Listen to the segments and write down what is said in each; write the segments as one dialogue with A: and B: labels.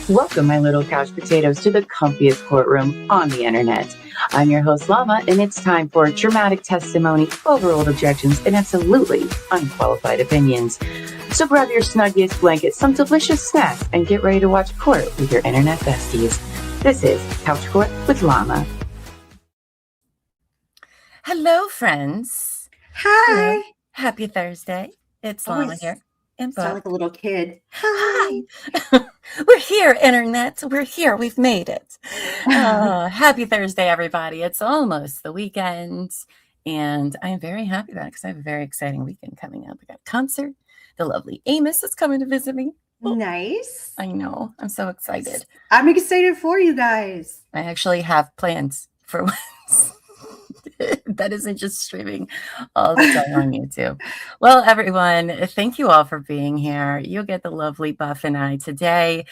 A: Welcome, my little couch potatoes, to the comfiest courtroom on the internet. I'm your host, Llama, and it's time for dramatic testimony, overruled objections, and absolutely unqualified opinions. So grab your snuggiest blanket, some delicious snacks, and get ready to watch court with your internet besties. This is Couch Court with Llama.
B: Hello, friends.
C: Hi.
B: Hello. Happy Thursday. It's Llama here.
C: And sound like a little kid.
B: Hi. We're here, internet. We're here. We've made it. Happy Thursday, everybody. It's almost the weekend, and I'm very happy about it because I have a very exciting weekend coming up. I got a concert. The lovely Amos is coming to visit me.
C: Nice.
B: I know. I'm so excited.
C: I'm excited for you guys.
B: I actually have plans for once. That isn't just streaming all the time on YouTube. Well, everyone, thank you all for being here. You'll get the lovely Buff and I today.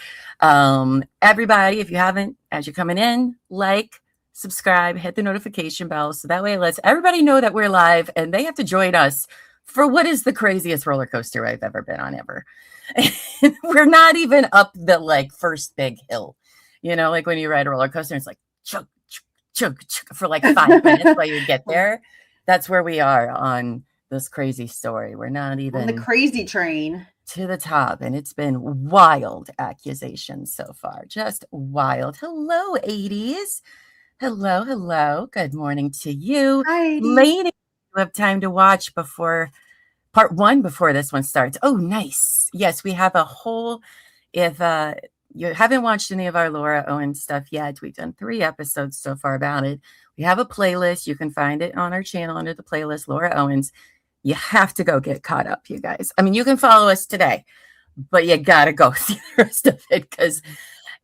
B: Everybody, if you haven't, as you're coming in, like, subscribe, hit the notification bell. So that way it lets everybody know that we're live and they have to join us for what is the craziest roller coaster I've ever been on ever. We're not even up the first big hill. You know, like when you ride a roller coaster, it's like, chug, for like 5 minutes while you get there. That's where we are on this crazy story. We're not even
C: on the crazy train
B: to the top, and it's been wild accusations so far. Just wild. Hello, 80s. Hello. Good morning to you.
C: Hi,
B: ladies. You have time to watch before part 1 before this one starts. Oh, nice. Yes, we have a whole, if you haven't watched any of our Laura Owens stuff yet, we've done 3 episodes so far about it. We have a playlist. You can find it on our channel under the playlist, Laura Owens. You have to go get caught up, you guys. I mean, you can follow us today, but you got to go through the rest of it because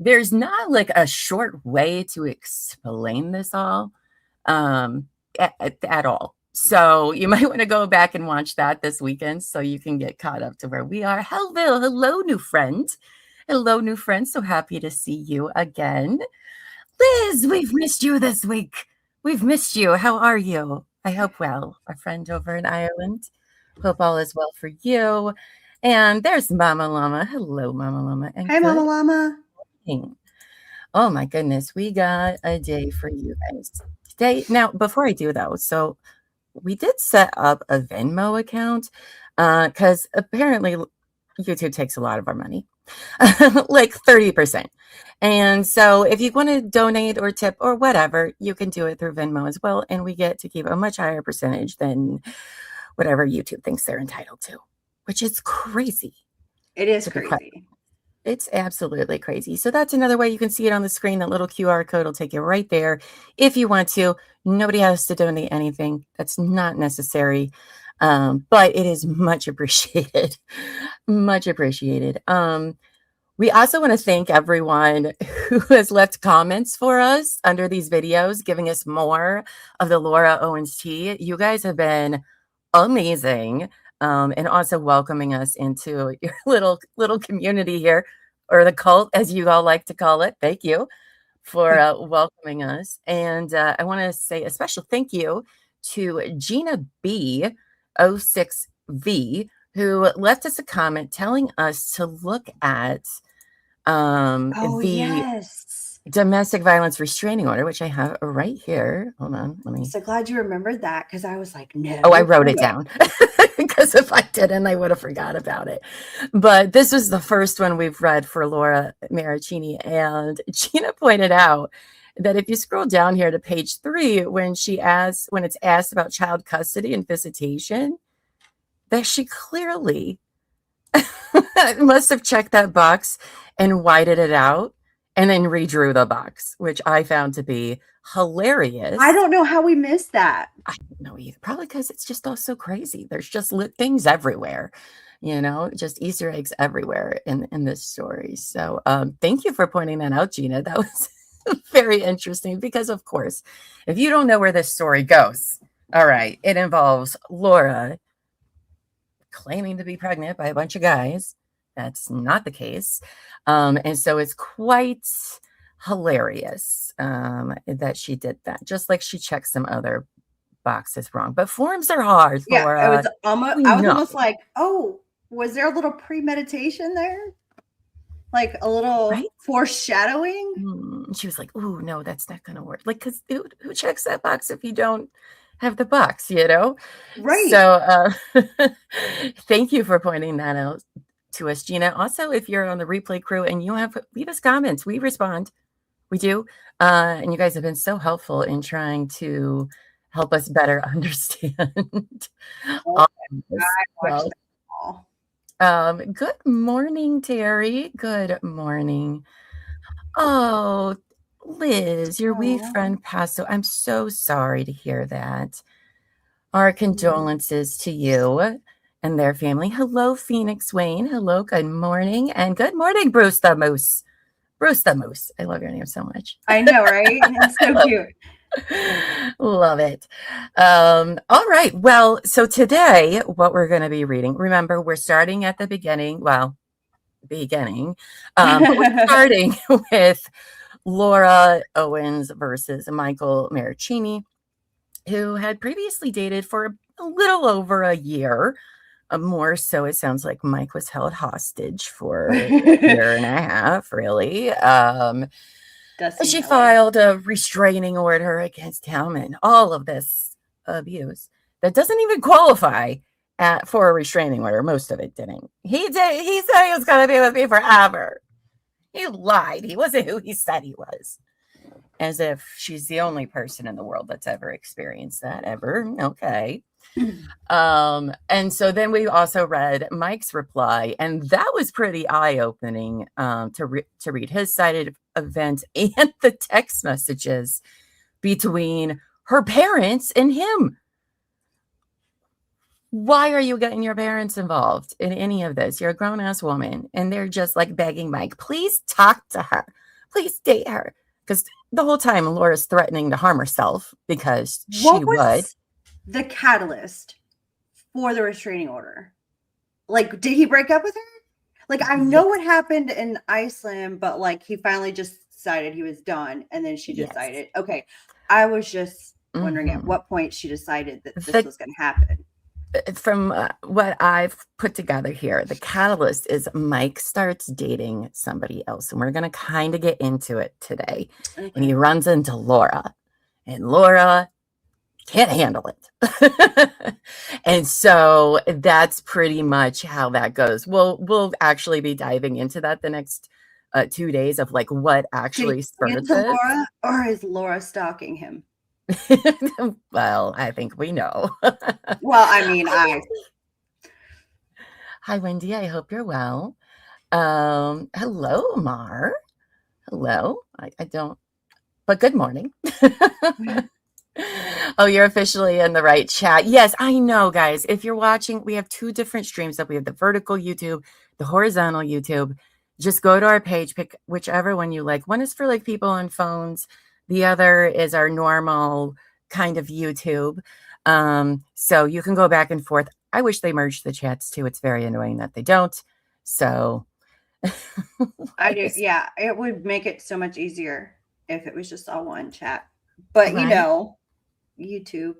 B: there's not like a short way to explain this all at all. So you might want to go back and watch that this weekend so you can get caught up to where we are. Hello, new friend. Hello, new friends. So happy to see you again. Liz, we've missed you this week. We've missed you. How are you? I hope well. Our friend over in Ireland. Hope all is well for you. And there's Mama Llama. Hello, Mama Llama. And
C: hi, Mama Llama.
B: Morning. Oh, my goodness. We got a day for you guys today. Now, before I do, though, so we did set up a Venmo account because apparently YouTube takes a lot of our money. Like 30%. And so if you want to donate or tip or whatever, you can do it through Venmo as well. And we get to keep a much higher percentage than whatever YouTube thinks they're entitled to, which is crazy.
C: It is crazy.
B: It's absolutely crazy. So that's another way you can see it on the screen. That little QR code will take you right there if you want to. Nobody has to donate anything. That's not necessary. But it is much appreciated. Much appreciated. We also want to thank everyone who has left comments for us under these videos, giving us more of the Laura Owens tea. You guys have been amazing. And also welcoming us into your little community here, or the cult, as you all like to call it. Thank you for welcoming us. And I want to say a special thank you to Gina B06V, who left us a comment telling us to look at
C: yes,
B: domestic violence restraining order, which I have right here. Hold on.
C: I'm so glad you remembered that because I was like, no.
B: Oh, I wrote it down because if I didn't, I would have forgot about it. But this was the first one we've read for Laura Marraccini. And Gina pointed out that if you scroll down here to page 3, when it's asked about child custody and visitation, that she clearly must have checked that box and whited it out and then redrew the box, which I found to be hilarious.
C: I don't know how we missed that.
B: I don't know either. Probably because it's just all so crazy. There's just things everywhere, just Easter eggs everywhere in this story. So thank you for pointing that out, Gina. That was very interesting because, of course, if you don't know where this story goes, all right, it involves Laura claiming to be pregnant by a bunch of guys. That's not the case. And so it's quite hilarious that she did that, just like she checked some other boxes wrong. But forms are hard for
C: I was almost like, oh, was there a little premeditation there? Like a little
B: Right?
C: foreshadowing.
B: She was like, "Ooh, no, that's not going to work." Like, because who checks that box if you don't have the box, you know?
C: Right.
B: So, thank you for pointing that out to us, Gina. Also, if you're on the replay crew and you have, leave us comments. We respond. We do. And you guys have been so helpful in trying to help us better understand all of this.
C: Watch
B: So,
C: that all.
B: good morning, Terry. Good morning. Oh, Liz, your wee
C: Aw.
B: friend passed. So I'm so sorry to hear that. Our condolences to you and their family. Hello, Phoenix Wayne. Hello, good morning. And good morning, Bruce the Moose. Bruce the Moose. I love your name so much.
C: I know, right? It's so cute.
B: Love it. All right. Well, so today, what we're going to be reading, remember, we're starting at the beginning. Well, beginning. But we're starting with Laura Owens versus Michael Marraccini, who had previously dated for a little over a year. More so, it sounds like Mike was held hostage for a year and a half, really. She filed a restraining order against him and all of this abuse that doesn't even qualify for a restraining order. Most of it didn't. He said he was going to be with me forever. He lied. He wasn't who he said he was. As if she's the only person in the world that's ever experienced that ever. Okay. And so then we also read Mike's reply, and that was pretty eye-opening to read his side of events and the text messages between her parents and him. Why are you getting your parents involved in any of this? You're a grown-ass woman, and they're just like begging Mike, please talk to her. Please date her. Because the whole time Laura's threatening to harm herself because she would.
C: The catalyst for the restraining order? Like, did he break up with her? Like, I know what happened in Iceland, but like he finally just decided he was done, and then she decided. Okay, I was just wondering at what point she decided that this was going to happen.
B: From what I've put together here, the catalyst is Mike starts dating somebody else, and we're going to kind of get into it today. Okay. And he runs into Laura, and Laura can't handle it. And so that's pretty much how that goes. We'll actually be diving into that the next 2 days of like what actually spurred this.
C: Laura, or is Laura stalking him?
B: Well, I think we know.
C: Well, I mean,
B: Hi, Wendy. I hope you're well. Hello, Mar. Hello. I don't, but good morning. Oh, you're officially in the right chat. Yes, I know, guys. If you're watching, we have 2 different streams up. We have the vertical YouTube, the horizontal YouTube. Just go to our page, pick whichever one you like. One is for like people on phones. The other is our normal kind of YouTube. So you can go back and forth. I wish they merged the chats too. It's very annoying that they don't. So
C: I do. Yeah, it would make it so much easier if it was just all one chat. But you know, YouTube.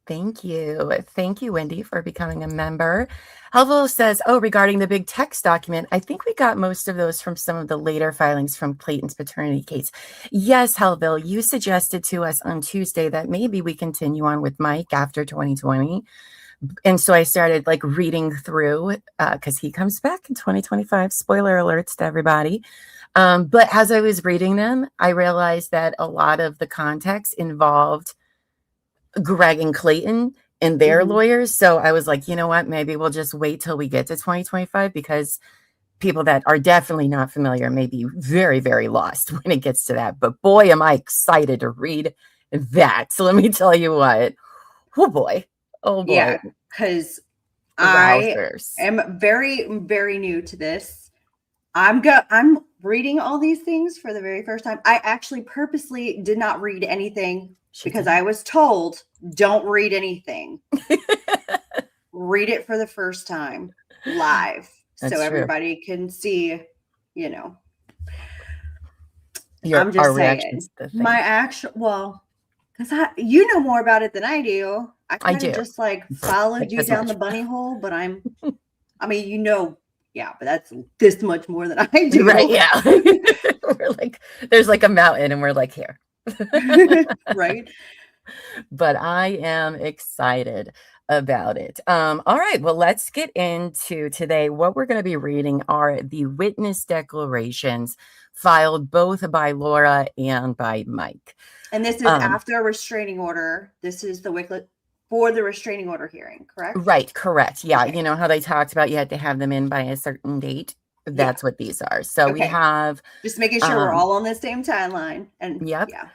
B: Thank you. Thank you, Wendy, for becoming a member. Helvo says, regarding the big text document, I think we got most of those from some of the later filings from Clayton's paternity case. Yes, Helville, you suggested to us on Tuesday that maybe we continue on with Mike after 2020. And so I started like reading through because he comes back in 2025. Spoiler alerts to everybody. But as I was reading them, I realized that a lot of the context involved Greg and Clayton and their lawyers. So I was like, you know what, maybe we'll just wait till we get to 2025 because people that are definitely not familiar may be very, very lost when it gets to that. But boy, am I excited to read that. So let me tell you what. Oh boy. Oh boy.
C: Yeah, because I am very, very new to this. I'm reading all these things for the very first time. I actually purposely did not read anything because I was told, don't read anything. Read it for the first time live.
B: That's
C: so everybody
B: true.
C: Can see, you know.
B: I'm just saying.
C: My actual, because you know more about it than I do. I kind of just like followed you down the bunny hole, but I mean, you know yeah, but that's this much more than I do.
B: Right, yeah. We're like, there's like a mountain and we're like, here.
C: Right.
B: But I am excited about it. All right, well, let's get into today. What we're going to be reading are the witness declarations filed both by Laura and by Mike.
C: And this is after a restraining order. This is the Wicklet for the restraining order hearing, correct?
B: Right, correct. Yeah,
C: okay.
B: You know how they talked about you had to have them in by a certain date? That's what these are. So we have...
C: Just making sure we're all on the same timeline. And
B: yep. Yeah.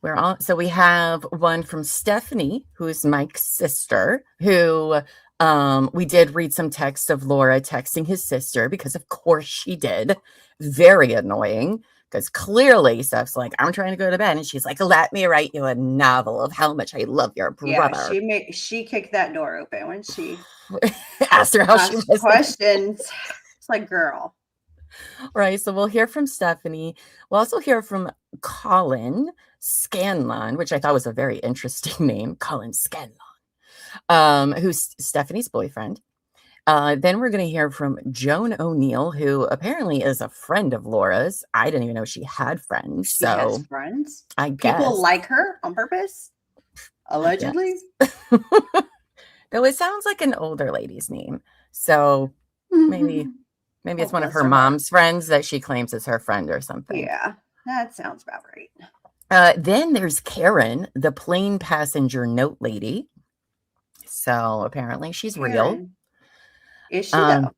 B: We're all... So we have one from Stephanie, who's Mike's sister, who we did read some texts of Laura texting his sister, because of course she did. Very annoying. Because clearly Steph's like, I'm trying to go to bed. And she's like, let me write you a novel of how much I love your brother.
C: Yeah, she kicked that door open when she
B: asked her how she was.
C: Questions. It's like, girl.
B: Right. So we'll hear from Stephanie. We'll also hear from Colin Scanlon, which I thought was a very interesting name. Colin Scanlon, who's Stephanie's boyfriend. Then we're going to hear from Joan O'Neill, who apparently is a friend of Laura's. I didn't even know she had friends.
C: She has friends?
B: I guess.
C: People like her on purpose? Allegedly?
B: Though it sounds like an older lady's name. So maybe it's one of her mom's friends that she claims is her friend or something.
C: Yeah, that sounds about right.
B: Then there's Karen, the plane passenger note lady. So apparently she's real.
C: Is she though?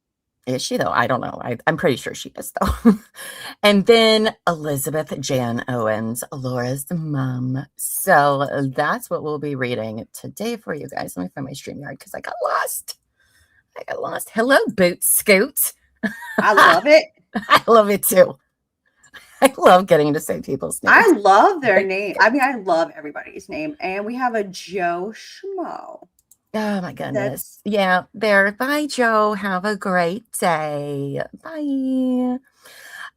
B: Is she though? I don't know. I'm pretty sure she is though. And then Elizabeth Jan Owens, Laura's mom. So that's what we'll be reading today for you guys. Let me find my StreamYard because I got lost. Hello, Boot Scoot.
C: I love it.
B: I love it too. I love getting to say people's names.
C: I love their name. I mean, I love everybody's name. And we have a Joe Schmo.
B: Oh my goodness. Yeah, there. Bye, Joe. Have a great day. Bye.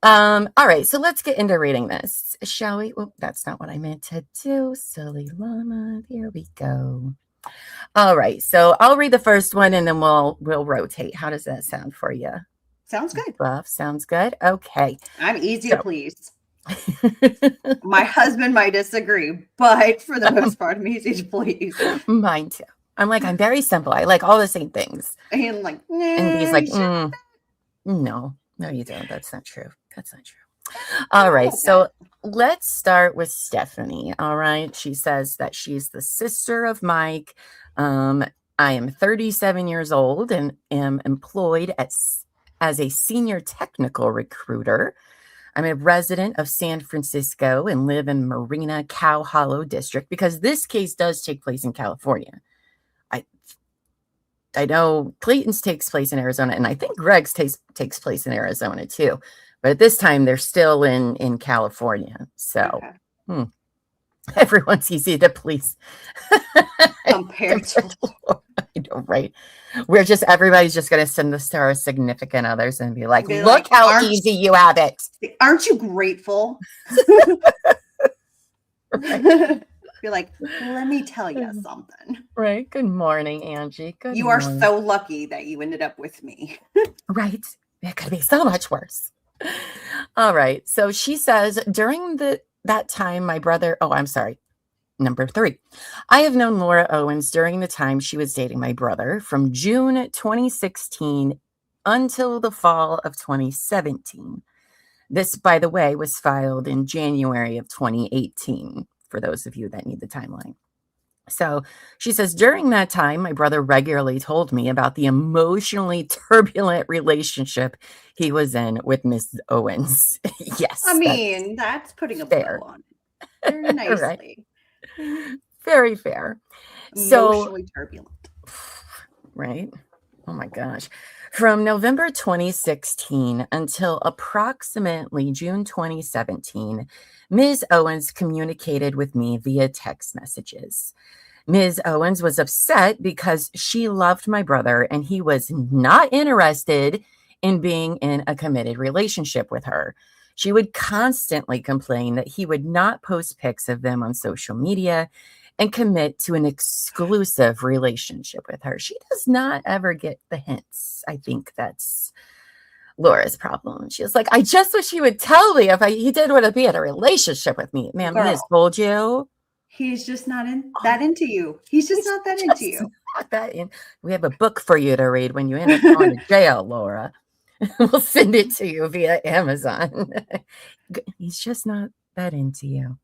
B: All right, so let's get into reading this, shall we? Oh, that's not what I meant to do. Silly llama. Here we go. All right, so I'll read the first one and then we'll rotate. How does that sound for you?
C: Sounds good.
B: Buff, sounds good. Okay.
C: I'm easy to please. My husband might disagree, but for the most part, I'm easy to please.
B: Mine too. I'm like, I'm very simple. I like all the same things.
C: And like,
B: and he's like, no, you don't. That's not true. That's not true. All right. So let's start with Stephanie. All right. She says that she's the sister of Mike. I am 37 years old and am employed as a senior technical recruiter. I'm a resident of San Francisco and live in Marina Cow Hollow district, because this case does take place in California. I know Clayton's takes place in Arizona, and I think Greg's takes place in Arizona too. But at this time, they're still in California. So everyone's easy to please.
C: Compared to
B: I know, right? Everybody's just going to send this to our significant others and be like, look how easy you have it.
C: Aren't you grateful?
B: Right.
C: Be like, let me tell you something.
B: Right. Good morning, Angie.
C: You are so lucky that you ended up with me.
B: Right. It could be so much worse. All right. So she says, during that time, my brother, number 3. I have known Laura Owens during the time she was dating my brother from June 2016 until the fall of 2017. This, by the way, was filed in January of 2018. For those of you that need the timeline. So she says, during that time, my brother regularly told me about the emotionally turbulent relationship he was in with Miss Owens. Yes.
C: I mean, that's putting a bow on it. Very nicely.
B: Right. Very fair.
C: Emotionally turbulent.
B: Right. Oh my gosh. From November 2016 until approximately June 2017, Ms. Owens communicated with me via text messages. Ms. Owens was upset because she loved my brother and he was not interested in being in a committed relationship with her. She would constantly complain that he would not post pics of them on social media and commit to an exclusive relationship with her. She does not ever get the hints. I think that's Laura's problem. She was like, I just wish he would tell me if he did want to be in a relationship with me. Ma'am, he has told you.
C: He's just not that into you. He's just not that into you.
B: Not that in. We have a book for you to read when you end up going to jail, Laura. We'll send it to you via Amazon. He's just not that into you.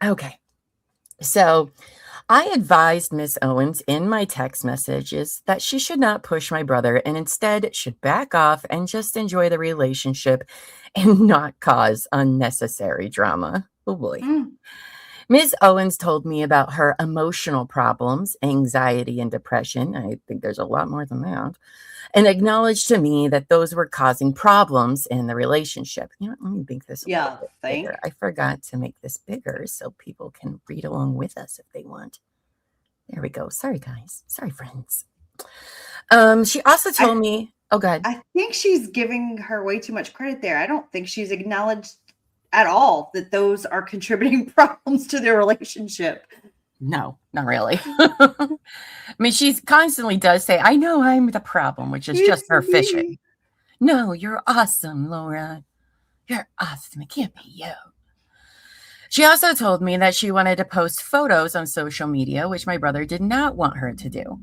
B: Okay. So I advised Miss Owens in my text messages that she should not push my brother and instead should back off and just enjoy the relationship and not cause unnecessary drama. Oh boy. Ms. Owens told me about her emotional problems, anxiety, and depression. I think there's a lot more than that. And acknowledged to me that those were causing problems in the relationship. You know, let me make this a little bit bigger. I forgot to make this bigger so people can read along with us if they want. There we go. Sorry, guys. Sorry, friends. She also told me, oh, God.
C: I think she's giving her way too much credit there. I don't think she's acknowledged at all that those are contributing problems to their relationship.
B: No, not really. I mean, she constantly does say, I know I'm the problem, which is just her fishing. No, you're awesome, Laura. You're awesome. It can't be you. She also told me that she wanted to post photos on social media, which my brother did not want her to do.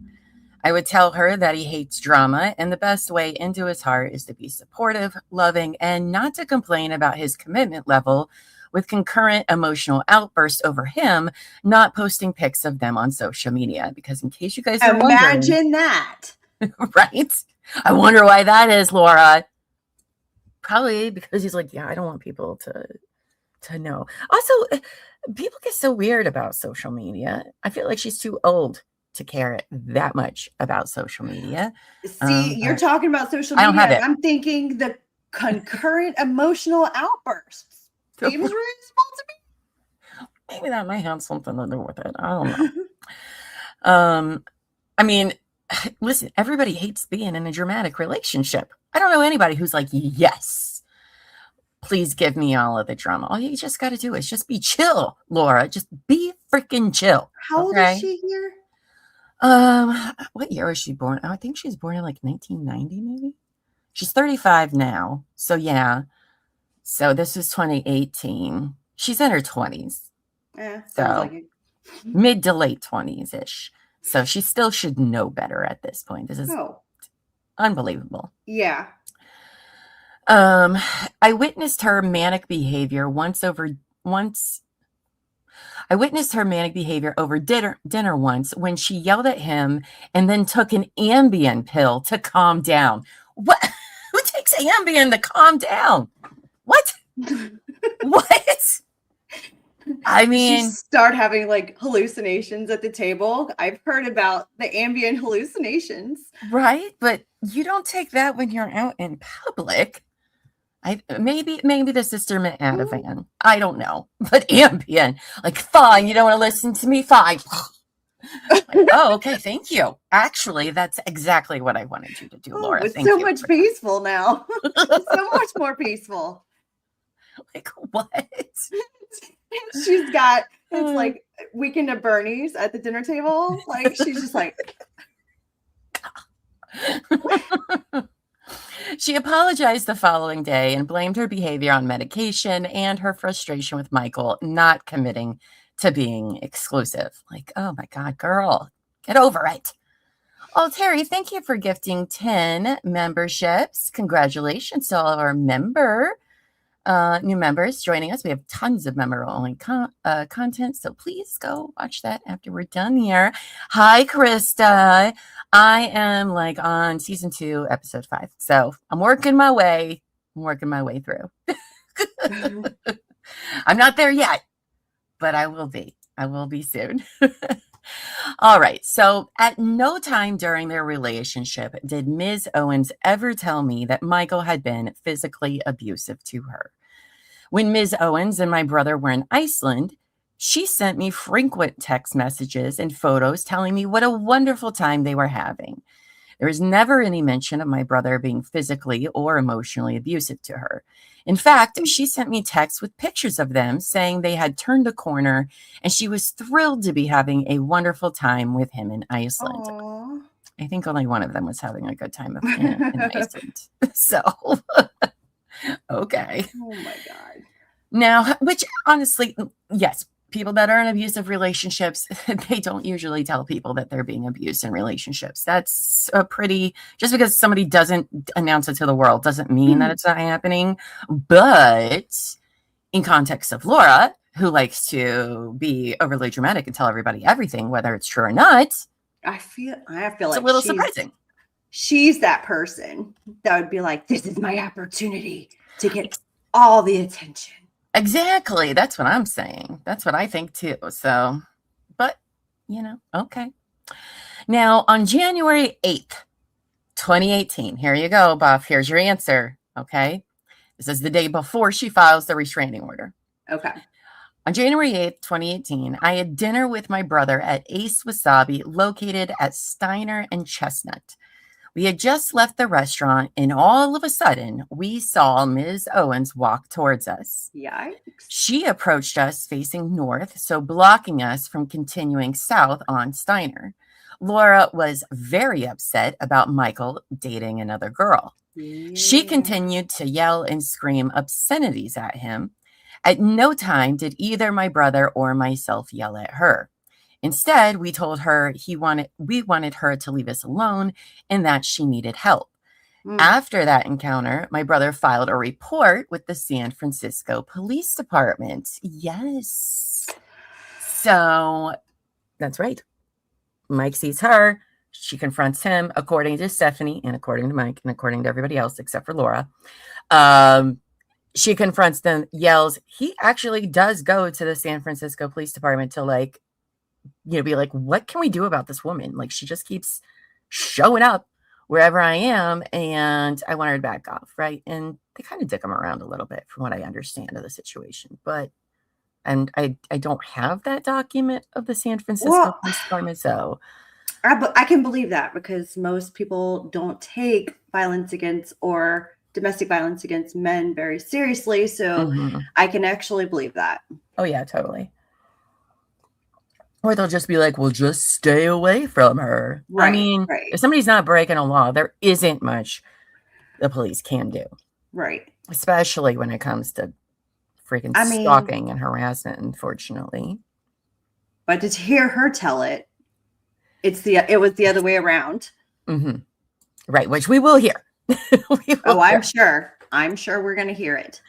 B: I would tell her that he hates drama, and the best way into his heart is to be supportive, loving, and not to complain about his commitment level with concurrent emotional outbursts over him not posting pics of them on social media. Because in case you guys are
C: imagine that.
B: Right? I wonder why that is, Laura. Probably because he's like, yeah, I don't want people to know. Also, people get so weird about social media. I feel like she's too old to care that much about social media.
C: See, you're talking about social media. I don't have it. I'm thinking the concurrent emotional outbursts. Seems reasonable to me.
B: Maybe that might have something to do with it. I don't know. I mean, listen, everybody hates being in a dramatic relationship. I don't know anybody who's like, yes, please give me all of the drama. All you just got to do is just be chill, Laura. Just be freaking chill.
C: How old is she here?
B: What year was she born? I think she's born in like 1990, maybe. She's 35 now. So yeah. So this is 2018. She's in her 20s.
C: Yeah,
B: so
C: like
B: mid to late 20s-ish. So she still should know better at this point. This is unbelievable.
C: Yeah.
B: I witnessed her manic behavior over dinner once when she yelled at him and then took an Ambien pill to calm down. What? Who takes Ambien to calm down? What? What? I mean,
C: she start having like hallucinations at the table. I've heard about the Ambien hallucinations.
B: Right, but you don't take that when you're out in public. Maybe the sister meant Ativan. I don't know, but Ambien, like, fine. You don't want to listen to me, fine. Like, oh, okay, thank you. Actually, that's exactly what I wanted you to do, Laura.
C: It's so much peaceful now. So much more peaceful.
B: Like, what?
C: She's got, it's like Weekend at Bernie's at the dinner table. Like, she's just like.
B: She apologized the following day and blamed her behavior on medication and her frustration with Michael not committing to being exclusive. Like, oh my God, girl, get over it. Oh, Terry, thank you for gifting 10 memberships. Congratulations to all of our new members joining us. We have tons of member-only content, so please go watch that after we're done here. Hi, Krista. I am like on season 2, episode 5, so I'm working my way through. I'm not there yet, but I will be. I will be soon. All right. So at no time during their relationship did Ms. Owens ever tell me that Michael had been physically abusive to her. When Ms. Owens and my brother were in Iceland, she sent me frequent text messages and photos telling me what a wonderful time they were having. There was never any mention of my brother being physically or emotionally abusive to her. In fact, she sent me texts with pictures of them saying they had turned a corner and she was thrilled to be having a wonderful time with him in Iceland.
C: Aww.
B: I think only one of them was having a good time in Iceland. So, okay.
C: Oh my God.
B: Now, which honestly, yes, people that are in abusive relationships, they don't usually tell people that they're being abused in relationships. That's just because somebody doesn't announce it to the world doesn't mean that it's not happening. But in context of Laura, who likes to be overly dramatic and tell everybody everything, whether it's true or not,
C: I feel
B: it's
C: like
B: a little surprising.
C: She's that person that would be like, this is my opportunity to get all the attention.
B: Exactly. That's what I'm saying. That's what I think too. So, but, okay. Now, on January 8th, 2018, here you go, Buff. Here's your answer. Okay. This is the day before she files the restraining order.
C: Okay.
B: On January 8th, 2018, I had dinner with my brother at Ace Wasabi, located at Steiner and Chestnut. We had just left the restaurant, and all of a sudden, we saw Ms. Owens walk towards us.
C: Yikes.
B: She approached us facing north, so blocking us from continuing south on Steiner. Laura was very upset about Michael dating another girl.
C: Yeah.
B: She continued to yell and scream obscenities at him. At no time did either my brother or myself yell at her. Instead, we told her we wanted her to leave us alone and that she needed help. After that encounter, my brother filed a report with the San Francisco Police Department. Yes. So that's right. Mike sees her. She confronts him, according to Stephanie and according to Mike and according to everybody else except for Laura. She confronts them, yells. He actually does go to the San Francisco Police Department to be like, what can we do about this woman? Like, she just keeps showing up wherever I am, and I want her to back off, right? And they kind of dick him around a little bit from what I understand of the situation. And I don't have that document of the San Francisco Police Department, so...
C: I can believe that because most people don't take violence against or domestic violence against men very seriously, so I can actually believe that.
B: Oh, yeah, totally. Or they'll just be like, well, just stay away from her.
C: Right,
B: I mean, if somebody's not breaking a law, there isn't much the police can do.
C: Right.
B: Especially when it comes to freaking stalking and harassment, unfortunately.
C: But to hear her tell it, it was the other way around.
B: Mm-hmm. Right, which we will hear.
C: I'm sure. I'm sure we're going to hear it.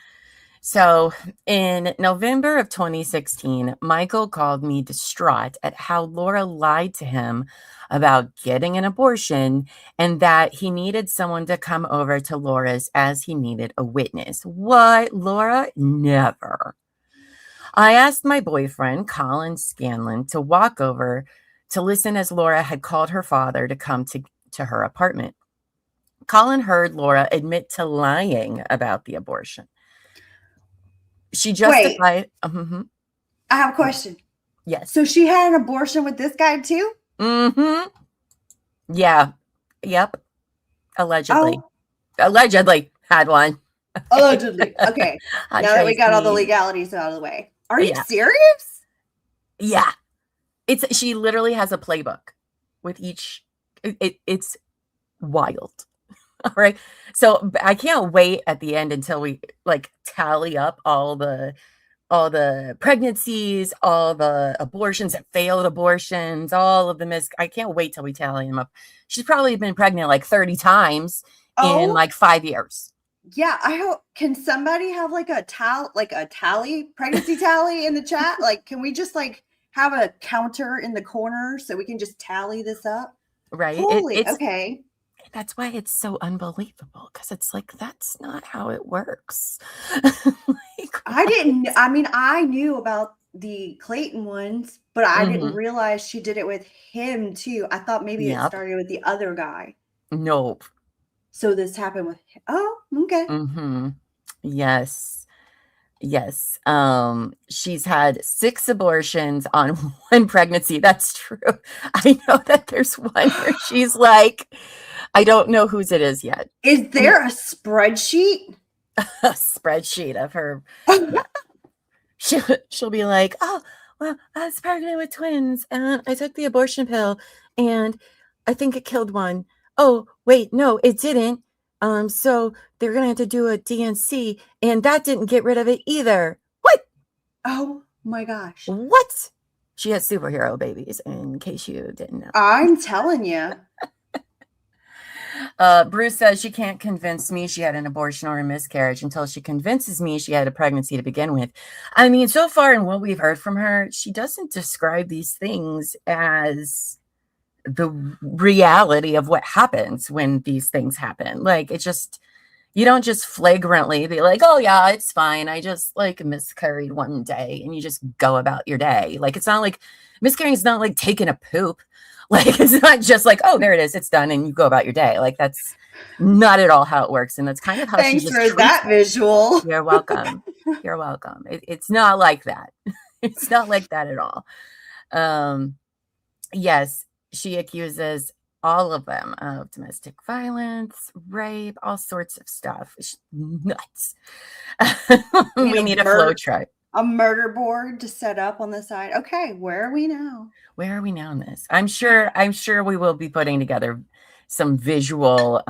B: So in November of 2016, Michael called me distraught at how Laura lied to him about getting an abortion and that he needed someone to come over to Laura's as he needed a witness. What, Laura? Never. I asked my boyfriend, Colin Scanlon, to walk over to listen as Laura had called her father to come to her apartment. Colin heard Laura admit to lying about the abortion. She justified.
C: I have a question.
B: Yes.
C: So she had an abortion with this guy too?
B: Mm-hmm. Yeah. Yep. Allegedly. Allegedly had one.
C: Allegedly. Okay. Now that we got all the legalities out of the way. Are you serious?
B: Yeah. She literally has a playbook with each. It's wild. All right. So I can't wait at the end until we tally up all the pregnancies, all the abortions and failed abortions, all of the I can't wait till we tally them up. She's probably been pregnant 30 times in 5 years.
C: Yeah. I hope, can somebody have a tally, pregnancy tally in the chat? Can we just have a counter in the corner so we can just tally this up?
B: Right.
C: Holy, okay.
B: That's why it's so unbelievable, because it's that's not how it works.
C: I knew about the Clayton ones, but I didn't realize she did it with him too. I thought maybe it started with the other guy.
B: Nope.
C: So this happened with him. Oh, okay.
B: Mm-hmm. Yes. She's had 6 abortions on 1 pregnancy. That's true. I know that there's one where she's I don't know whose it is yet.
C: Is there a spreadsheet?
B: A spreadsheet of her. She'll be oh, well, I was pregnant with twins and I took the abortion pill and I think it killed one. Oh, wait, no, it didn't. So they're going to have to do a DNC, and that didn't get rid of it either. What?
C: Oh my gosh.
B: What? She has superhero babies, in case you didn't know.
C: I'm telling you.
B: Bruce says she can't convince me she had an abortion or a miscarriage until she convinces me she had a pregnancy to begin with. I mean, so far in what we've heard from her, she doesn't describe these things as the reality of what happens when these things happen. Like, it just, you don't just flagrantly be like, oh yeah, it's fine, I just like miscarried one day, and you just go about your day. Like, it's not like miscarrying is not like taking a poop. Like, it's not just like, oh, there it is, it's done, and you go about your day. Like, that's not at all how it works. And that's kind of how
C: Thanks
B: she just
C: for that visual.
B: You're welcome. You're welcome. It's not like that. It's not like that at all. Yes, she accuses all of them of domestic violence, rape, all sorts of stuff. It's nuts. We need a flow chart.
C: A murder board to set up on the side. Okay, where are we now?
B: Where are we now in this? I'm sure we will be putting together some visual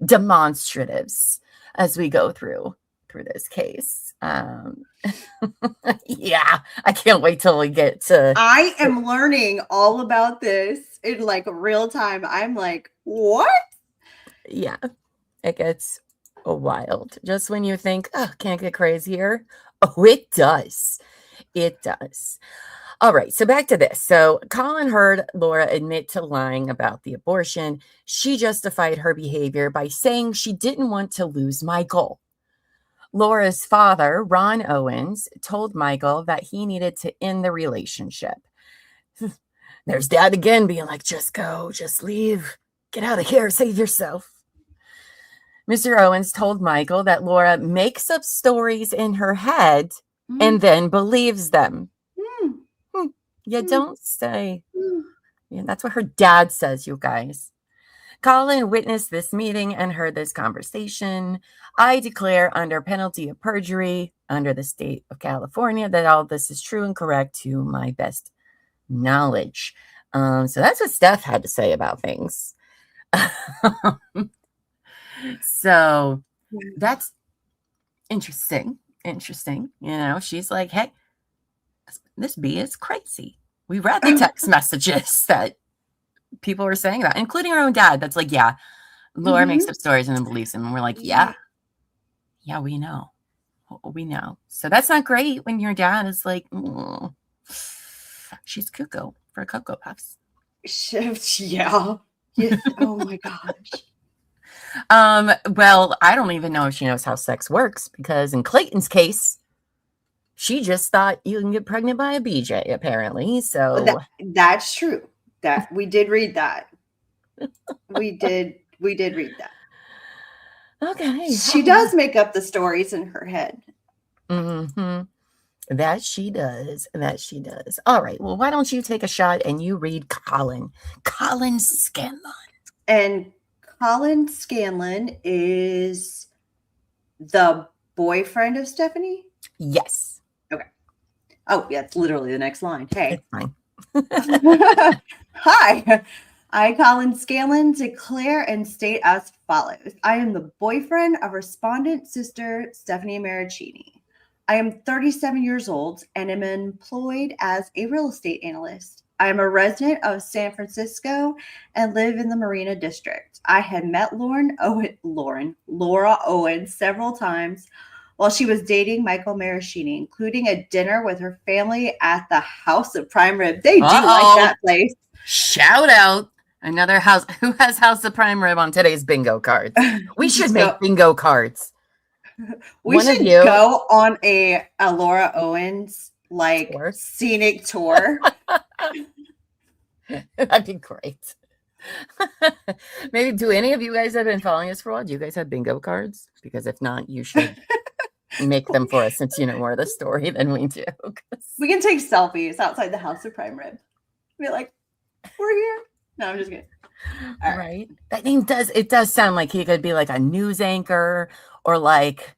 B: demonstratives as we go through this case. Yeah, I can't wait till we get to.
C: I am learning all about this in like real time. I'm like, what?
B: Yeah, it gets wild. Just when you think, oh, can't get crazier. Oh, it does. It does. All right, so back to this. So Colin heard Laura admit to lying about the abortion. She justified her behavior by saying she didn't want to lose Michael. Laura's father, Ron Owens, told Michael that he needed to end the relationship. There's Dad again being like, just go, just leave, get out of here, save yourself. Mr. Owens told Michael that Laura makes up stories in her head and then believes them. You don't say. Yeah, that's what her dad says, you guys. Colin witnessed this meeting and heard this conversation. I declare under penalty of perjury under the state of California that all this is true and correct to my best knowledge. So that's what Steph had to say about things. So that's interesting. You know, she's like, hey, this bee is crazy. We read the text messages that people were saying about, including our own dad. That's like, yeah, Laura makes up stories and then believes them. And we're like, yeah, we know. So that's not great when your dad is like, she's cuckoo for Cocoa Puffs.
C: Yeah. Oh my gosh.
B: Well, I don't even know if she knows how sex works, because in Clayton's case, she just thought you can get pregnant by a BJ, apparently. So
C: that's true. That we did read that. We did read that.
B: Okay.
C: She does make up the stories in her head.
B: That she does. All right. Well, why don't you take a shot and you read Colin Scanlon. And
C: Colin Scanlon is the boyfriend of Stephanie?
B: Yes.
C: Okay. Oh, yeah, it's literally the next line. Hey.
B: It's fine.
C: Hi. I, Colin Scanlon, declare and state as follows. I am the boyfriend of respondent's sister, Stephanie Marraccini. I am 37 years old and am employed as a real estate analyst. I am a resident of San Francisco and live in the Marina District. I had met Laura Owens several times while she was dating Michael Marraccini, including a dinner with her family at the House of Prime Rib. They do like that place.
B: Shout out. Another house. Who has House of Prime Rib on today's bingo cards? We should make bingo cards.
C: We should go on a Laura Owens scenic tour.
B: That'd be great. Maybe, do any of you guys have been following us for a while? Do you guys have bingo cards? Because if not, you should make them for us, since you know more of the story than we do.
C: We can take selfies outside the House of Prime Rib. Be like, we're here. No, I'm just kidding.
B: All right. That name does sound like he could be like a news anchor or like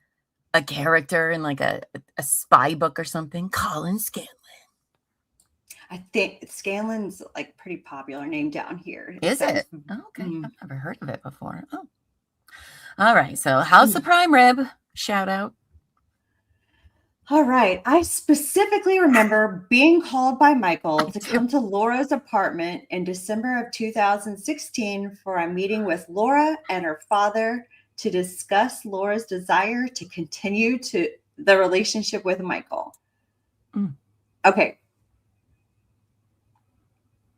B: a character in like a spy book or something. Colin Scanlon.
C: I think Scanlan's like pretty popular name down here.
B: Is it? Oh, okay. I've never heard of it before. Oh. All right. So House of Prime Rib, shout out.
C: All right. I specifically remember being called by Michael to come to Laura's apartment in December of 2016 for a meeting with Laura and her father to discuss Laura's desire to continue to the relationship with Michael. Okay.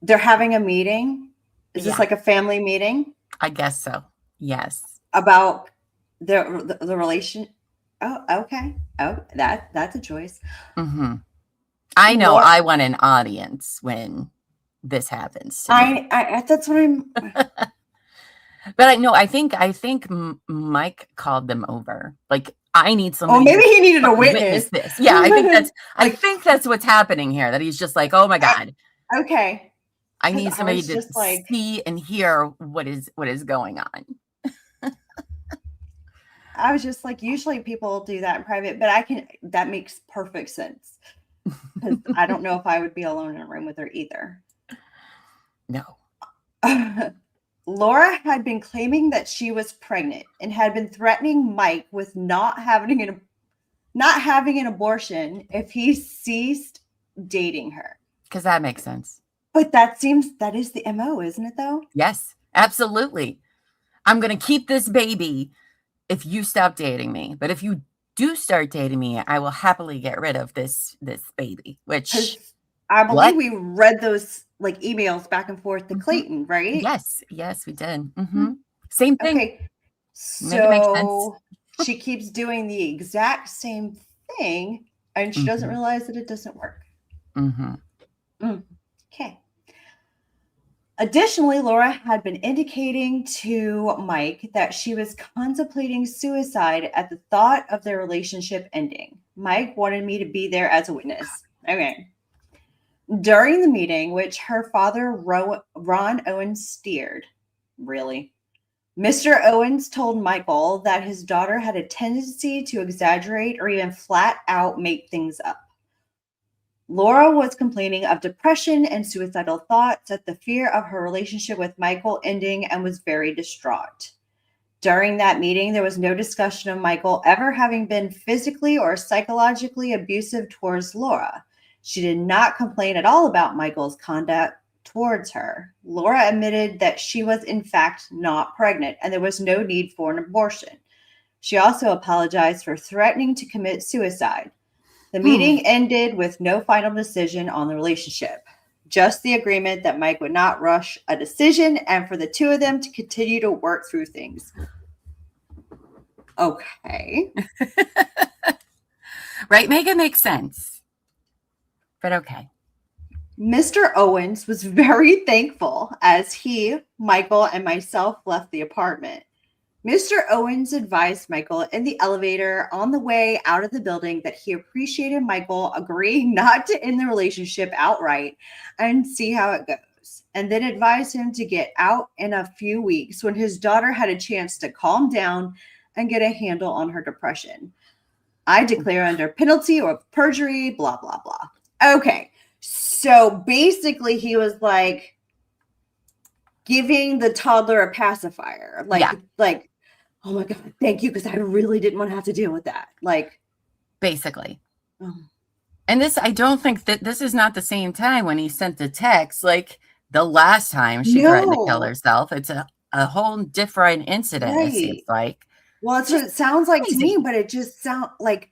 C: They're having a meeting. Is this like a family meeting?
B: I guess so. Yes.
C: About the relation. Oh, okay. Oh, that's a choice.
B: I know I want an audience when this happens.
C: That's what I'm.
B: But I think Mike called them over. Like, I need somebody.
C: Oh, maybe he needed a witness.
B: This. Yeah, I think that's what's happening here. That he's just like, oh my God.
C: Okay.
B: I need somebody to see and hear what is going on.
C: I was just like, usually people do that in private, but that makes perfect sense. Because I don't know if I would be alone in a room with her either.
B: No.
C: Laura had been claiming that she was pregnant and had been threatening Mike with not having an abortion if he ceased dating her.
B: Because that makes sense.
C: But that is the MO, isn't it though?
B: Yes, absolutely. I'm going to keep this baby if you stop dating me. But if you do start dating me, I will happily get rid of this baby, which
C: I believe we read those like emails back and forth to Clayton, right?
B: Yes, we did. Same thing.
C: Okay. So she keeps doing the exact same thing and she doesn't realize that it doesn't work. Okay. Additionally, Laura had been indicating to Mike that she was contemplating suicide at the thought of their relationship ending. Mike wanted me to be there as a witness. Okay. During the meeting, which her father, Ron Owens, steered, really, Mr. Owens told Michael that his daughter had a tendency to exaggerate or even flat out make things up. Laura was complaining of depression and suicidal thoughts at the fear of her relationship with Michael ending and was very distraught. During that meeting, there was no discussion of Michael ever having been physically or psychologically abusive towards Laura. She did not complain at all about Michael's conduct towards her. Laura admitted that she was in fact not pregnant and there was no need for an abortion. She also apologized for threatening to commit suicide. The meeting ended with no final decision on the relationship, just the agreement that Mike would not rush a decision and for the two of them to continue to work through things. Okay.
B: Right, make it make sense. But okay.
C: Mr. Owens was very thankful as he, Michael, and myself left the apartment. Mr. Owens advised Michael in the elevator on the way out of the building that he appreciated Michael agreeing not to end the relationship outright and see how it goes, and then advised him to get out in a few weeks when his daughter had a chance to calm down and get a handle on her depression. I declare under penalty of perjury, blah, blah, blah. Okay, so basically he was like giving the toddler a pacifier, like, oh my God, thank you, because I really didn't want to have to deal with that. Like,
B: basically. And this, I don't think that this is not the same time when he sent the text, like the last time she threatened to kill herself. It's a whole different incident, it seems like.
C: Well, that's what it sounds like to me, but it sounds like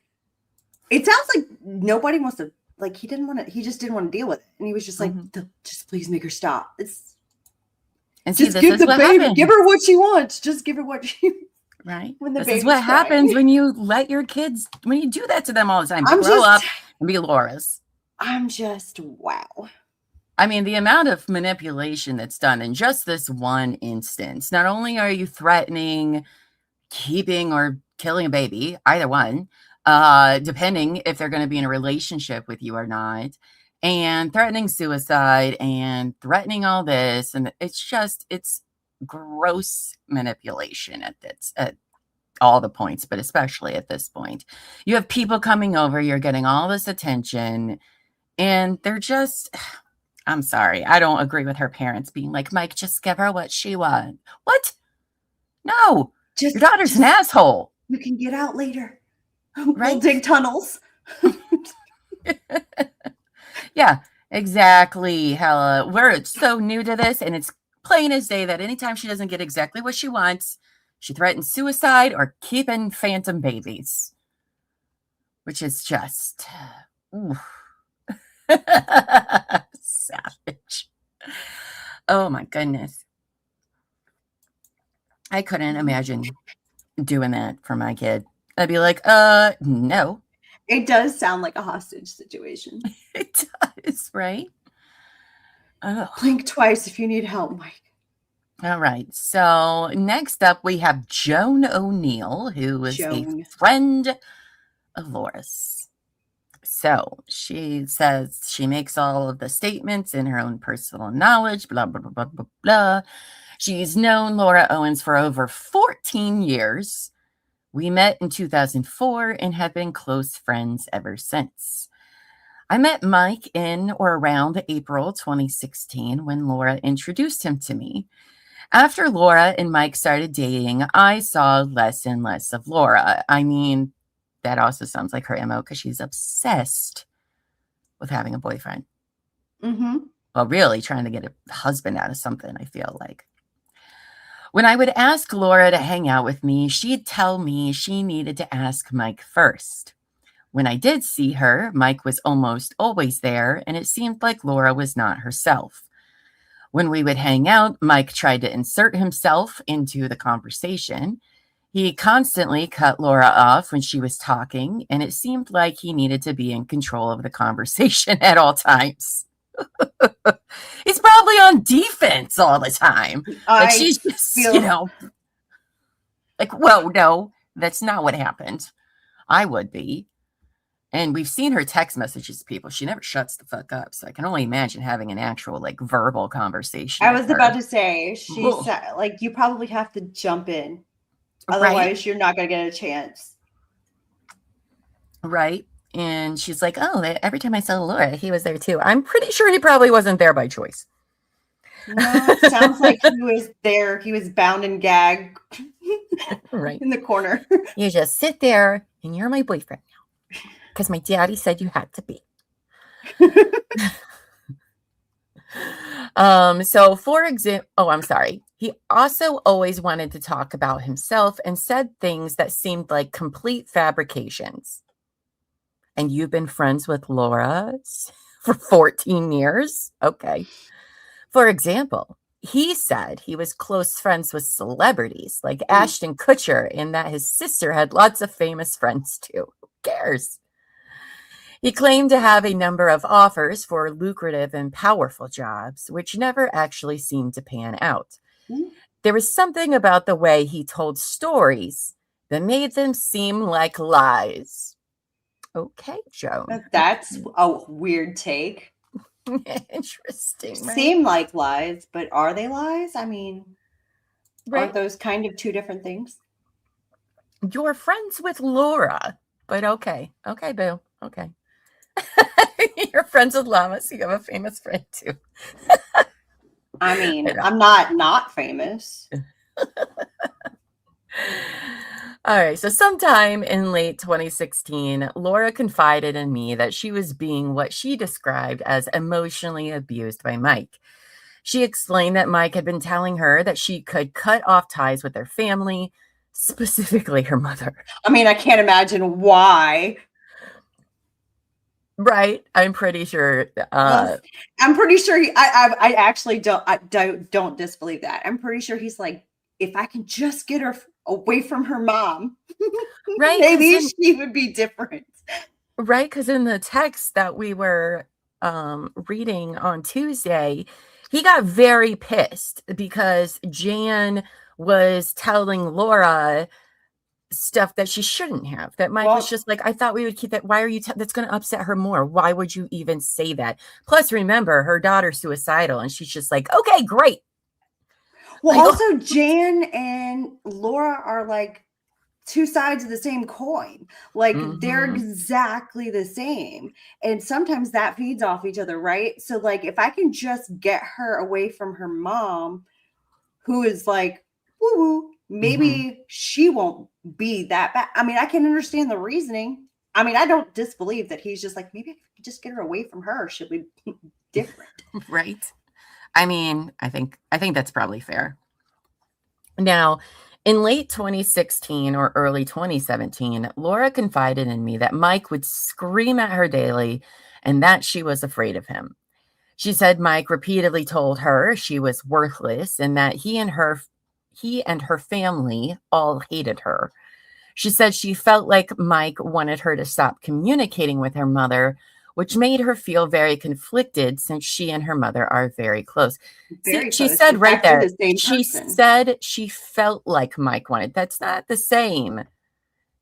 C: nobody wants to, like, he just didn't want to deal with it. And he was just like, just please make her stop.
B: And
C: just give the baby, give her what she wants. Just give her what she
B: right. This is what happens when you let your kids, when you do that to them all the time. Grow up and be Laura's.
C: I'm just, wow.
B: I mean, the amount of manipulation that's done in just this one instance. Not only are you threatening keeping or killing a baby, either one, depending if they're going to be in a relationship with you or not, and threatening suicide and threatening all this. And it's gross manipulation at all the points, but especially at this point. You have people coming over, you're getting all this attention, and they're just, I'm sorry. I don't agree with her parents being like, Mike, just give her what she wants. What? No. Your daughter's an asshole.
C: You can get out later.
B: Right?
C: We'll dig tunnels.
B: Yeah, exactly, Hella. We're so new to this, and it's plain as day that anytime she doesn't get exactly what she wants, she threatens suicide or keeping phantom babies, which is just savage. Oh my goodness. I couldn't imagine doing that for my kid. I'd be like, no.
C: It does sound like a hostage situation.
B: It does, right?
C: Blink twice if you need help, Mike.
B: All right. So next up, we have Joan O'Neill, who is a friend of Laura's. So she says she makes all of the statements in her own personal knowledge, blah, blah, blah, blah, blah, blah. She's known Laura Owens for over 14 years. We met in 2004 and have been close friends ever since. I met Mike in or around April 2016 when Laura introduced him to me. After Laura and Mike started dating, I saw less and less of Laura. I mean, that also sounds like her MO because she's obsessed with having a boyfriend.
C: Mm-hmm.
B: Well, really trying to get a husband out of something, I feel like. When I would ask Laura to hang out with me, she'd tell me she needed to ask Mike first. When I did see her, Mike was almost always there, and it seemed like Laura was not herself. When we would hang out, Mike tried to insert himself into the conversation. He constantly cut Laura off when she was talking, and it seemed like he needed to be in control of the conversation at all times. He's probably on defense all the time. Like she's just, like, whoa, no, that's not what happened. I would be. And we've seen her text messages to people. She never shuts the fuck up. So I can only imagine having an actual like verbal conversation.
C: I was about to say, she's like, you probably have to jump in. Otherwise, you're not going to get a chance.
B: Right. And she's like, oh, every time I saw Laura, he was there too. I'm pretty sure he probably wasn't there by choice.
C: No, it sounds like he was there. He was bound and gagged
B: right
C: in the corner.
B: You just sit there and you're my boyfriend now because my daddy said you had to be. So for example, I'm sorry. He also always wanted to talk about himself and said things that seemed like complete fabrications. And you've been friends with Laura for 14 years? Okay. For example, he said he was close friends with celebrities like Ashton Kutcher and that his sister had lots of famous friends too. Who cares? He claimed to have a number of offers for lucrative and powerful jobs, which never actually seemed to pan out. There was something about the way he told stories that made them seem like lies. Okay, Joan.
C: That's a weird take.
B: Interesting. Right?
C: Seem like lies, but are they lies? I mean, aren't those kind of two different things?
B: You're friends with Laura, but okay. Okay, Boo. Okay. You're friends with Llama, so you have a famous friend too.
C: I mean, I'm not famous.
B: All right. So sometime in late 2016, Laura confided in me that she was being what she described as emotionally abused by Mike. She explained that Mike had been telling her that she could cut off ties with her family, specifically her mother.
C: I mean, I can't imagine why.
B: Right. I'm pretty sure.
C: I'm pretty sure I actually don't disbelieve that. I'm pretty sure he's like, if I can just get her away from her mom,
B: right?
C: Maybe she would be different.
B: Right. Because in the text that we were reading on Tuesday, he got very pissed because Jan was telling Laura stuff that she shouldn't have. That Mike was just like, I thought we would keep that. Why are you? That's going to upset her more. Why would you even say that? Plus, remember, her daughter's suicidal, and she's just like, okay, great.
C: Well, also, Jan and Laura are like two sides of the same coin. Like they're exactly the same. And sometimes that feeds off each other, right? So like if I can just get her away from her mom, who is like, woo woo, maybe she won't be that bad. I mean, I can understand the reasoning. I mean, I don't disbelieve that he's just like, maybe I could just get her away from her. She'll be different.
B: Right. I mean, I think that's probably fair. Now, in late 2016 or early 2017, Laura confided in me that Mike would scream at her daily and that she was afraid of him. She said Mike repeatedly told her she was worthless and that he and her family all hated her. She said she felt like Mike wanted her to stop communicating with her mother, which made her feel very conflicted since she and her mother are very close. She said right there, she said she felt like Mike wanted. That's not the same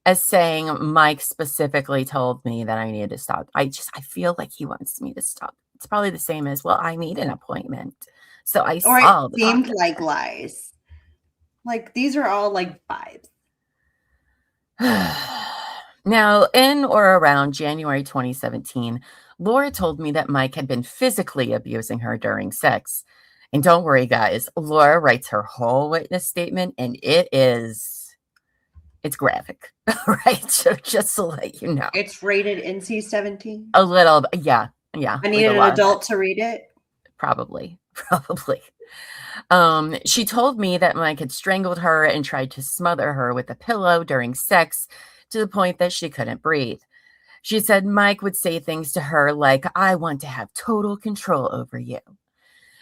B: as saying Mike specifically told me that I needed to stop. I feel like he wants me to stop. It's probably the same as, well, I need an appointment. So I saw
C: it seemed like lies. Like these are all like vibes.
B: Now, in or around January 2017, Laura told me that Mike had been physically abusing her during sex. And don't worry, guys, Laura writes her whole witness statement, and it's graphic, right? So just to let you know.
C: It's rated NC-17?
B: A little, yeah.
C: I need an adult to read it?
B: Probably. She told me that Mike had strangled her and tried to smother her with a pillow during sex, to the point that she couldn't breathe. She said Mike would say things to her like, I want to have total control over you.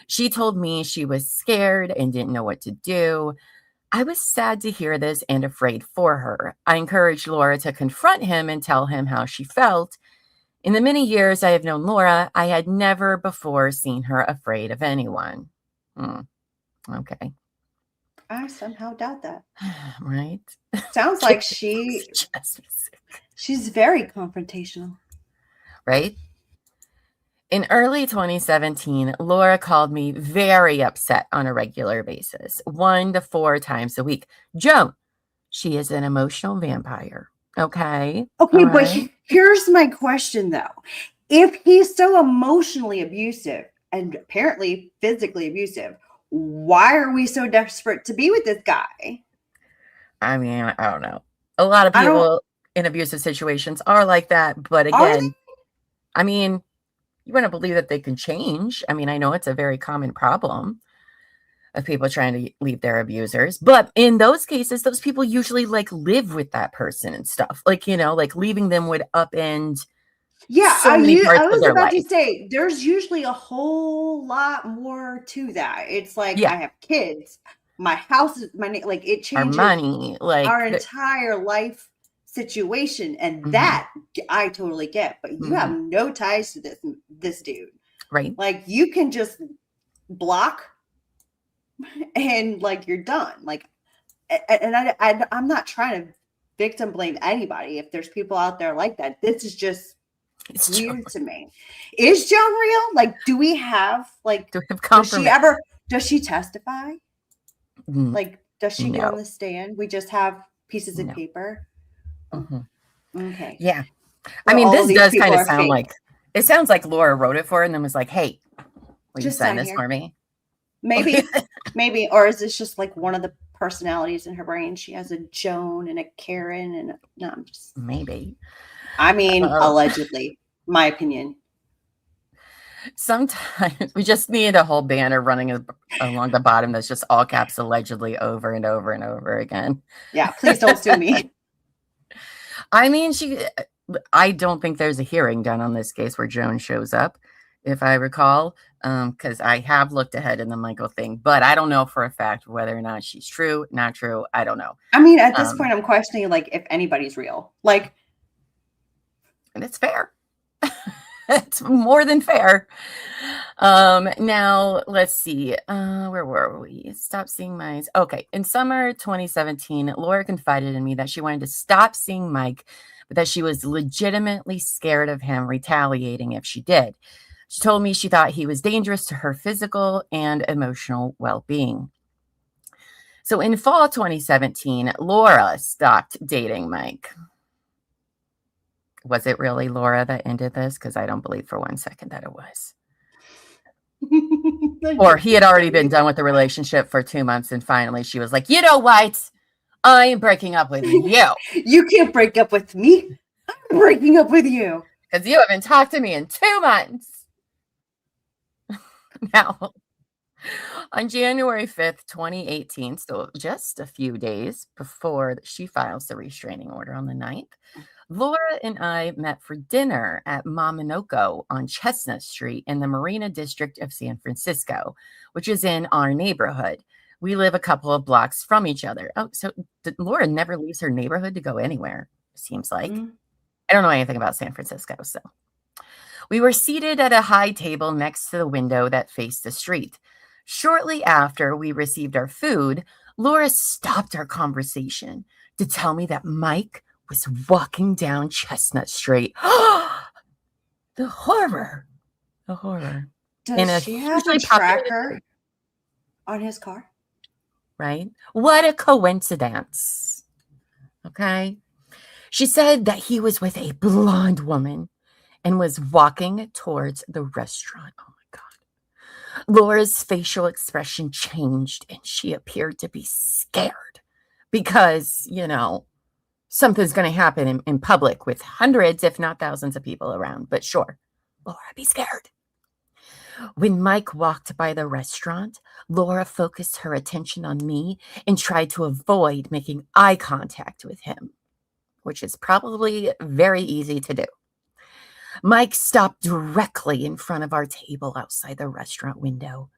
B: She told me she was scared and didn't know what to do. I was sad to hear this and afraid for her. I encouraged Laura to confront him and tell him how she felt. In the many years I have known Laura, I had never before seen her afraid of anyone. Okay.
C: I somehow doubt that.
B: Right?
C: Sounds like she's very confrontational.
B: Right? In early 2017, Laura called me very upset on a regular basis, 1 to 4 times a week. Joan, she is an emotional vampire. Okay?
C: Okay, right? But here's my question, though. If he's so emotionally abusive and apparently physically abusive, why are we so desperate to be with this guy?
B: I mean, I don't know. A lot of people in abusive situations are like that. But again, I mean, you want to believe that they can change. I mean, I know it's a very common problem of people trying to leave their abusers. But in those cases, those people usually like live with that person and stuff. Like, you know, like leaving them would upend.
C: Yeah, I was about to say, there's usually a whole lot more to that. It's like, I have kids, my house is like it changes
B: our money, like
C: our entire life situation, and that I totally get. But you have no ties to this dude,
B: right?
C: Like you can just block, and like you're done. Like, and I'm not trying to victim blame anybody. If there's people out there like that, this is just. It's weird to me. Is Joan real? Like, do we have does she testify? Like, does she go on the stand? We just have pieces of paper. Okay.
B: Yeah. I mean, this does kind of sound like, it sounds like Laura wrote it for her and then was like, hey, will you sign this for me?
C: Maybe. Or is this just like one of the personalities in her brain? She has a Joan and a Karen and I'm just.
B: Maybe.
C: I mean, allegedly, my opinion.
B: Sometimes we just need a whole banner running along the bottom that's just all caps allegedly over and over and over again.
C: Yeah, please don't sue me.
B: I mean, I don't think there's a hearing done on this case where Joan shows up, if I recall, because I have looked ahead in the Michael thing, but I don't know for a fact whether or not she's true, not true. I don't know.
C: I mean, at this point, I'm questioning like if anybody's real. Like,
B: and it's fair. It's more than fair. Now let's see. Where were we? Stop seeing Mike. Okay. In summer 2017, Laura confided in me that she wanted to stop seeing Mike, but that she was legitimately scared of him retaliating if she did. She told me she thought he was dangerous to her physical and emotional well-being. So in fall 2017, Laura stopped dating Mike. Was it really Laura that ended this? Because I don't believe for 1 second that it was. Or he had already been done with the relationship for 2 months, and finally she was like, you know what? I'm breaking up with you.
C: You can't break up with me. I'm breaking up with you.
B: Because you haven't talked to me in 2 months. Now, on January 5th, 2018, so just a few days before she files the restraining order on the 9th, Laura and I met for dinner at Mamanoko on Chestnut Street in the Marina District of San Francisco, which is in our neighborhood. We live a couple of blocks from each other. Oh, so Laura never leaves her neighborhood to go anywhere, seems like. I don't know anything about San Francisco, so. We were seated at a high table next to the window that faced the street. Shortly after we received our food, Laura stopped our conversation to tell me that Mike was walking down Chestnut Street. The horror. The horror.
C: Does she have a tracker on his car?
B: Right? What a coincidence. Okay. She said that he was with a blonde woman and was walking towards the restaurant. Oh my God. Laura's facial expression changed and she appeared to be scared because, you know, something's going to happen in public with hundreds, if not thousands of people around. But sure, Laura, be scared. When Mike walked by the restaurant, Laura focused her attention on me and tried to avoid making eye contact with him, which is probably very easy to do. Mike stopped directly in front of our table outside the restaurant window.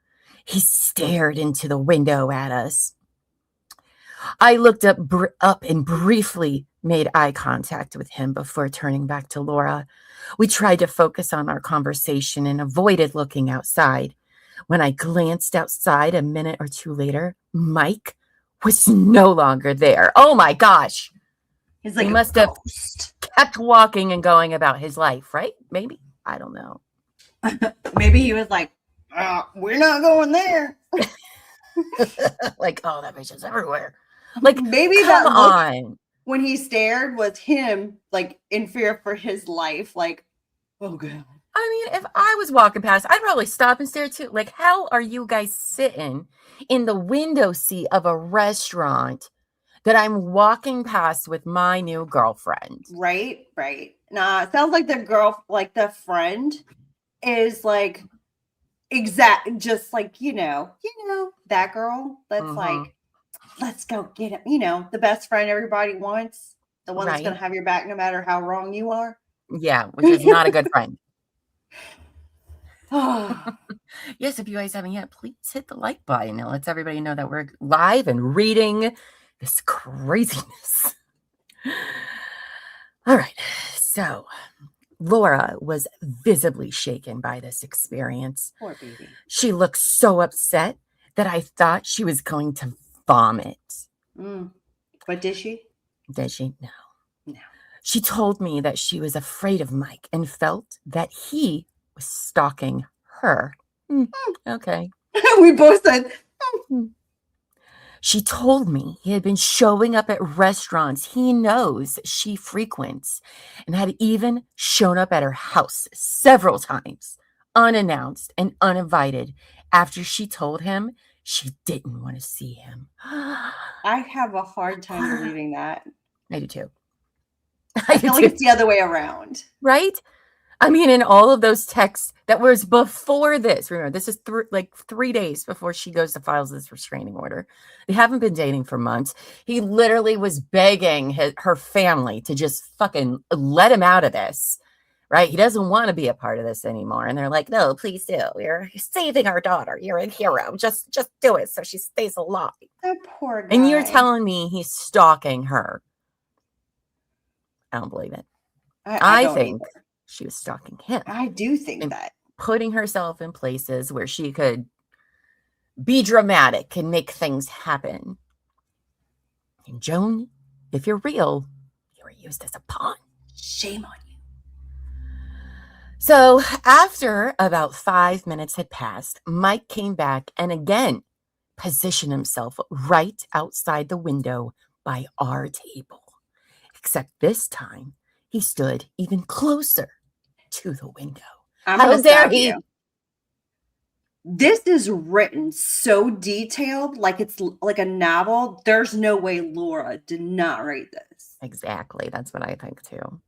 B: He stared into the window at us. I looked up and briefly made eye contact with him before turning back to Laura. We tried to focus on our conversation and avoided looking outside. When I glanced outside a minute or two later, Mike was no longer there. Oh my gosh.
C: He's like
B: he must have kept walking and going about his life, right? Maybe. I don't know.
C: Maybe he was like, we're not going there.
B: Like, oh, that bitch is everywhere. Like,
C: maybe
B: come
C: that
B: on.
C: When he stared was him, like, in fear for his life. Like, oh, God.
B: I mean, if I was walking past, I'd probably stop and stare too. Like, how are you guys sitting in the window seat of a restaurant that I'm walking past with my new girlfriend?
C: Right, right. Nah, it sounds like the friend is like just like, you know, that girl that's like, let's go get him. You know, the best friend everybody wants, the one that's going to have your back no matter how wrong you are.
B: Yeah, which is not a good friend. Yes, if you guys haven't yet, please hit the like button. It lets everybody know that we're live and reading this craziness. All right, so Laura was visibly shaken by this experience.
C: Poor baby.
B: She looked so upset that I thought she was going to vomit.
C: But did she?
B: Did she? No.
C: No.
B: She told me that she was afraid of Mike and felt that he was stalking her. Okay.
C: We both said.
B: She told me he had been showing up at restaurants he knows she frequents and had even shown up at her house several times, unannounced and uninvited, after she told him she didn't want to see him.
C: I have a hard time believing that.
B: I do too.
C: I feel like it's the other way around.
B: Right? I mean, in all of those texts that was before this, remember, this is 3 days before she goes to file this restraining order. They haven't been dating for months. He literally was begging her family to just fucking let him out of this, right? He doesn't want to be a part of this anymore. And they're like, no, please do. You're saving our daughter. You're a hero. Just do it so she stays alive.
C: That poor guy.
B: And you're telling me he's stalking her. I don't believe it. I think she was stalking him.
C: I do think that.
B: Putting herself in places where she could be dramatic and make things happen. And Joan, if you're real, you were used as a pawn.
C: Shame on you.
B: So after about 5 minutes had passed, Mike came back and again position himself right outside the window by our table. Except this time, he stood even closer to the window. How dare he?
C: This is written so detailed, like it's like a novel. There's no way Laura did not write this.
B: Exactly. That's what I think too.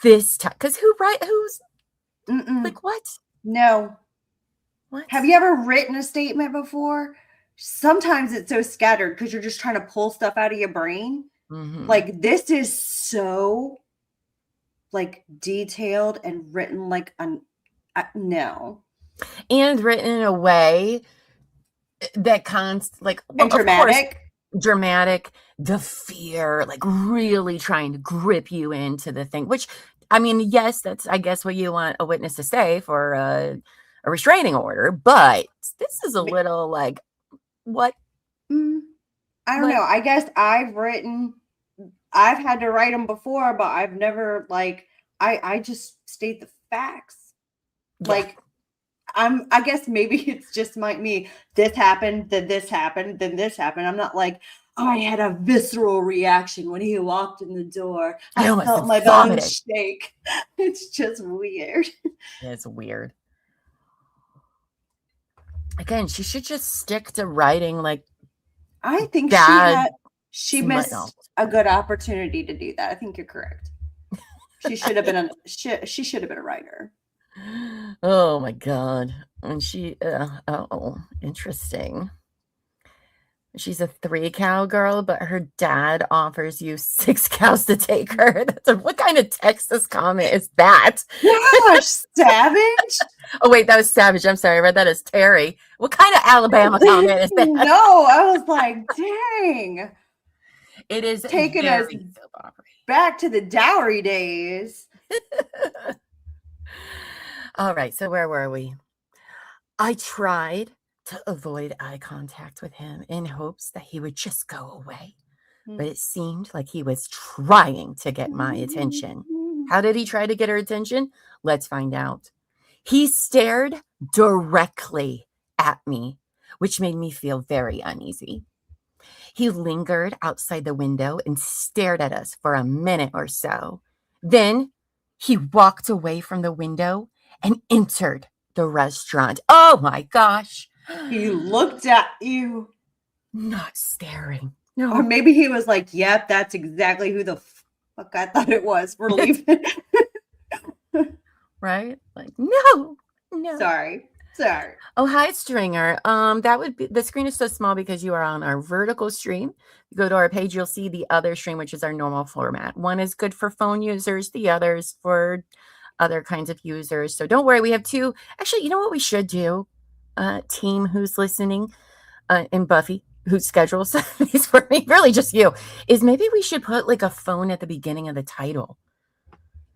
B: This time, because who's like what?
C: No.
B: What?
C: Have you ever written a statement before? Sometimes it's so scattered because you're just trying to pull stuff out of your brain. Like this is so like detailed and written like no.
B: And written in a way that like
C: dramatic.
B: Dramatic, the fear, like really trying to grip you into the thing, which I mean, yes, that's I guess what you want a witness to say for a restraining order, but this is a little like what?
C: I don't know. I guess I've had to write them before, but I've never like I just state the facts.
B: Yeah.
C: Like I guess maybe it's just me. This happened, then this happened, then this happened. I'm not like, oh, I had a visceral reaction when he walked in the door. I felt my bones shake. It's just weird.
B: It's weird. Again, she should just stick to writing like
C: I think she missed a good opportunity to do that. I think you're correct. She should have been a writer.
B: Oh my God. And she interesting. She's a 3-cow girl, but her dad offers you 6 cows to take her. What kind of Texas comment is that?
C: Gosh, savage.
B: Oh wait, that was savage. I'm sorry, I read that as Terry. What kind of Alabama comment is that?
C: No, I was like, dang.
B: It is
C: taking us back to the dowry days.
B: All right, so where were we? I tried to avoid eye contact with him in hopes that he would just go away. But it seemed like he was trying to get my attention. How did he try to get her attention? Let's find out. He stared directly at me, which made me feel very uneasy. He lingered outside the window and stared at us for a minute or so. Then he walked away from the window and entered the restaurant. Oh my gosh.
C: He looked at you.
B: Not staring. No.
C: Or maybe he was like, yep, that's exactly who the fuck I thought it was. We're leaving.
B: Right? Like, no.
C: Sorry.
B: Oh, hi, Stringer. That would be, the screen is so small because you are on our vertical stream. You go to our page, you'll see the other stream, which is our normal format. One is good for phone users, the other's for other kinds of users. So don't worry, we have 2. Actually, you know what we should do? Team who's listening, and Buffy, who schedules these for me, really just you, is maybe we should put like a phone at the beginning of the title.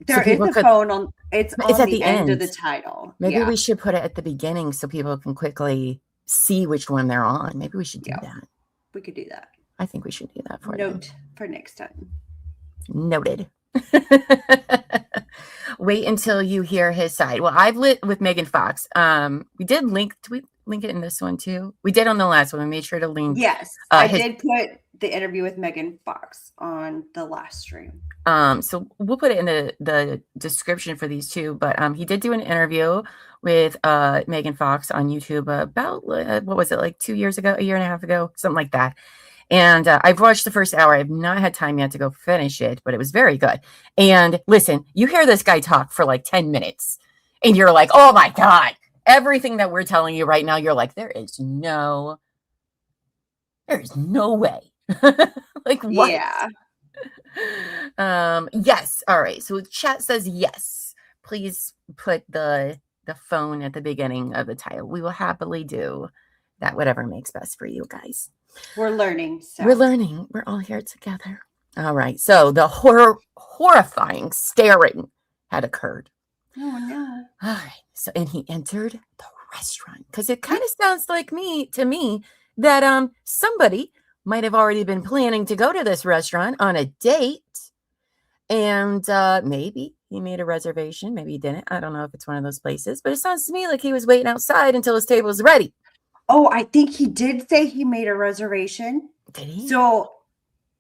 C: There is a phone on. It's at the end of the title.
B: Maybe we should put it at the beginning so people can quickly see which one they're on. Maybe we should do that.
C: We could do that.
B: I think we should do that for
C: Note for next time.
B: Noted. Wait until you hear his side. Well, I've lit with Megan Fox. We did link. Do we link it in this one too? We did on the last one. We made sure to link.
C: Yes, I did put the interview with Megan Fox on the last stream.
B: So we'll put it in the description for these 2. But he did do an interview with Megan Fox on YouTube about what was it, like 2 years ago, a year and a half ago, something like that. And I've watched the first hour. I've not had time yet to go finish it, but it was very good. And listen, you hear this guy talk for like 10 minutes and you're like, oh my God, everything that we're telling you right now, you're like, there is no way. Like what?
C: Yeah.
B: Yes. All right. So chat says yes. Please put the phone at the beginning of the title. We will happily do that, whatever makes best for you guys.
C: We're learning.
B: We're learning. We're all here together. All right. So the horrifying staring had occurred.
C: Oh no.
B: All right. So and he entered the restaurant because it kind of sounds like to me that somebody might have already been planning to go to this restaurant on a date, and maybe he made a reservation. Maybe he didn't. I don't know if it's one of those places, but it sounds to me like he was waiting outside until his table was ready.
C: Oh, I think he did say he made a reservation.
B: Did he?
C: So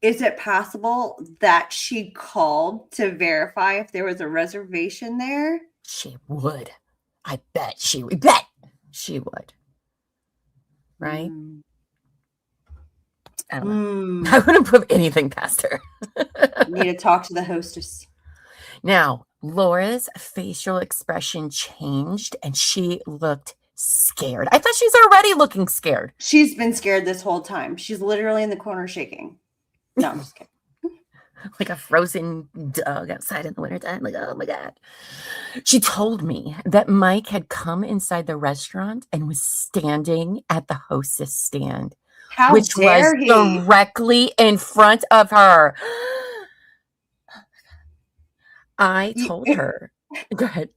C: is it possible that she called to verify if there was a reservation there?
B: She would. I bet she would. Bet she would. Right? I don't know. I wouldn't put anything past her.
C: Need to talk to the hostess.
B: Now, Laura's facial expression changed and she looked scared. I thought she's already looking scared.
C: She's been scared this whole time. She's literally in the corner shaking. No, I'm just kidding.
B: Like a frozen dog outside in the wintertime. Like, oh my God. She told me that Mike had come inside the restaurant and was standing at the hostess stand. Which was directly in front of her. I told her. Go ahead.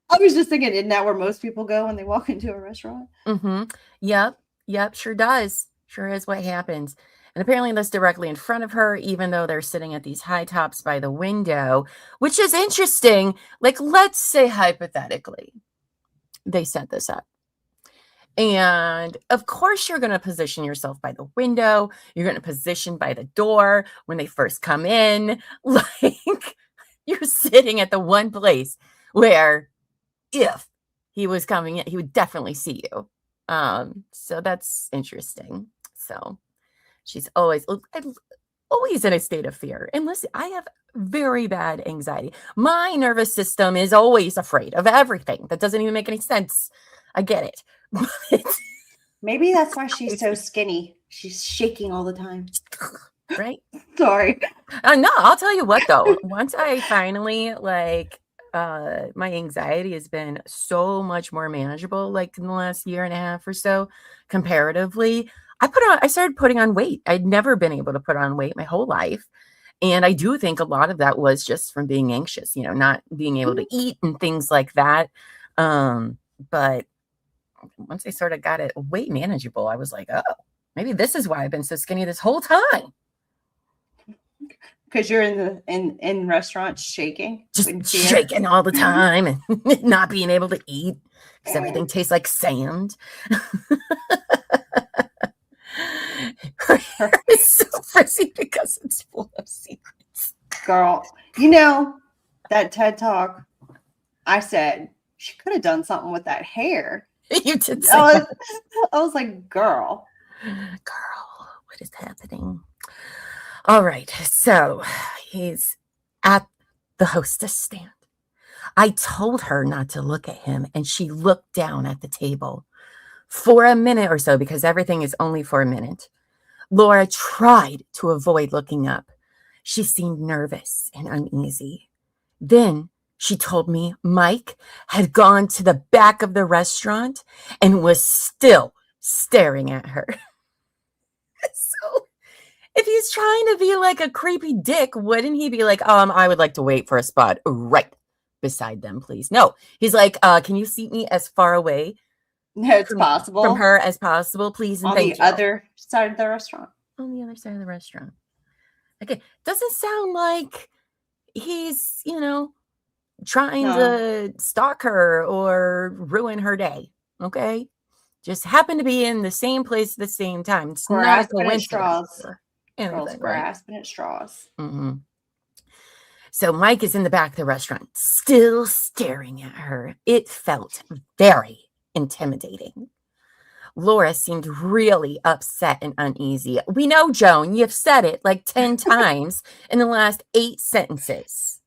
C: I was just thinking, isn't that where most people go when they walk into a restaurant?
B: Mm-hmm. Yep, sure does. Sure is what happens. And apparently that's directly in front of her, even though they're sitting at these high tops by the window, which is interesting. Like, let's say hypothetically, they set this up. And of course, you're going to position yourself by the window. You're going to position by the door when they first come in. Like, you're sitting at the one place where if he was coming in, he would definitely see you. So that's interesting. So she's always in a state of fear. And listen, I have very bad anxiety. My nervous system is always afraid of everything. That doesn't even make any sense. I get it.
C: Maybe that's why she's so skinny. She's shaking all the time.
B: Right?
C: Sorry.
B: No, I'll tell you what though. Once I finally my anxiety has been so much more manageable, like in the last year and a half or so, comparatively. I started putting on weight. I'd never been able to put on weight my whole life. And I do think a lot of that was just from being anxious, not being able to eat and things like that. But once I sort of got it weight manageable, I was like, oh, maybe this is why I've been so skinny this whole time.
C: Because you're in restaurants shaking.
B: Just shaking all the time and not being able to eat because everything tastes like sand. It's so frizzy because it's full of secrets.
C: Girl, that TED Talk, I said, she could have done something with that hair.
B: You did say that.
C: I was like, girl,
B: what is happening? All right. So he's at the hostess stand. I told her not to look at him, and she looked down at the table for a minute or so because everything is only for a minute. Laura tried to avoid looking up. She seemed nervous and uneasy. Then she told me Mike had gone to the back of the restaurant and was still staring at her. So if he's trying to be like a creepy dick, wouldn't he be like, I would like to wait for a spot right beside them, please? No, he's like, can you seat me as far away
C: possible
B: from her as possible, please? And
C: on the other side of the restaurant.
B: On the other side of the restaurant. Okay, doesn't sound like he's, trying to stalk her or ruin her day. Okay, just happen to be in the same place at the same time. It's not a coincidence.
C: Grasping at straws.
B: Mm-hmm. So Mike is in the back of the restaurant, still staring at her. It felt very intimidating. Laura seemed really upset and uneasy. We know, Joan, you've said it like 10 times in the last 8 sentences.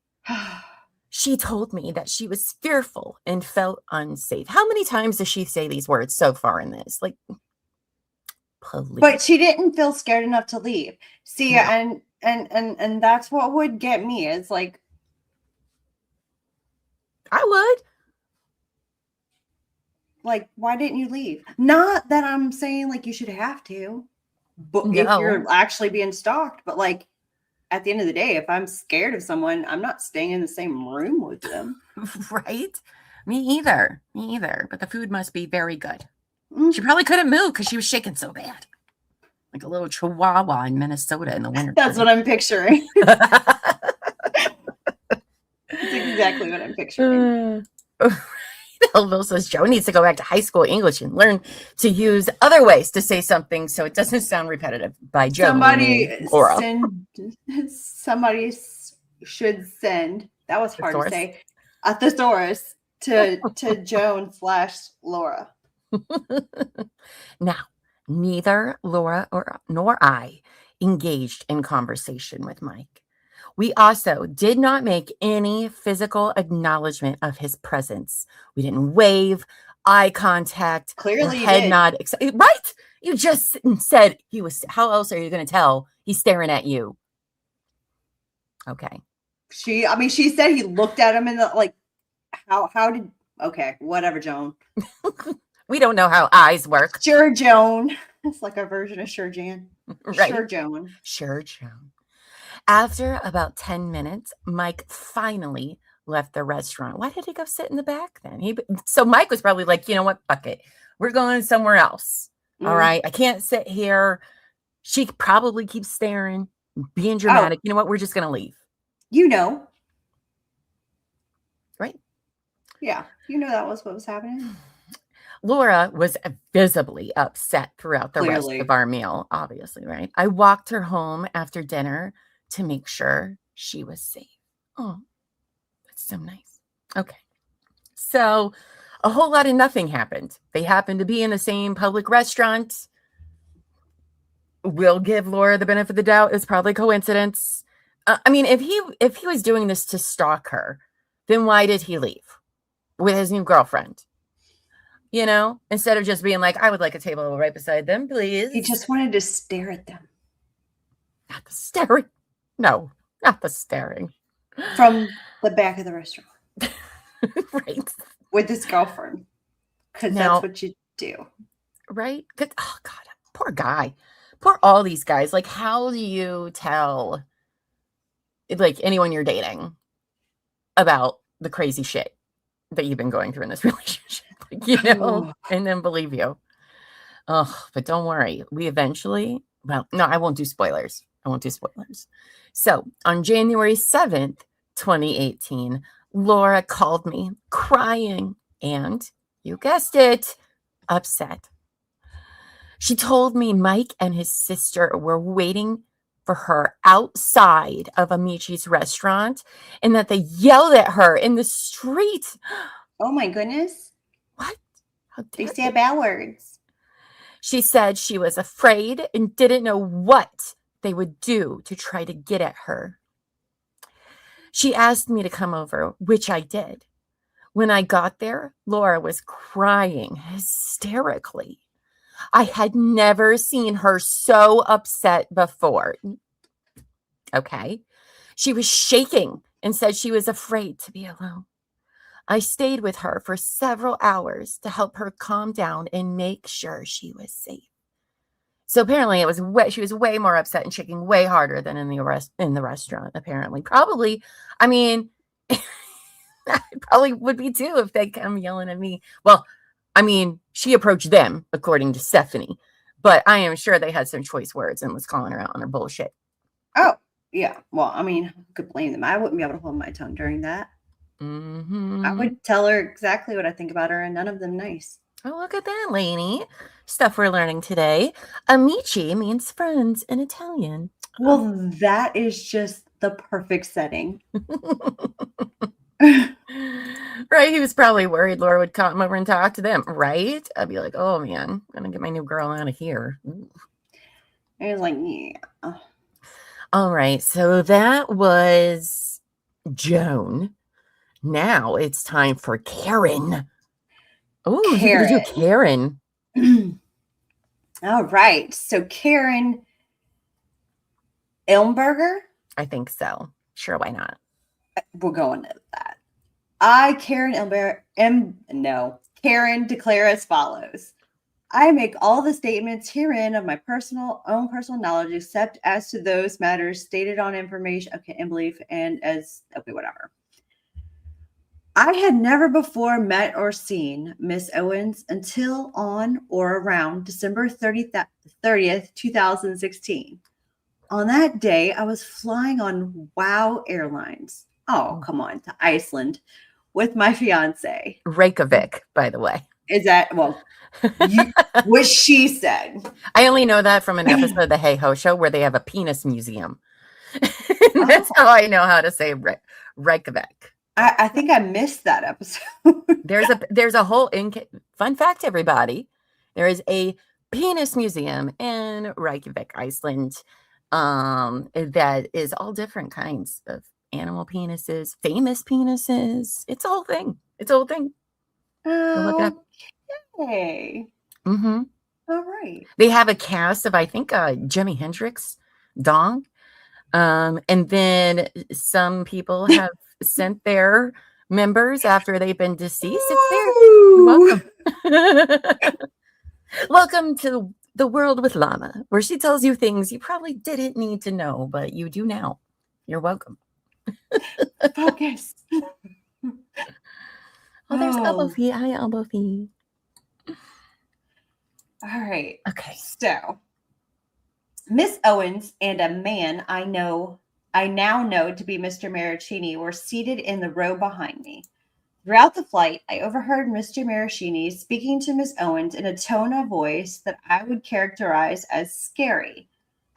B: She told me that she was fearful and felt unsafe. How many times does she say these words so far in this? Like, please.
C: But she didn't feel scared enough to leave. See, no. and that's what would get me. Is like,
B: I would.
C: Like, why didn't you leave? Not that I'm saying like you should have to, but if you're actually being stalked. But like, at the end of the day, if I'm scared of someone, I'm not staying in the same room with them.
B: Right? Me either. But the food must be very good. She probably couldn't move because she was shaking so bad. Like a little chihuahua in Minnesota in the winter.
C: That's what I'm picturing. That's exactly what I'm picturing.
B: Elville says Joe needs to go back to high school English and learn to use other ways to say something so it doesn't sound repetitive. By Joe,
C: somebody should send. That was hard to say. A thesaurus to Joan/Laura.
B: Now, neither Laura nor I engaged in conversation with Mike. We also did not make any physical acknowledgement of his presence. We didn't wave, eye contact,
C: clearly
B: head nod. Right? You just said he was. How else are you going to tell he's staring at you? Okay.
C: She said he looked at him and okay, whatever, Joan.
B: We don't know how eyes work.
C: Sure, Joan. It's like a version of Sure Jan.
B: Right.
C: Sure, Joan.
B: Sure, Joan. After about 10 minutes, Mike finally left the restaurant. Why did he go sit in the back then? So Mike was probably like, you know what? Fuck it. We're going somewhere else. All right. I can't sit here. She probably keeps staring, being dramatic. You know what? We're just going to leave.
C: You know.
B: Right?
C: Yeah. You know that was what was happening.
B: Laura was visibly upset throughout the rest of our meal, obviously, right? I walked her home after dinner to make sure she was safe. Oh, that's so nice. Okay. So a whole lot of nothing happened. They happened to be in the same public restaurant. We'll give Laura the benefit of the doubt. It's probably coincidence. I mean, if he was doing this to stalk her, then why did he leave with his new girlfriend? You know, instead of just being like, I would like a table right beside them, please.
C: He just wanted to stare at them.
B: Not the staring. No, not the staring.
C: From the back of the restaurant.
B: Right.
C: With his girlfriend. Because that's what you do.
B: Right? Oh, God. Poor guy. Poor all these guys. Like, how do you tell, like, anyone you're dating about the crazy shit that you've been going through in this relationship? You know, and then believe you. Oh, but don't worry. We eventually, well, no, I won't do spoilers. So on January 7th, 2018, Laura called me crying and, you guessed it, upset. She told me Mike and his sister were waiting for her outside of Amici's restaurant and that they yelled at her in the street.
C: Oh my goodness.
B: What?
C: They said bad words.
B: She said she was afraid and didn't know what they would do to try to get at her. She asked me to come over, which I did. When I got there, Laura was crying hysterically. I had never seen her so upset before. Okay. She was shaking and said she was afraid to be alone. I stayed with her for several hours to help her calm down and make sure she was safe. So apparently she was way more upset and shaking way harder than in the restaurant, apparently. Probably, I mean, I probably would be too if they come yelling at me. Well, I mean, she approached them, according to Stephanie, but I am sure they had some choice words and was calling her out on her bullshit.
C: Oh, yeah. Well, I mean, I could blame them. I wouldn't be able to hold my tongue during that.
B: Mm-hmm.
C: I would tell her exactly what I think about her, and none of them nice.
B: Oh, look at that, Lainey. Stuff we're learning today. Amici means friends in Italian.
C: Well, that is just the perfect setting.
B: Right? He was probably worried Laura would come over and talk to them, right? I'd be like, oh, man, I'm going to get my new girl out of here.
C: I was like, yeah.
B: All right. So that was Joan. Now it's time for Karen. Oh, you're going to do Karen.
C: All right. So Karen Ilmberger?
B: I think so. Sure, why not?
C: We're going to that. Karen Ilmberger, Karen declare as follows. I make all the statements herein of my own personal knowledge, except as to those matters stated on information, and belief, and whatever. I had never before met or seen Miss Owens until on or around December 30th, 2016. On that day, I was flying on WOW Airlines. Oh, come on, to Iceland with my fiance.
B: Reykjavik, by the way.
C: Is that, well, what she said.
B: I only know that from an episode of the Hey Ho Show where they have a penis museum. That's how I know how to say Reykjavik.
C: I think I missed that episode.
B: There's a whole fun fact, everybody. There is a penis museum in Reykjavik, Iceland, that is all different kinds of animal penises, famous penises. It's a whole thing. Look it up.
C: Okay.
B: Mm-hmm.
C: All right.
B: They have a cast of, I think, Jimi Hendrix, Dong. And then some people have sent their members after they've been deceased. It's there. You're welcome. Welcome to the world with Llama, where she tells you things you probably didn't need to know, but you do now. You're welcome.
C: Focus.
B: Oh, there's Elbow Feet. Hi, Elbow Feet.
C: All right.
B: Okay.
C: So, Miss Owens and a man I now know to be Mr. Marraccini were seated in the row behind me. Throughout the flight, I overheard Mr. Marraccini speaking to Miss Owens in a tone of voice that I would characterize as scary.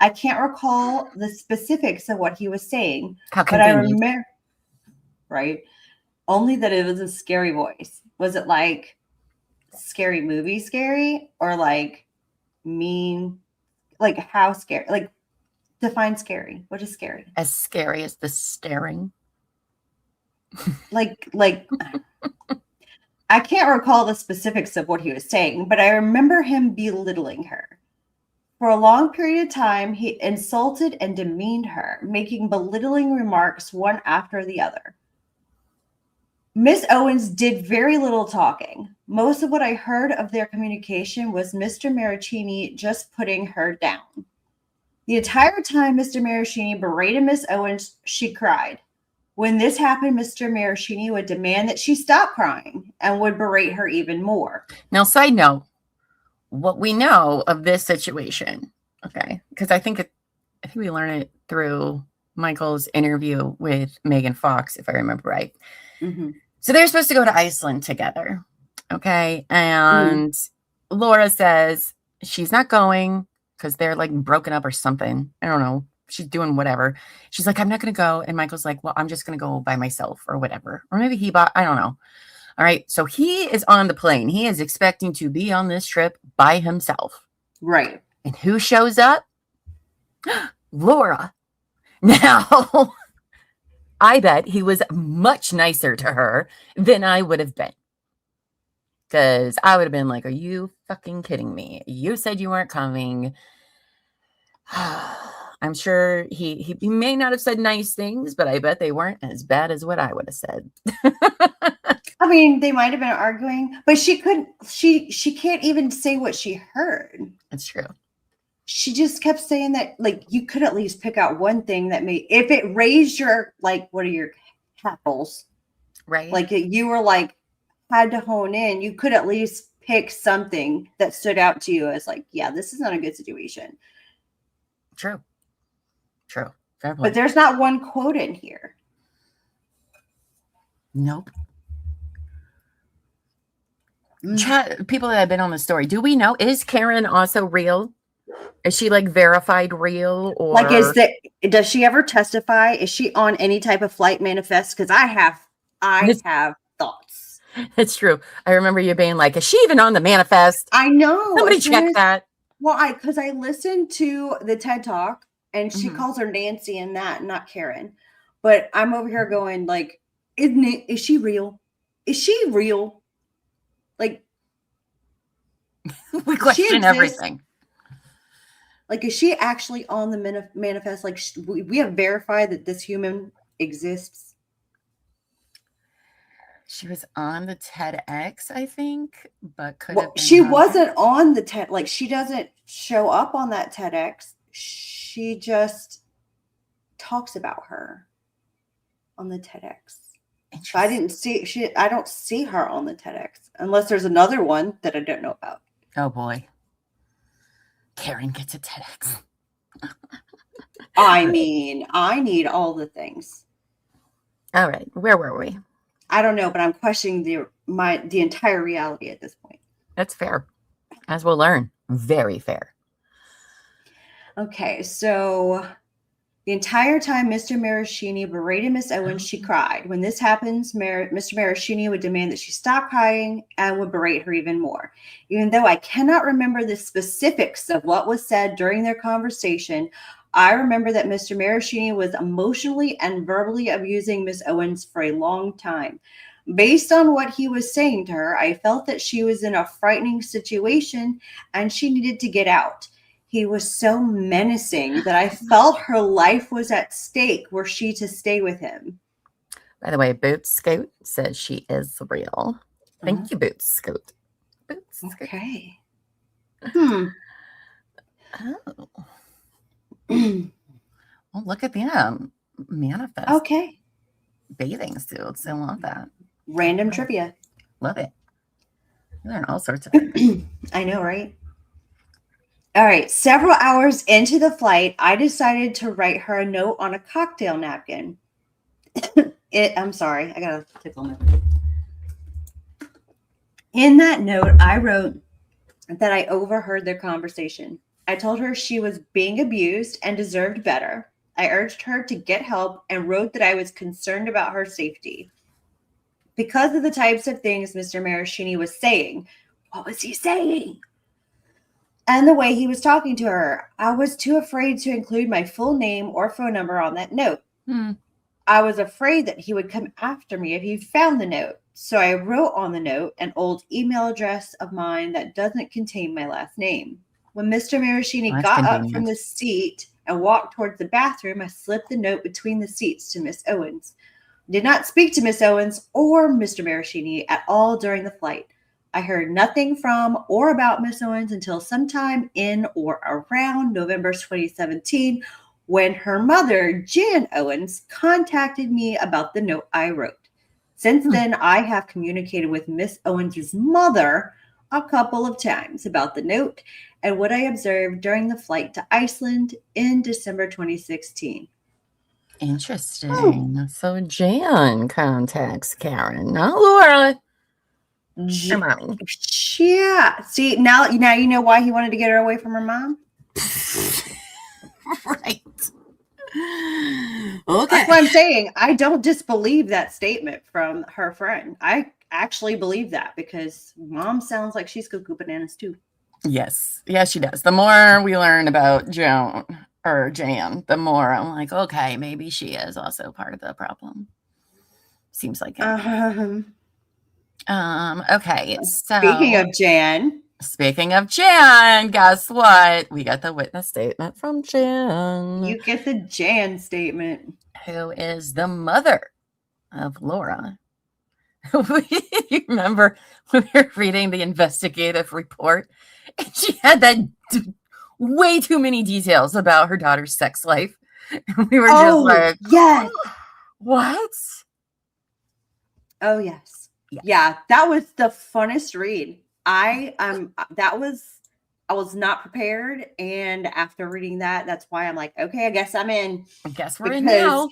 C: I can't recall the specifics of what he was saying, but I remember, right? Only that it was a scary voice. Was it like scary movie scary or like mean? Like how scary? Like define scary. What is scary?
B: As scary as the staring.
C: like I can't recall the specifics of what he was saying, but I remember him belittling her. For a long period of time, he insulted and demeaned her, making belittling remarks one after the other. Miss Owens did very little talking. Most of what I heard of their communication was Mr. Marraccini just putting her down. The entire time Mr. Marraccini berated Miss Owens, she cried. When this happened, Mr. Marraccini would demand that she stop crying and would berate her even more.
B: Now, side note, what we know of this situation, okay, because I think we learned it through Michael's interview with Megan Fox, if I remember right.
C: Mm-hmm.
B: So they're supposed to go to Iceland together, okay? And Laura says she's not going because they're like broken up or something. I don't know. She's doing whatever. She's like, I'm not going to go. And Michael's like, well, I'm just going to go by myself or whatever. Or maybe I don't know. All right. So he is on the plane. He is expecting to be on this trip by himself.
C: Right.
B: And who shows up? Laura. Now, I bet he was much nicer to her than I would have been. Because I would have been like, are you fucking kidding me? You said you weren't coming. I'm sure he may not have said nice things, but I bet they weren't as bad as what I would have said.
C: I mean, they might have been arguing, but she can't even say what she heard.
B: That's true.
C: She just kept saying that, like, you could at least pick out one thing that if it raised your, like, what are your capital's,
B: right?
C: Like you were like, had to hone in, you could at least pick something that stood out to you as like, yeah, this is not a good situation.
B: True. Fair point.
C: But there's not one quote in here.
B: Nope. Chat, people that have been on the story, do we know, is Karen also real? Is she like verified real? Or
C: like, does she ever testify? Is she on any type of flight manifest? Because I have thoughts.
B: It's true. I remember you being like, is she even on the manifest?
C: I know.
B: Somebody check that.
C: Well, because I listened to the TED Talk and she calls her Nancy and that, not Karen. But I'm over here going like, is she real? Is she real? Like,
B: we question everything.
C: Like, is she actually on the manifest? Like, we have verified that this human exists.
B: She was on the TEDx, I think, but
C: she wasn't on the TED. Like, she doesn't show up on that TEDx. She just talks about her on the TEDx. I didn't see I don't see her on the TEDx unless there's another one that I don't know about.
B: Oh boy. Karen gets a TEDx.
C: I mean, I need all the things.
B: All right. Where were we?
C: I don't know, but I'm questioning the entire reality at this point.
B: That's fair. As we'll learn. Very fair.
C: Okay, so the entire time Mr. Marraccini berated Miss Owens, she cried. When this happens, Mr. Marraccini would demand that she stop crying and would berate her even more. Even though I cannot remember the specifics of what was said during their conversation, I remember that Mr. Marraccini was emotionally and verbally abusing Miss Owens for a long time. Based on what he was saying to her, I felt that she was in a frightening situation and she needed to get out. He was so menacing that I felt her life was at stake were she to stay with him.
B: By the way, Boots Scout says she is real. Thank you, Boots Scout. Boots Scout.
C: Okay.
B: Oh. Well, look at them. Manifest.
C: Okay.
B: Bathing suits. I love that.
C: Random trivia.
B: Love it. You learn all sorts of things.
C: I know, right? All right. Several hours into the flight, I decided to write her a note on a cocktail napkin. I'm sorry. I got to tickle my. In that note, I wrote that I overheard their conversation. I told her she was being abused and deserved better. I urged her to get help and wrote that I was concerned about her safety. Because of the types of things Mr. Marraccini was saying, what was he saying? And the way he was talking to her, I was too afraid to include my full name or phone number on that note. I was afraid that he would come after me if he found the note. So I wrote on the note an old email address of mine that doesn't contain my last name. When Mr. Marraccini got up from the seat and walked towards the bathroom, I slipped the note between the seats to Miss Owens. I did not speak to Miss Owens or Mr. Marraccini at all during the flight. I heard nothing from or about Miss Owens until sometime in or around November 2017, when her mother, Jan Owens, contacted me about the note I wrote. Since then, I have communicated with Miss Owens' mother a couple of times about the note and what I observed during the flight to Iceland in December 2016.
B: Interesting. So Jan contacts Karen, not Laura. Her mommy.
C: Yeah. See, now you know why he wanted to get her away from her mom?
B: Right.
C: Okay. That's what I'm saying. I don't disbelieve that statement from her friend. I actually believe that because mom sounds like she's cuckoo bananas too.
B: Yes. Yes, she does. The more we learn about Joan or Jan, the more I'm like, okay, maybe she is also part of the problem. Seems like it. Okay. So Speaking of Jan, guess what? We got the witness statement from Jan.
C: You get the Jan statement.
B: Who is the mother of Laura. You remember when we were reading the investigative report? And she had that way too many details about her daughter's sex life. And we were just like,
C: yes.
B: What?
C: Oh, yes. Yeah, that was the funnest read. I was not prepared, and after reading that, that's why I'm like, okay, I guess I'm in.
B: I guess we're in now.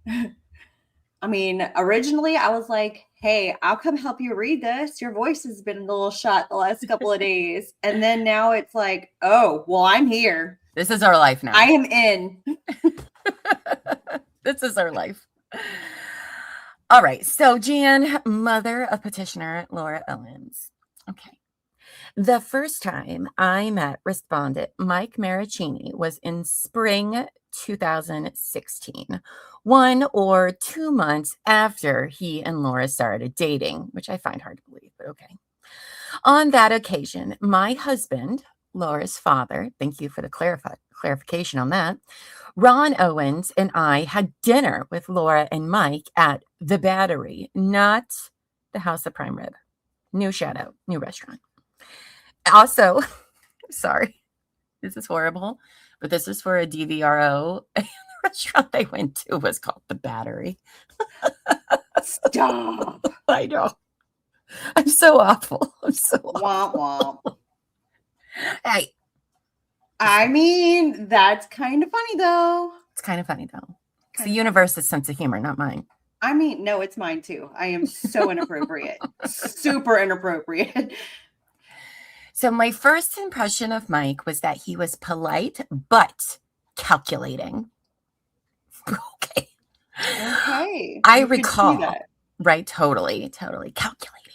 C: I mean, originally I was like, hey, I'll come help you read this. Your voice has been a little shot the last couple of days. And then now it's like, oh, well, I'm here.
B: This is our life now.
C: I am in.
B: This is our life. All right. So Jan, mother of petitioner Laura Owens. Okay. The first time I met respondent Mike Marraccini was in spring 2016, 1 or 2 months after he and Laura started dating, which I find hard to believe, but okay. On that occasion, my husband, Laura's father, thank you for the clarification on that, Ron Owens and I had dinner with Laura and Mike at The Battery, not the House of Prime Rib. New shout out, new restaurant. Also, sorry, this is horrible, but this is for a DVRO. The restaurant they went to was called The Battery.
C: Stop.
B: I know. I'm so awful. I'm so
C: womp womp.
B: Hey.
C: I mean, that's kind of funny, though.
B: It's kind of funny, though. It's the universe's sense of humor, not mine.
C: I mean, no, it's mine too. I am so inappropriate. Super inappropriate.
B: So my first impression of Mike was that he was polite, but calculating. Okay. I recall, right? Totally calculating.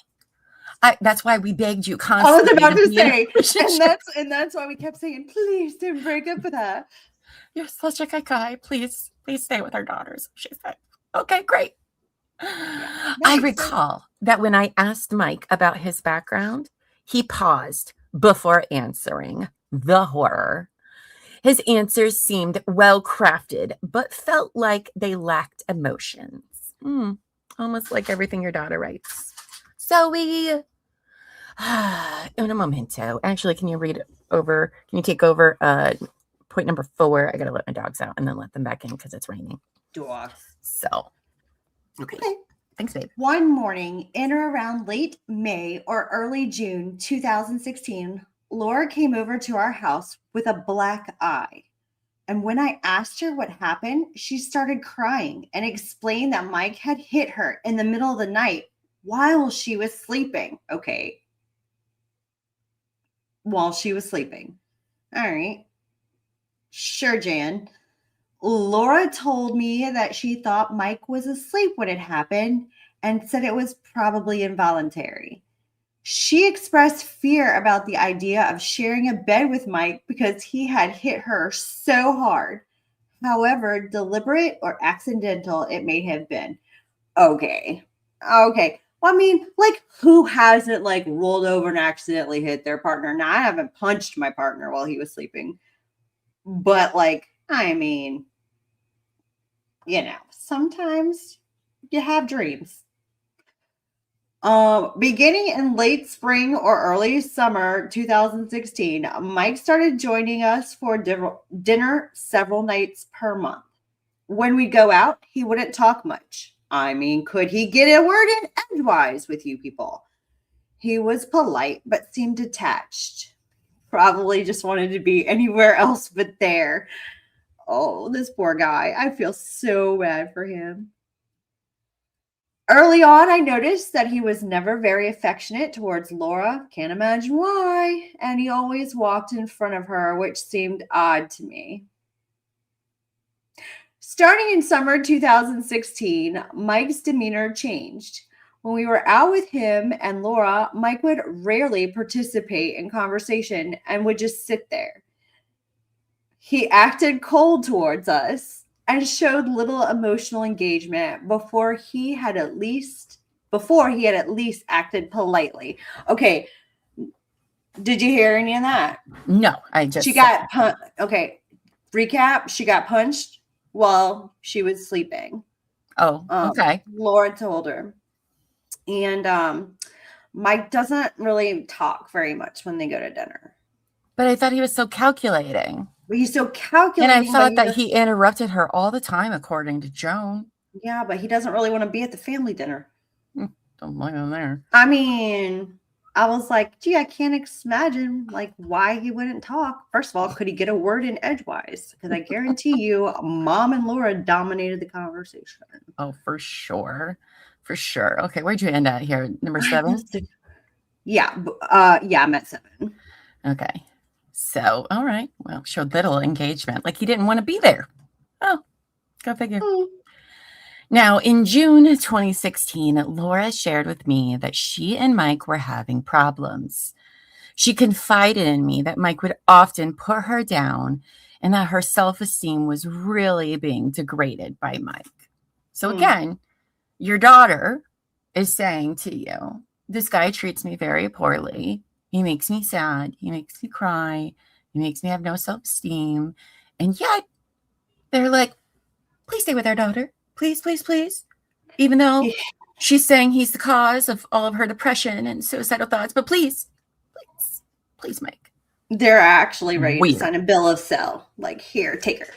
B: That's why we begged you constantly.
C: I was about to say, and that's why we kept saying, please don't break up with her.
B: You're such a good guy. Please stay with our daughters. She said, okay, great. Yeah, I recall that when I asked Mike about his background, he paused before answering. The horror. His answers seemed well crafted, but felt like they lacked emotions. Almost like everything your daughter writes. So un momento. Actually, can you take over point number 4? I gotta let my dogs out and then let them back in because it's raining.
C: Dogs.
B: So okay. Thanks, babe.
C: One morning in or around late May or early June 2016, Laura came over to our house with a black eye. And when I asked her what happened, she started crying and explained that Mike had hit her in the middle of the night while she was sleeping. Okay. While she was sleeping. All right. Sure, Jan. Laura told me that she thought Mike was asleep when it happened and said it was probably involuntary. She expressed fear about the idea of sharing a bed with Mike because he had hit her so hard. However deliberate or accidental it may have been. Okay. Well, I mean, like, who hasn't, like, rolled over and accidentally hit their partner? Now, I haven't punched my partner while he was sleeping. But, like, I mean, sometimes you have dreams. Beginning in late spring or early summer 2016, Mike started joining us for dinner several nights per month. When we go out, he wouldn't talk much. I mean, could he get a word in edgewise with you people? He was polite, but seemed detached. Probably just wanted to be anywhere else but there. Oh, this poor guy. I feel so bad for him. Early on, I noticed that he was never very affectionate towards Laura. Can't imagine why. And he always walked in front of her, which seemed odd to me. Starting in summer 2016, Mike's demeanor changed. When we were out with him and Laura, Mike would rarely participate in conversation and would just sit there. He acted cold towards us and showed little emotional engagement before he had at least acted politely. Okay. Did you hear any of that?
B: No, I just...
C: Okay. Recap. She got punched while she was sleeping.
B: Oh, okay.
C: Laura told her. And Mike doesn't really talk very much when they go to dinner.
B: But I thought he was so calculating.
C: He's so calculating.
B: And I thought that he interrupted her all the time, according to Joan.
C: Yeah, but he doesn't really want to be at the family dinner.
B: Don't blame him there.
C: I mean, I was like, gee, I can't imagine like why he wouldn't talk. First of all, could he get a word in edgewise? Because I guarantee you, Mom and Laura dominated the conversation.
B: Oh, for sure. For sure. Okay, where'd you end at here? Number 7?
C: Yeah, I'm at 7.
B: Okay. So, all right. Well, showed little engagement. Like he didn't want to be there. Oh, go figure. Now, in June 2016, Laura shared with me that she and Mike were having problems. She confided in me that Mike would often put her down and that her self-esteem was really being degraded by Mike. So again, your daughter is saying to you, this guy treats me very poorly. He makes me sad. He makes me cry. He makes me have no self-esteem. And yet, they're like, please stay with our daughter. Please, please, please. Even though she's saying he's the cause of all of her depression and suicidal thoughts. But please, please, please, Mike.
C: They're actually ready to sign a bill of sale. Like, here, take her.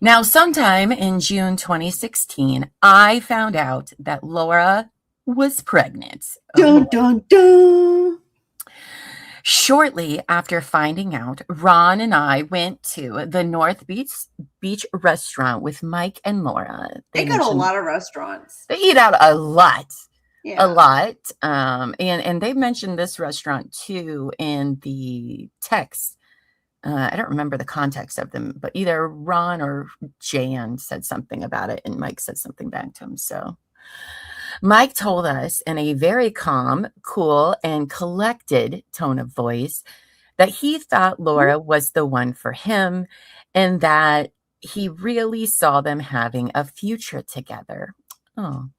B: Now, sometime in June 2016, I found out that Laura was pregnant.
C: Dun, dun, dun.
B: Shortly after finding out, Ron and I went to the North Beach restaurant with Mike and Laura.
C: They got a lot of restaurants.
B: They eat out a lot.
C: Yeah.
B: A lot. And they mentioned this restaurant too in the text. I don't remember the context of them, but either Ron or Jan said something about it, and Mike said something back to him. So Mike told us in a very calm, cool, and collected tone of voice that he thought Laura was the one for him and that he really saw them having a future together. Oh.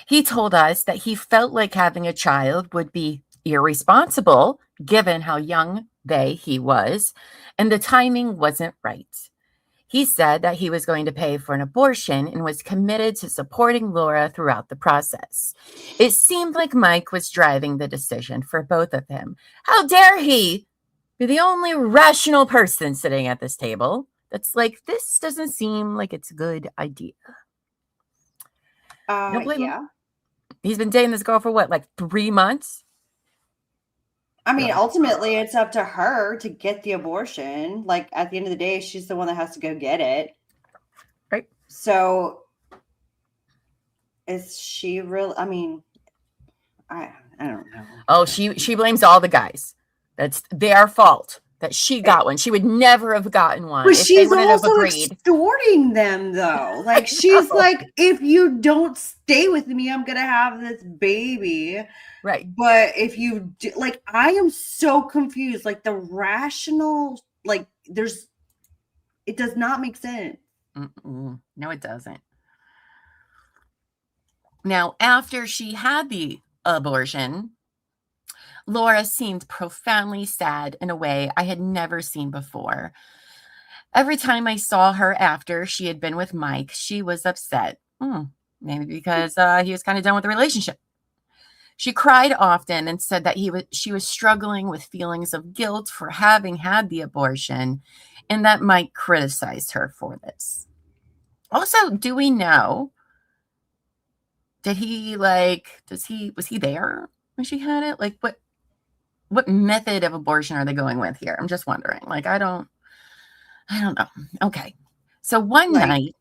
B: He told us that he felt like having a child would be irresponsible given how young he was, and the timing wasn't right. He said that he was going to pay for an abortion and was committed to supporting Laura throughout the process. It seemed like Mike was driving the decision for both of them. How dare he be the only rational person sitting at this table that's like, this doesn't seem like it's a good idea.
C: Yeah.
B: He's been dating this girl for what, like 3 months?
C: I mean, ultimately, it's up to her to get the abortion. Like, at the end of the day, she's the one that has to go get it.
B: Right.
C: So, is she real? I mean, I don't know.
B: Oh, she blames all the guys. That's their fault that she got one. She would never have gotten one.
C: But
B: if
C: she's
B: they
C: also
B: have agreed.
C: Extorting them, though. Like, she's like, if you don't stay with me, I'm going to have this baby.
B: Right.
C: But if you do, like, I am so confused. Like, the rational, like, it does not make sense.
B: No, it doesn't. Now, after she had the abortion, Laura seemed profoundly sad in a way I had never seen before. Every time I saw her after she had been with Mike, she was upset. Maybe because he was kind of done with the relationship. She cried often and said that she was struggling with feelings of guilt for having had the abortion and that Mike criticized her for this. Also, do we know, was he there when she had it? Like, what method of abortion are they going with here? I'm just wondering. Like, I don't know. Okay. So one night,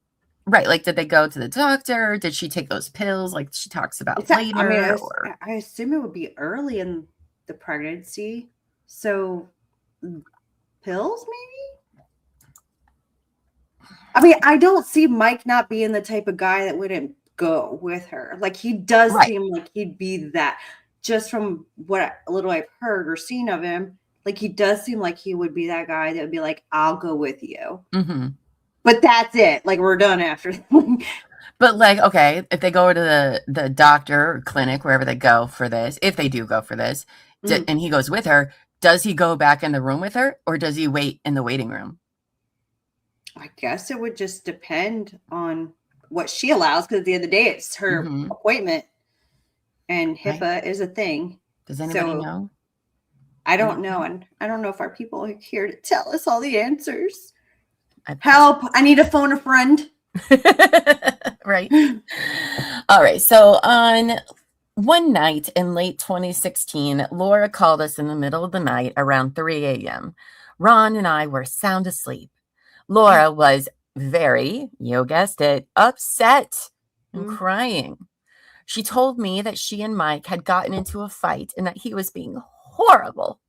B: right, like, did they go to the doctor? Did she take those pills like she talks about later?
C: I assume it would be early in the pregnancy. So pills, maybe? I mean, I don't see Mike not being the type of guy that wouldn't go with her. Like, he does seem like he'd be that. Just from what little I've heard or seen of him, like, he does seem like he would be that guy that would be like, I'll go with you.
B: Mm-hmm.
C: But that's it. Like, we're done after.
B: But, like, okay, if they go to the doctor or clinic, wherever they go for this, if they do go for this, and he goes with her, does he go back in the room with her or does he wait in the waiting room?
C: I guess it would just depend on what she allows, because at the end of the day, it's her appointment. And HIPAA is a thing.
B: Does anybody know?
C: I don't know. And I don't know if our people are here to tell us all the answers. Help. I need to phone a friend.
B: Right. All right. So on one night in late 2016, Laura called us in the middle of the night around 3 a.m. Ron and I were sound asleep. Laura was very, you guessed it, upset and crying. She told me that she and Mike had gotten into a fight and that he was being horrible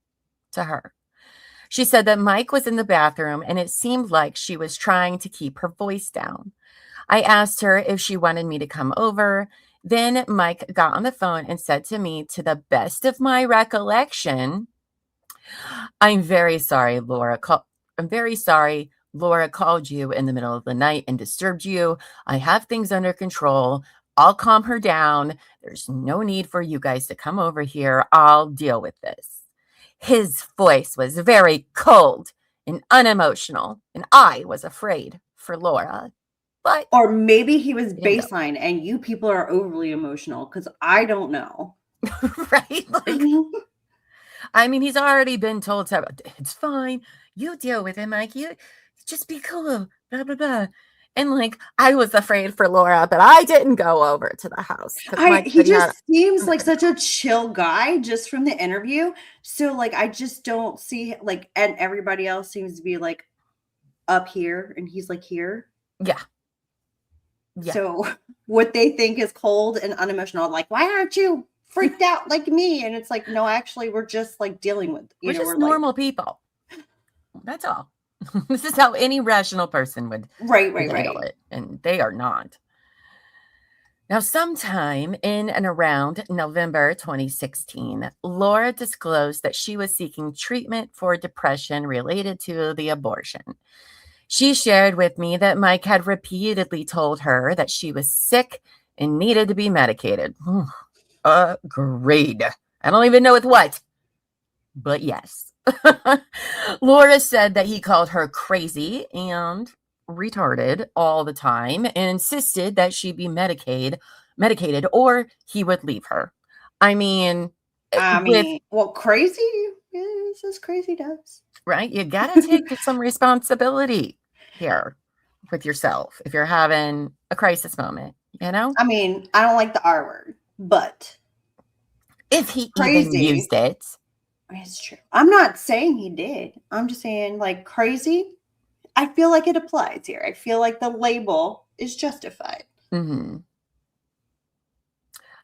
B: to her. She said that Mike was in the bathroom and it seemed like she was trying to keep her voice down. I asked her if she wanted me to come over. Then Mike got on the phone and said to me, to the best of my recollection, I'm very sorry, Laura. I'm very sorry. Laura called you in the middle of the night and disturbed you. I have things under control. I'll calm her down. There's no need for you guys to come over here. I'll deal with this. His voice was very cold and unemotional, and I was afraid for Laura. But
C: or maybe he was baseline and you people are overly emotional, because I don't know.
B: Right? Like, I mean, he's already been told to, it's fine. You deal with it, Mike. You just be cool. Blah, blah, blah. And like, I was afraid for Laura, but I didn't go over to the house.
C: He just seems like such a chill guy just from the interview. So like, I just don't see like, and everybody else seems to be like up here and he's like here.
B: Yeah.
C: So what they think is cold and unemotional, like, why aren't you freaked out like me? And it's like, no, actually, we're just like dealing with,
B: we're just normal people. That's all. This is how any rational person would handle it, and they are not. Now, sometime in and around November 2016, Laura disclosed that she was seeking treatment for depression related to the abortion. She shared with me that Mike had repeatedly told her that she was sick and needed to be medicated. Agreed. I don't even know with what, but yes. Laura said that he called her crazy and retarded all the time and insisted that she be medicated or he would leave her. I mean,
C: well, crazy is as crazy does.
B: Right? You got to take some responsibility here with yourself if you're having a crisis moment, you know?
C: I mean, I don't like the R word, but
B: if he even used it.
C: It's true. I'm not saying he did. I'm just saying, like, crazy. I feel like it applies here. I feel like the label is justified.
B: Mm-hmm.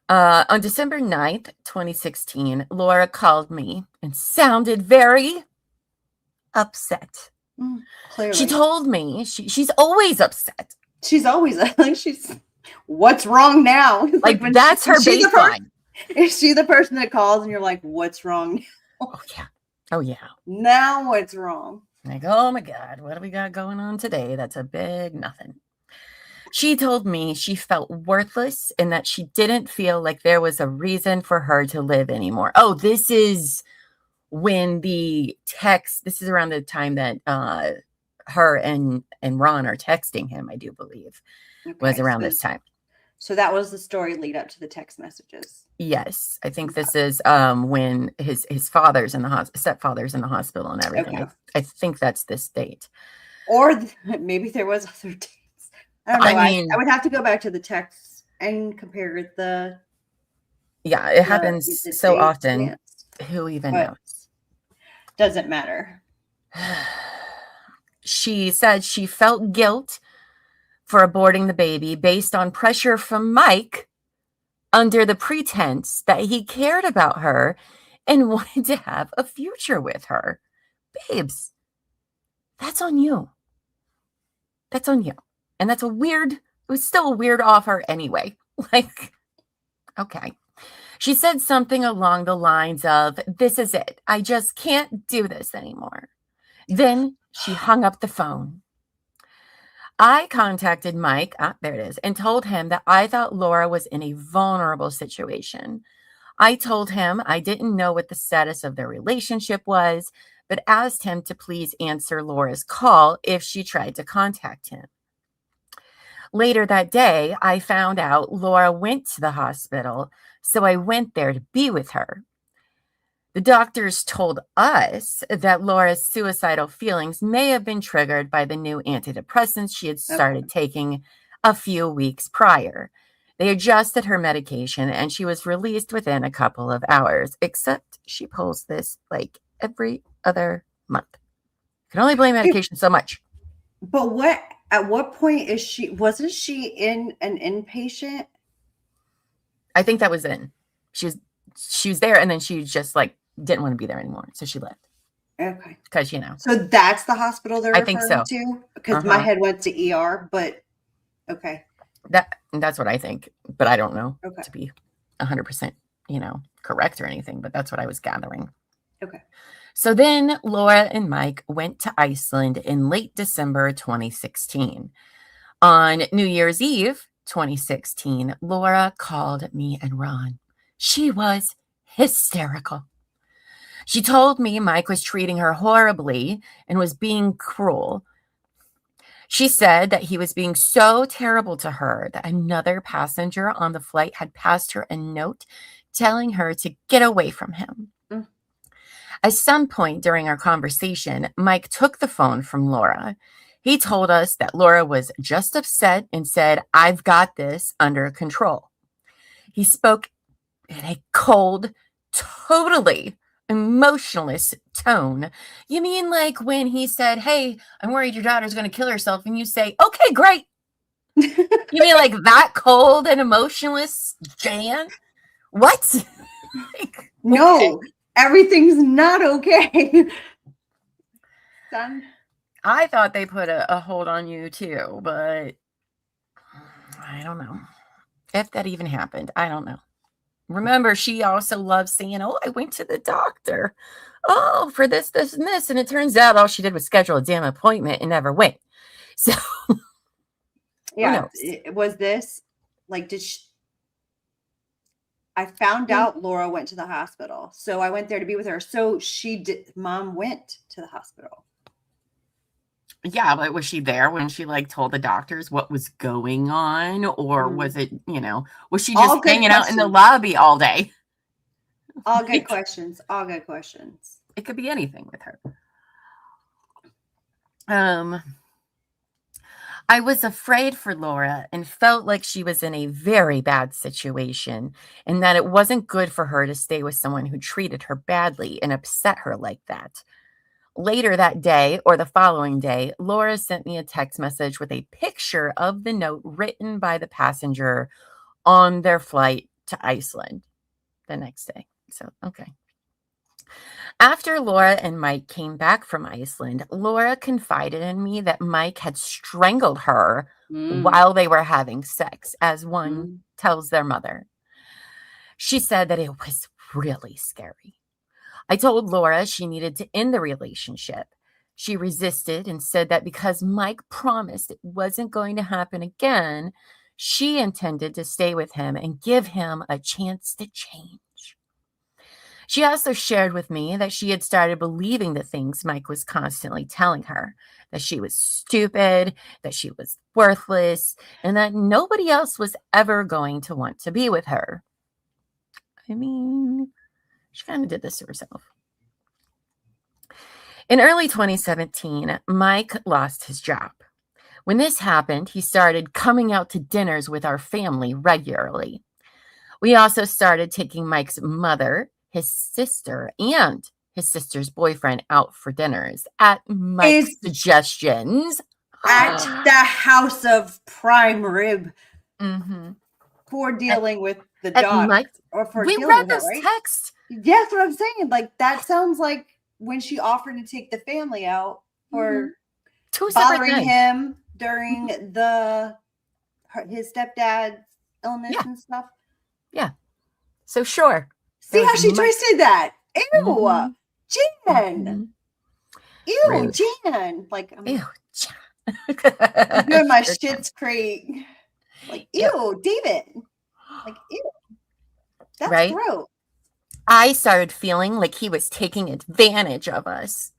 B: On December 9th, 2016, Laura called me and sounded very upset.
C: Clearly.
B: She told me she's always upset.
C: She's always what's wrong now?
B: Like that's her baseline.
C: Is she the person that calls and you're like, what's wrong now?
B: Oh yeah.
C: Now what's wrong?
B: Like, oh my God, what do we got going on today? That's a big nothing. She told me she felt worthless and that she didn't feel like there was a reason for her to live anymore. Oh, this is when the text, this is around the time that her and Ron are texting him, I do believe, was around this time.
C: So that was the story lead up to the text messages.
B: Yes, I think this is when his father's in the stepfather's in the hospital and everything. Okay. I think that's this date.
C: Or maybe there was other dates. I don't know. I mean, I would have to go back to the text and compare the.
B: Yeah, it happens so often. Advanced. Who even knows?
C: Doesn't matter.
B: She said she felt guilt for aborting the baby based on pressure from Mike under the pretense that he cared about her and wanted to have a future with her. Babes, that's on you. That's on you. And that's it was still a weird offer anyway. Like, okay. She said something along the lines of, this is it. I just can't do this anymore. Then she hung up the phone. I contacted Mike, there it is, and told him that I thought Laura was in a vulnerable situation. I told him I didn't know what the status of their relationship was, but asked him to please answer Laura's call if she tried to contact him. Later that day, I found out Laura went to the hospital, so I went there to be with her. The doctors told us that Laura's suicidal feelings may have been triggered by the new antidepressants she had started taking a few weeks prior. They adjusted her medication and she was released within a couple of hours, except she pulls this like every other month. You can only blame medication so much.
C: But at what point wasn't she in an inpatient?
B: I think that was in. She was there and then she just like didn't want to be there anymore. So she left.
C: Okay.
B: Because,
C: So that's the hospital they're referring to? Because my head went to ER, but okay.
B: That's what I think, but I don't know to be 100%, correct or anything, but that's what I was gathering.
C: Okay.
B: So then Laura and Mike went to Iceland in late December 2016. On New Year's Eve 2016, Laura called me and Ron. She was hysterical. She told me Mike was treating her horribly and was being cruel. She said that he was being so terrible to her that another passenger on the flight had passed her a note telling her to get away from him. At some point during our conversation, Mike took the phone from Laura. He told us that Laura was just upset and said, "I've got this under control." He spoke in a cold, totally emotionless tone. You mean like when he said, "Hey, I'm worried your daughter's going to kill herself," and you say, "Okay, great." You mean like that cold and emotionless, Jan? What? Like,
C: no,
B: okay.
C: Everything's not okay. Son.
B: I thought they put a hold on you too, but I don't know if that even happened. I don't know. Remember, she also loves saying, "Oh, I went to the doctor. Oh, for this, this, and this." And it turns out all she did was schedule a damn appointment and never went. So,
C: yeah, was this like, I found out Laura went to the hospital. So I went there to be with her. So mom went to the hospital.
B: Yeah, but was she there when she like told the doctors what was going on? Or was it, was she just hanging out in the lobby all day?
C: All good questions. All good questions.
B: It could be anything with her. I was afraid for Laura and felt like she was in a very bad situation and that it wasn't good for her to stay with someone who treated her badly and upset her like that. Later that day or the following day, Laura sent me a text message with a picture of the note written by the passenger on their flight to Iceland the next day. So, okay. After Laura and Mike came back from Iceland, Laura confided in me that Mike had strangled her while they were having sex, as one tells their mother. She said that it was really scary. I told Laura she needed to end the relationship. She resisted and said that because Mike promised it wasn't going to happen again, she intended to stay with him and give him a chance to change. She also shared with me that she had started believing the things Mike was constantly telling her, that she was stupid, that she was worthless, and that nobody else was ever going to want to be with her. I mean, she kind of did this to herself. In early 2017, Mike lost his job. When this happened, he started coming out to dinners with our family regularly. We also started taking Mike's mother, his sister, and his sister's boyfriend out for dinners at Mike's suggestions.
C: At the House of Prime Rib for dealing with the dog.
B: We read those texts.
C: Yeah, that's what I'm saying. Like, that sounds like when she offered to take the family out for bothering him during his stepdad's illness and stuff.
B: Yeah. So sure.
C: See how she twisted that. Ew. Jan. Ew, rude. Jan. Like,
B: ew.
C: I'm doing my Schitt's Creek. Like, ew, David. Like, ew. That's gross.
B: I started feeling like he was taking advantage of us.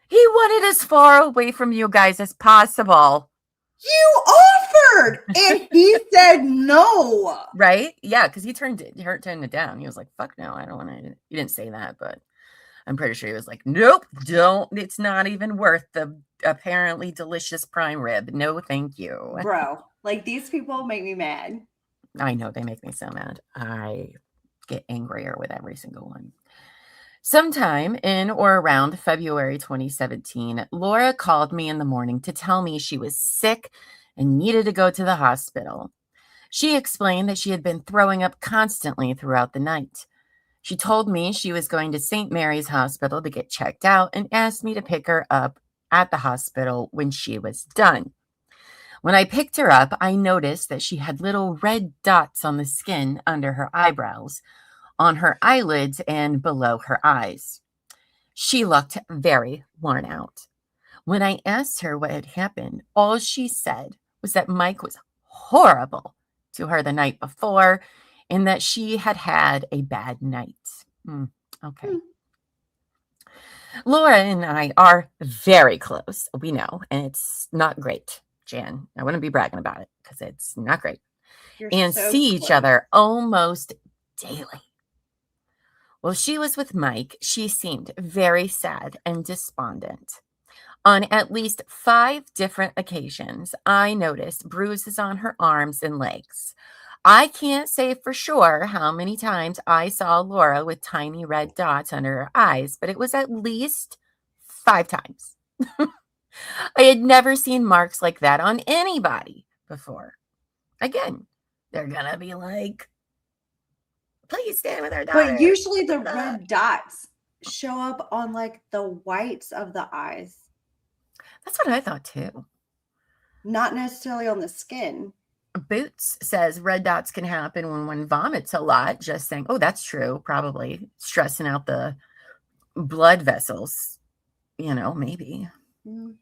B: He wanted as far away from you guys as possible.
C: You offered, and he said no.
B: Right? Yeah, because he turned it down. He was like, "Fuck no, I don't want to." He didn't say that, but I'm pretty sure he was like, "Nope, don't. It's not even worth the apparently delicious prime rib. No, thank you."
C: Bro, like, these people make me mad.
B: I know, they make me so mad. I get angrier with every single one. Sometime in or around February 2017, Laura called me in the morning to tell me she was sick and needed to go to the hospital. She explained that she had been throwing up constantly throughout the night. She told me she was going to St. Mary's Hospital to get checked out and asked me to pick her up at the hospital when she was done. When I picked her up, I noticed that she had little red dots on the skin under her eyebrows, on her eyelids, and below her eyes. She looked very worn out. When I asked her what had happened, all she said was that Mike was horrible to her the night before and that she had had a bad night. Okay. Laura and I are very close, we know, and it's not great, Jan. I wouldn't be bragging about it because it's not great. And so see each other almost daily. While she was with Mike, she seemed very sad and despondent. On at least 5 different occasions, I noticed bruises on her arms and legs. I can't say for sure how many times I saw Laura with tiny red dots under her eyes, but it was at least 5 times. I had never seen marks like that on anybody before. Again, they're going to be like, please stand with our daughter.
C: But usually the red dots show up on like the whites of the eyes.
B: That's what I thought too.
C: Not necessarily on the skin.
B: Boots says red dots can happen when one vomits a lot. Just saying, oh, that's true. Probably stressing out the blood vessels. You know, maybe.
C: I'm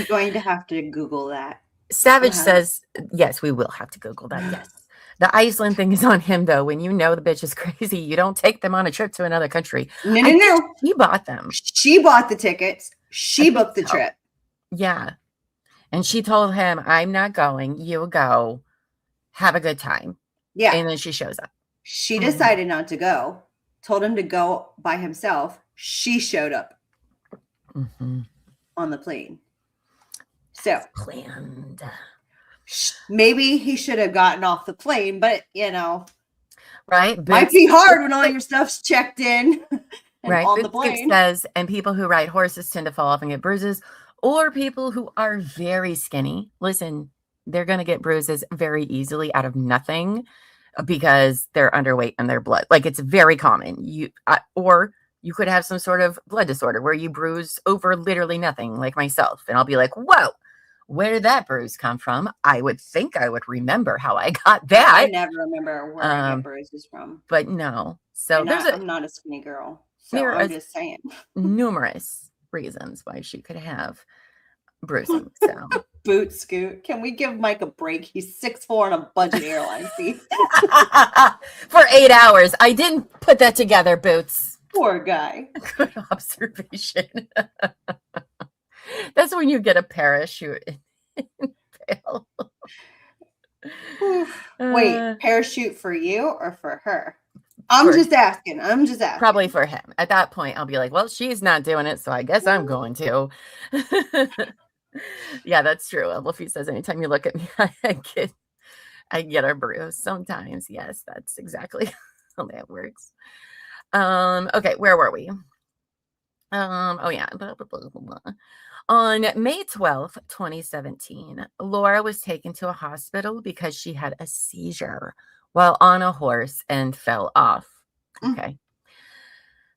C: going to have to Google that.
B: Savage says, yes, we will have to Google that. Yes. The Iceland thing is on him, though. When you know the bitch is crazy, you don't take them on a trip to another country.
C: No.
B: She bought them.
C: She bought the tickets. She booked the trip.
B: Yeah. And she told him, I'm not going. You go. Have a good time.
C: Yeah.
B: And then she shows up.
C: She decided not to go. Told him to go by himself. She showed up on the plane. So
B: planned.
C: Maybe he should have gotten off the plane, but you know,
B: right?
C: Might be hard when all your stuff's checked in and
B: right.
C: on the plane.
B: Says, and people who ride horses tend to fall off and get bruises, or people who are very skinny. Listen, they're going to get bruises very easily out of nothing because they're underweight and their blood. Like it's very common. Or you could have some sort of blood disorder where you bruise over literally nothing, like myself, and I'll be like, whoa. Where did that bruise come from? I would think I would remember how I got that.
C: I never remember where I get bruises from.
B: But no. So
C: I'm not a skinny girl. So I'm just saying.
B: Numerous reasons why she could have bruising. So
C: boot scoot. Can we give Mike a break? He's 6'4" on a budget airline seat.
B: For 8 hours. I didn't put that together, Boots.
C: Poor guy.
B: Good observation. That's when you get a parachute.
C: Wait, parachute for you or for her? I'm just asking.
B: Probably for him. At that point, I'll be like, well, she's not doing it, so I guess I'm going to. Yeah, that's true. Wolfie says, anytime you look at me, I get a bruise. Sometimes, yes, that's exactly how that works. Okay, where were we? Oh yeah, blah, blah, blah, blah. On May 12th, 2017, Laura was taken to a hospital because she had a seizure while on a horse and fell off. Okay.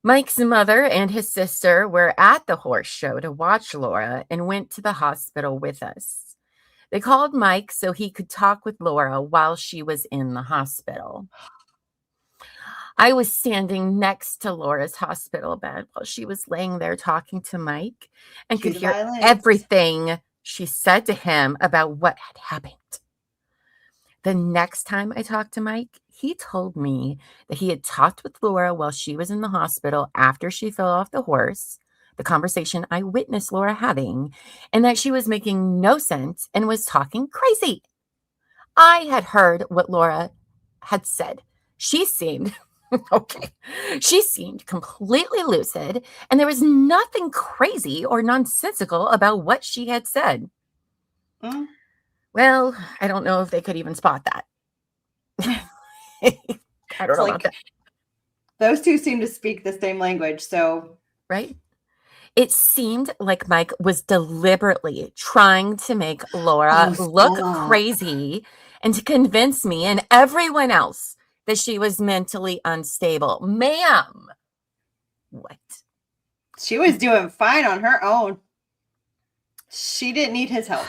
B: Mike's mother and his sister were at the horse show to watch Laura and went to the hospital with us. They called Mike so he could talk with Laura while she was in the hospital. I was standing next to Laura's hospital bed while she was laying there talking to Mike and could hear everything she said to him about what had happened. The next time I talked to Mike, he told me that he had talked with Laura while she was in the hospital after she fell off the horse, the conversation I witnessed Laura having, and that she was making no sense and was talking crazy. I had heard what Laura had said. She seemed completely lucid, and there was nothing crazy or nonsensical about what she had said. Well, I don't know if they could even spot that. I don't know about that.
C: Those two seem to speak the same language, so.
B: Right? It seemed like Mike was deliberately trying to make Laura look crazy and to convince me and everyone else that she was mentally unstable. Ma'am. What?
C: She was doing fine on her own. She didn't need his help.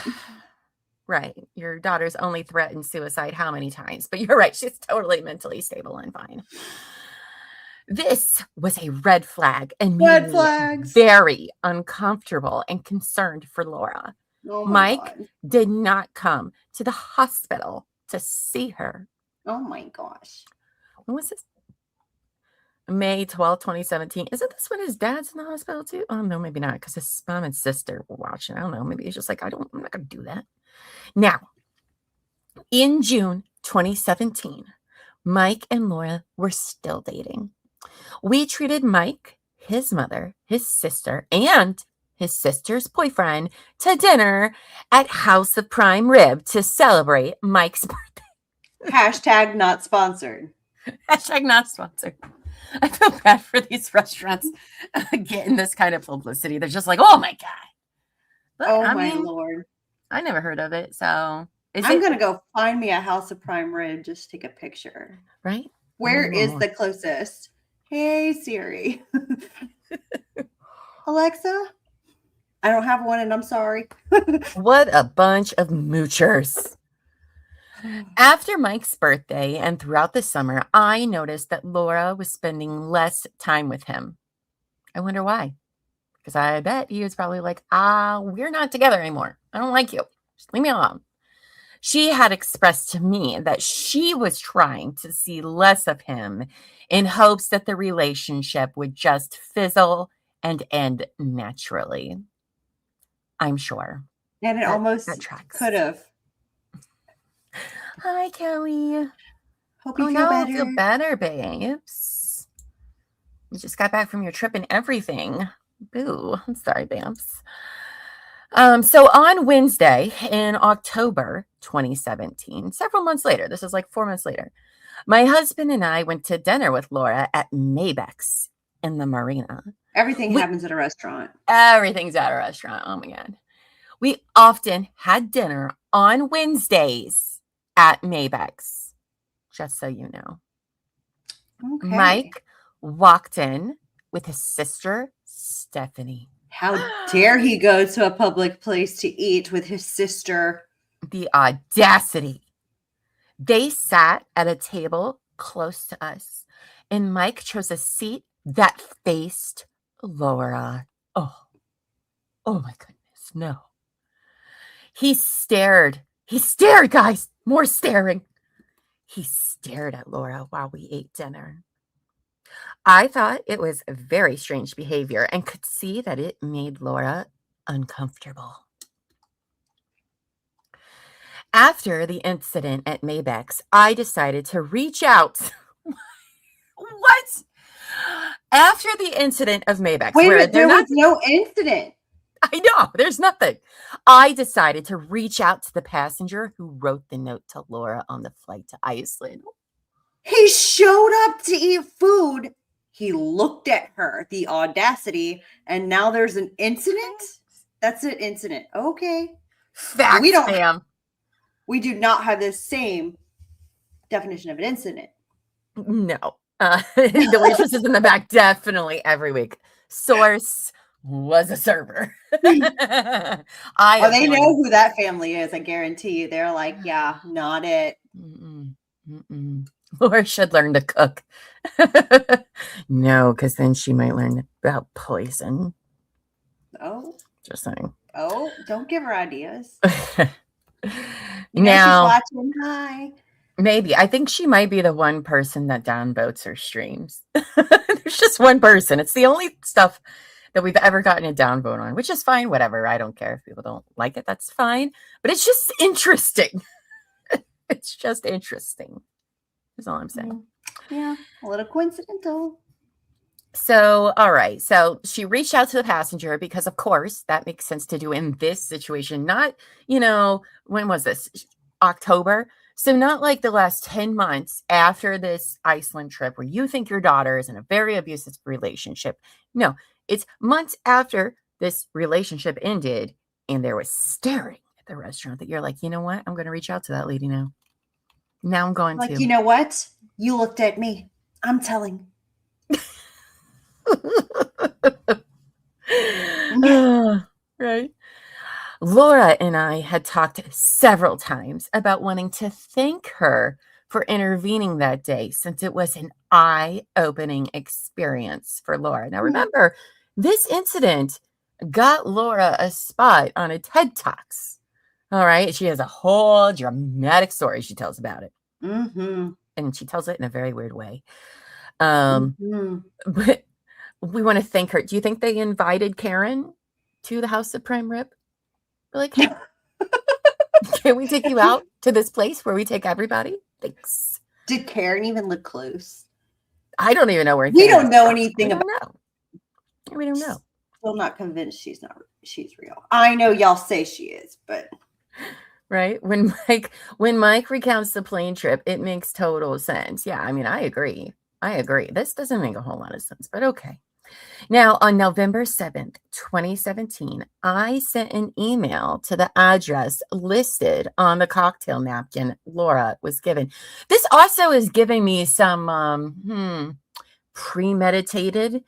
B: Right. Your daughter's only threatened suicide how many times? But you're right. She's totally mentally stable and fine. This was a red flag and
C: red flags.
B: Very uncomfortable and concerned for Laura.
C: Oh
B: Mike
C: God.
B: did not come to the hospital to see her.
C: Oh my gosh.
B: When was this? May 12th, 2017. Isn't this when his dad's in the hospital too? Oh no, maybe not, because his mom and sister were watching. I don't know. Maybe he's just like, I'm not gonna do that. Now, in June 2017, Mike and Laura were still dating. We treated Mike, his mother, his sister, and his sister's boyfriend to dinner at House of Prime Rib to celebrate Mike's birthday.
C: Hashtag not sponsored.
B: Hashtag not sponsored. I feel bad for these restaurants getting this kind of publicity. They're just like, oh my God. But,
C: my Lord.
B: I never heard of it. So
C: I'm going to go find me a House of Prime Rib, just take a picture.
B: Right?
C: Where is the closest? Hey, Siri. Alexa? I don't have one and I'm sorry.
B: What a bunch of moochers. After Mike's birthday and throughout the summer, I noticed that Laura was spending less time with him. I wonder why. Because I bet he was probably like, we're not together anymore. I don't like you. Just leave me alone. She had expressed to me that she was trying to see less of him in hopes that the relationship would just fizzle and end naturally. I'm sure.
C: And it almost could have.
B: Hi, Kelly.
C: Hope you feel better.
B: Feel better, babes. You just got back from your trip and everything. Boo. I'm sorry, babes. So on Wednesday in October 2017, several months later, this is like 4 months later, my husband and I went to dinner with Laura at Maybeck's in the marina.
C: Everything happens at a restaurant.
B: Everything's at a restaurant. Oh my God. We often had dinner on Wednesdays at Maybeck's, just so you know. Okay. Mike walked in with his sister, Stephanie.
C: How dare he go to a public place to eat with his sister?
B: The audacity. They sat at a table close to us, and Mike chose a seat that faced Laura. Oh my goodness, no. He stared, guys, more staring. He stared at Laura while we ate dinner. I thought it was very strange behavior and could see that it made Laura uncomfortable. After the incident at Maybeck's, I decided to reach out. What? After the incident of Maybeck's.
C: Wait a minute, there was no incident.
B: I know, there's nothing. I decided to reach out to the passenger who wrote the note to Laura on the flight to Iceland.
C: He showed up to eat food. He looked at her, the audacity, and now there's an incident? That's an incident. Okay.
B: Facts, ma'am.
C: We do not have the same definition of an incident.
B: No. The waitress is in the back definitely every week. Source was a server.
C: They know who that family is. I guarantee you. They're like, yeah, not it.
B: Laura should learn to cook. No, because then she might learn about poison.
C: Oh.
B: Just saying.
C: Oh, don't give her ideas.
B: Now,
C: she's watching. Hi.
B: Maybe. I think she might be the one person that downvotes her streams. There's just one person. It's the only stuff that we've ever gotten a downvote on, which is fine. Whatever. I don't care if people don't like it. That's fine. But it's just interesting. It's just interesting. That's all I'm saying.
C: Yeah. A little coincidental.
B: So, all right. So she reached out to the passenger because, of course, that makes sense to do in this situation. Not, when was this? October. So not like the last 10 months after this Iceland trip where you think your daughter is in a very abusive relationship. No, it's months after this relationship ended and there was staring at the restaurant that you're like, you know what? I'm going to reach out to that lady now. Now I'm going to.
C: You know what? You looked at me. I'm telling.
B: Right. Laura and I had talked several times about wanting to thank her for intervening that day since it was an eye-opening experience for Laura. Now, remember, this incident got Laura a spot on a TED Talks. All right. She has a whole dramatic story she tells about it.
C: Mm-hmm.
B: And she tells it in a very weird way. But we want to thank her. Do you think they invited Karen to the House of Prime Rib? We're like, hey, can we take you out to this place where we take everybody? Thanks.
C: Did Karen even look close?
B: I don't even know where.
C: We don't know anything about.
B: We don't know.
C: Still not convinced she's real. I know y'all say she is, but
B: right. When Mike recounts the plane trip, it makes total sense. Yeah, I mean, I agree. This doesn't make a whole lot of sense, but okay. Now, on November 7th, 2017, I sent an email to the address listed on the cocktail napkin Laura was given. This also is giving me some premeditated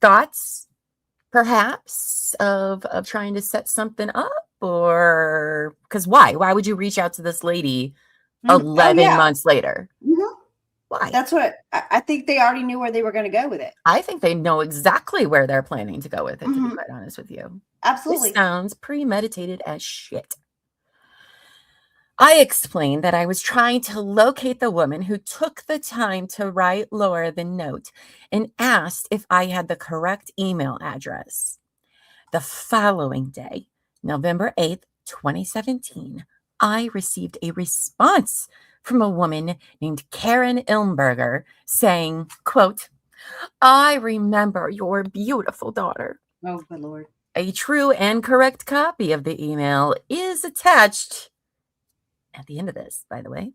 B: thoughts, perhaps, of trying to set something up, or because why would you reach out to this lady 11 months later?
C: Mm-hmm.
B: Why?
C: That's what I think. They already knew where they were going to go with it.
B: I think they know exactly where they're planning to go with it, to be quite honest with you.
C: Absolutely.
B: This sounds premeditated as shit. I explained that I was trying to locate the woman who took the time to write Laura the note and asked if I had the correct email address. The following day, November 8th, 2017, I received a response from a woman named Karen Ilmberger saying, quote, "I remember your beautiful daughter."
C: Oh, good Lord.
B: A true and correct copy of the email is attached at the end of this, by the way.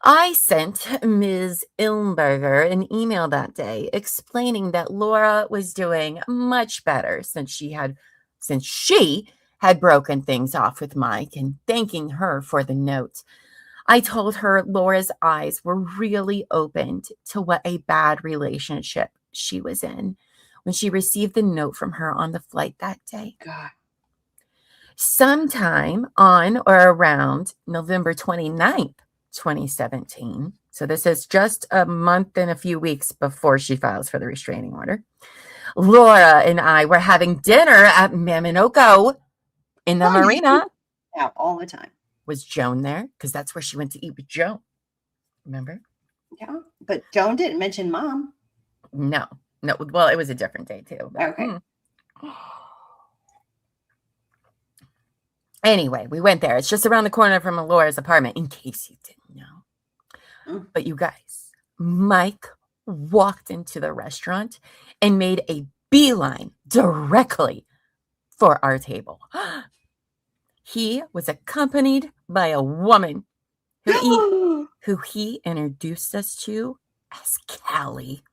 B: I sent Ms. Ilmberger an email that day explaining that Laura was doing much better since she had broken things off with Mike, and thanking her for the note. I told her Laura's eyes were really opened to what a bad relationship she was in when she received the note from her on the flight that day.
C: God.
B: Sometime on or around November 29th, 2017, so this is just a month and a few weeks before she files for the restraining order, Laura and I were having dinner at Maminoko in the marina.
C: Yeah, all the time.
B: Was Joan there? Because that's where she went to eat with Joan. Remember?
C: Yeah, but Joan didn't mention Mom.
B: No. Well, it was a different day too. But,
C: okay.
B: Anyway, we went there. It's just around the corner from Laura's apartment, in case you didn't know. But you guys, Mike walked into the restaurant and made a beeline directly for our table. He was accompanied by a woman who he introduced us to as Callie.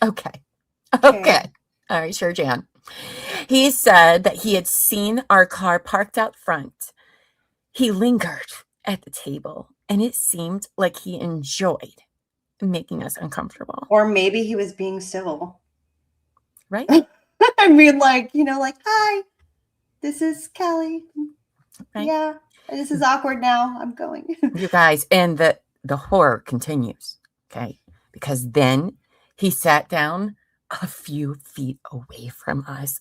B: Okay. All right, sure, Jan. He said that he had seen our car parked out front. He lingered at the table, and it seemed like he enjoyed making us uncomfortable.
C: Or maybe he was being civil.
B: Right?
C: I mean, like, hi, this is Callie. Right? Yeah, this is awkward now. I'm going.
B: You guys, and the horror continues, okay? Because then he sat down a few feet away from us.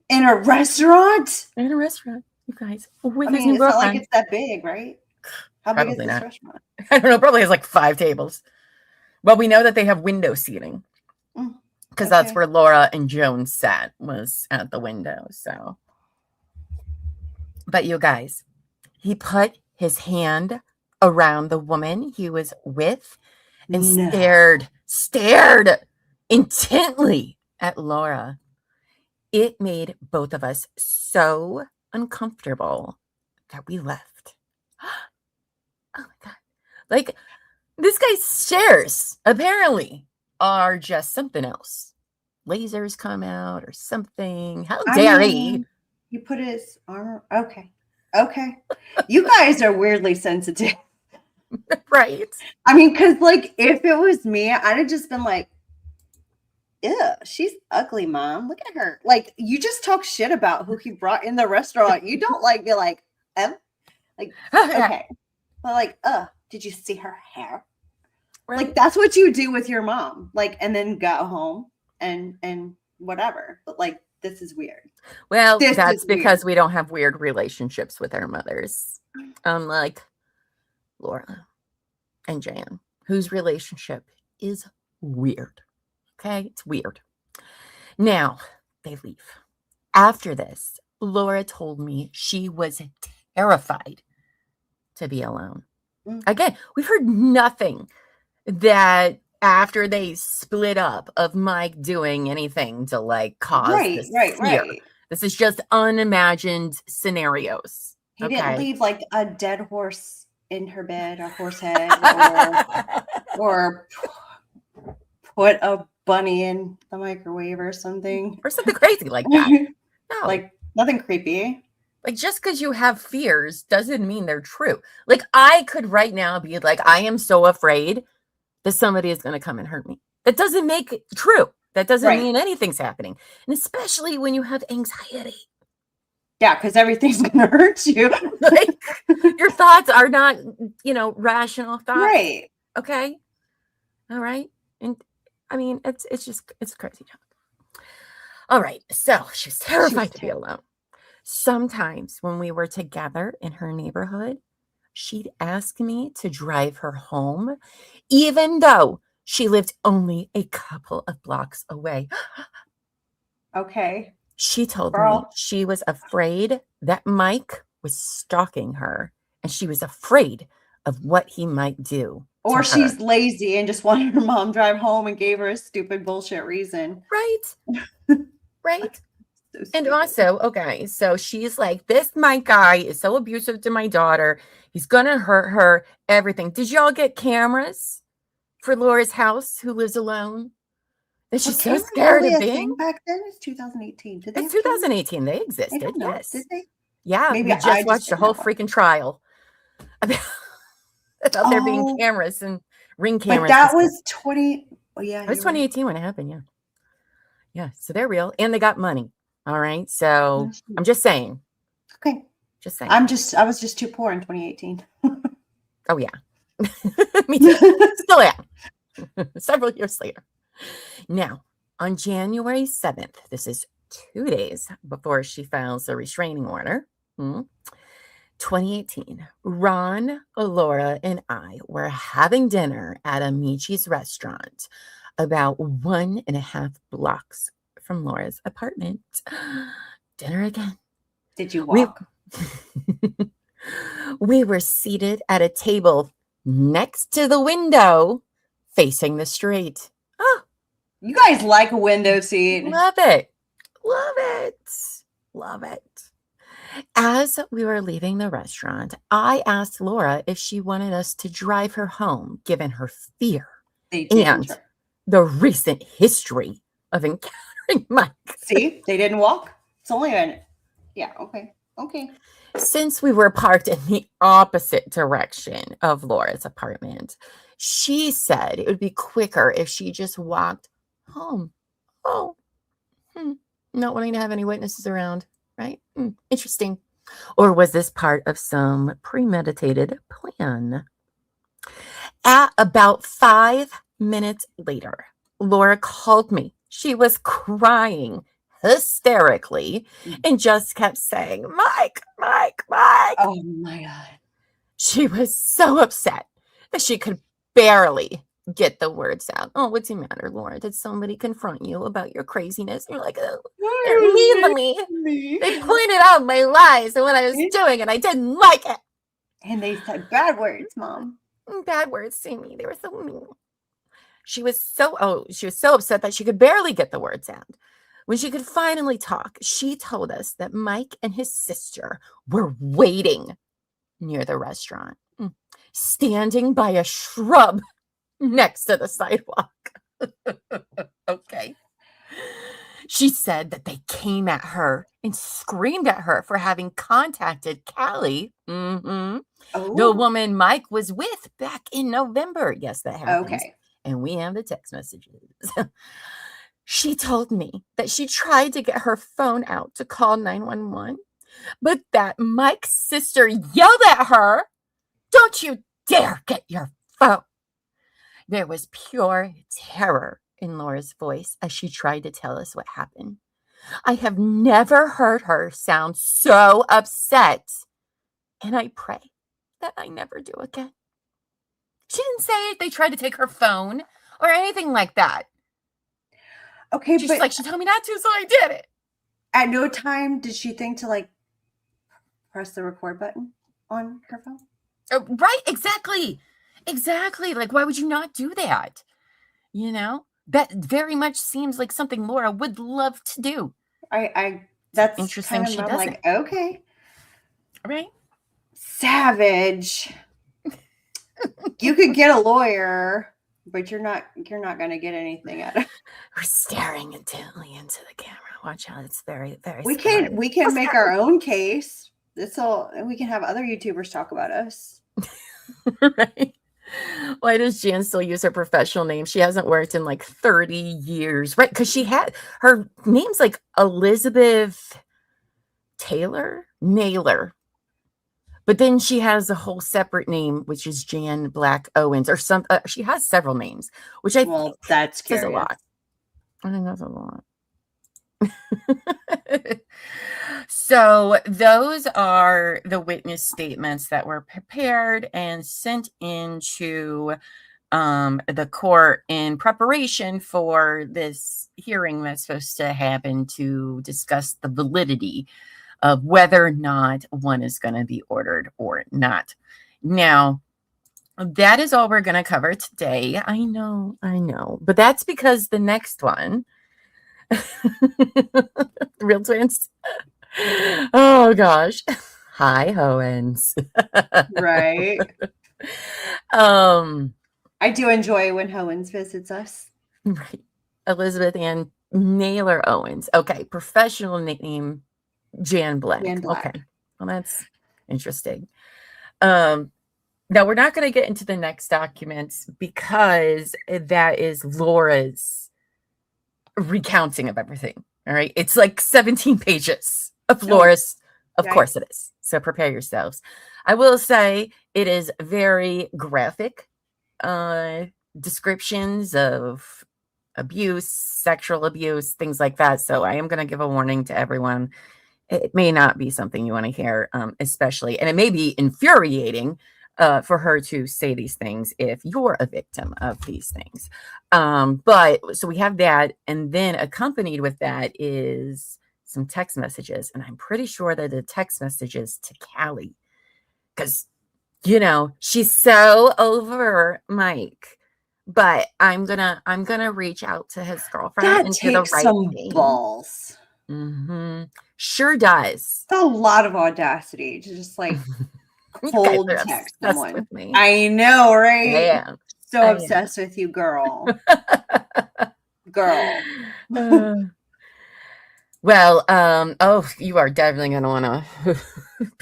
C: In a restaurant?
B: In a restaurant, you guys.
C: With his new it's girlfriend. Not like it's that big, right? How
B: probably
C: big is this
B: not.
C: Restaurant?
B: I don't know. Probably has like 5 tables. Well, we know that they have window seating. Because that's where Laura and Joan sat, was at the window. So, but you guys, he put his hand around the woman he was with and stared intently at Laura. It made both of us so uncomfortable that we left. Oh my God. Like, this guy's stares, apparently, are just something else. Lasers come out or something. How dare he?
C: He put his arm. Okay. You guys are weirdly sensitive.
B: Right.
C: I mean, because, like, if it was me, I'd have just been like, ew, she's ugly, Mom. Look at her. Like, you just talk shit about who he brought in the restaurant. You don't, like, be like, like, okay. But, like, did you see her hair? Right. Like, that's what you do with your mom. Like, and then go home and whatever. But, like, this is weird.
B: Well, that's because we don't have weird relationships with our mothers. Unlike Laura and Jan, whose relationship is weird. Okay? It's weird. Now, they leave. After this, Laura told me she was terrified to be alone. Again, we've heard nothing that after they split up of Mike doing anything to like cause this fear. This is just unimagined scenarios.
C: He didn't leave like a dead horse in her bed, a horse head, or put a bunny in the microwave or something.
B: Or something crazy like that. No.
C: Like nothing creepy.
B: Like just because you have fears doesn't mean they're true. Like I could right now be like, I am so afraid that somebody is going to come and hurt me. That doesn't make it true. That doesn't mean anything's happening. And especially when you have anxiety.
C: Yeah, because everything's going to hurt you.
B: Like your thoughts are not, rational thoughts.
C: Right.
B: Okay. All right. And I mean, it's crazy talk. All right. So she's terrified to be alone. Sometimes when we were together in her neighborhood, she'd ask me to drive her home, even though she lived only a couple of blocks away.
C: Okay.
B: She told me she was afraid that Mike was stalking her, and she was afraid of what he might do.
C: Or she's lazy and just wanted her mom drive home and gave her a stupid bullshit reason.
B: Right. Right. And also, okay, so she's like, this Mike guy is so abusive to my daughter. He's going to hurt her, everything. Did y'all get cameras for Laura's house who lives alone? That she's so scared of being?
C: Back then, it's 2018. Did they?
B: It's 2018. They existed, yes.
C: Did they?
B: Yeah,
C: maybe
B: we just watched a whole freaking trial about there being cameras and ring cameras.
C: But that was 20. Oh, yeah.
B: It was 2018 when it happened, yeah. Yeah, so they're real and they got money. All right. So I'm just saying.
C: Okay.
B: Just saying.
C: I was just too poor in 2018.
B: Oh, yeah. Me too. Still am. Several years later. Now, on January 7th, this is 2 days before she files a restraining order, 2018, Ron, Laura, and I were having dinner at a Michi's restaurant about 1.5 blocks from Laura's apartment. Dinner again.
C: Did you walk?
B: We were seated at a table next to the window facing the street. Oh,
C: you guys like a window seat.
B: Love it. Love it. Love it. As we were leaving the restaurant, I asked Laura if she wanted us to drive her home, given her fear and the recent history of encountering Mike.
C: See, they didn't walk. It's only okay.
B: Since we were parked in the opposite direction of Laura's apartment, she said it would be quicker if she just walked home. Oh, not wanting to have any witnesses around, right? Interesting. Or was this part of some premeditated plan? At about 5 minutes later, Laura called me. She was crying hysterically and just kept saying, Mike, Mike, Mike.
C: Oh my God.
B: She was so upset that she could barely get the words out. Oh, what's the matter, Laura? Did somebody confront you about your craziness? And you're like, oh, they're mean to me. They pointed out my lies and what I was doing, and I didn't like it.
C: And they said bad words, Mom.
B: Bad words to me. They were so mean. She was so upset that she could barely get the words out. When she could finally talk, she told us that Mike and his sister were waiting near the restaurant, standing by a shrub next to the sidewalk. Okay. She said that they came at her and screamed at her for having contacted Callie, the woman Mike was with back in November. Yes, that happened.
C: Okay.
B: And we have the text messages. She told me that she tried to get her phone out to call 911, but that Mike's sister yelled at her, "Don't you dare get your phone." There was pure terror in Laura's voice as she tried to tell us what happened. I have never heard her sound so upset, and I pray that I never do again. She didn't say they tried to take her phone or anything like that.
C: Okay,
B: she's like, she told me not to, so I did it.
C: At no time did she think to press the record button on her phone?
B: Right, exactly. Like, why would you not do that? You know, that very much seems like something Laura would love to do.
C: That's
B: interesting.
C: Kind of,
B: she
C: I'm
B: doesn't.
C: like, okay,
B: right?
C: Savage. You could get a lawyer, but you're not going to get anything out of it.
B: We're staring intently into the camera. Watch out. It's very, very
C: we
B: scary.
C: can make our own case. We can have other YouTubers talk about us.
B: Right. Why does Jan still use her professional name? She hasn't worked in like 30 years, right? Because her name's like Elizabeth Naylor. But then she has a whole separate name, which is Jan Black Owens, or some. She has several names, which I think
C: that's
B: says a lot. I think that's a lot. So those are the witness statements that were prepared and sent into the court in preparation for this hearing that's supposed to happen to discuss the validity of whether or not one is going to be ordered or not. Now, that is all we're going to cover today. I know, but that's because the next one, real twins. Oh gosh. Hi, Owens.
C: Right. I do enjoy when Owens visits us.
B: Right. Elizabeth Ann Naylor Owens. Okay. Professional name, Jan Black. Okay. Well, that's interesting. Now we're not going to get into the next documents because that is Laura's recounting of everything. All right. It's like 17 pages of Laura's. Of course it is. So prepare yourselves. I will say it is very graphic descriptions of abuse, sexual abuse, things like that. So I am going to give a warning to everyone. It may not be something you want to hear, especially, and it may be infuriating for her to say these things if you're a victim of these things. But so we have that, and then accompanied with that is some text messages, and I'm pretty sure that the text messages to Callie, because she's so over Mike. But I'm gonna reach out to his girlfriend
C: that
B: and
C: takes
B: do the right
C: some
B: thing.
C: balls.
B: Mm-hmm. Sure does.
C: It's a lot of audacity to just like cold text someone.
B: With me.
C: I know, right?
B: I am.
C: So obsessed with you, girl. Girl.
B: Well, you are definitely gonna want to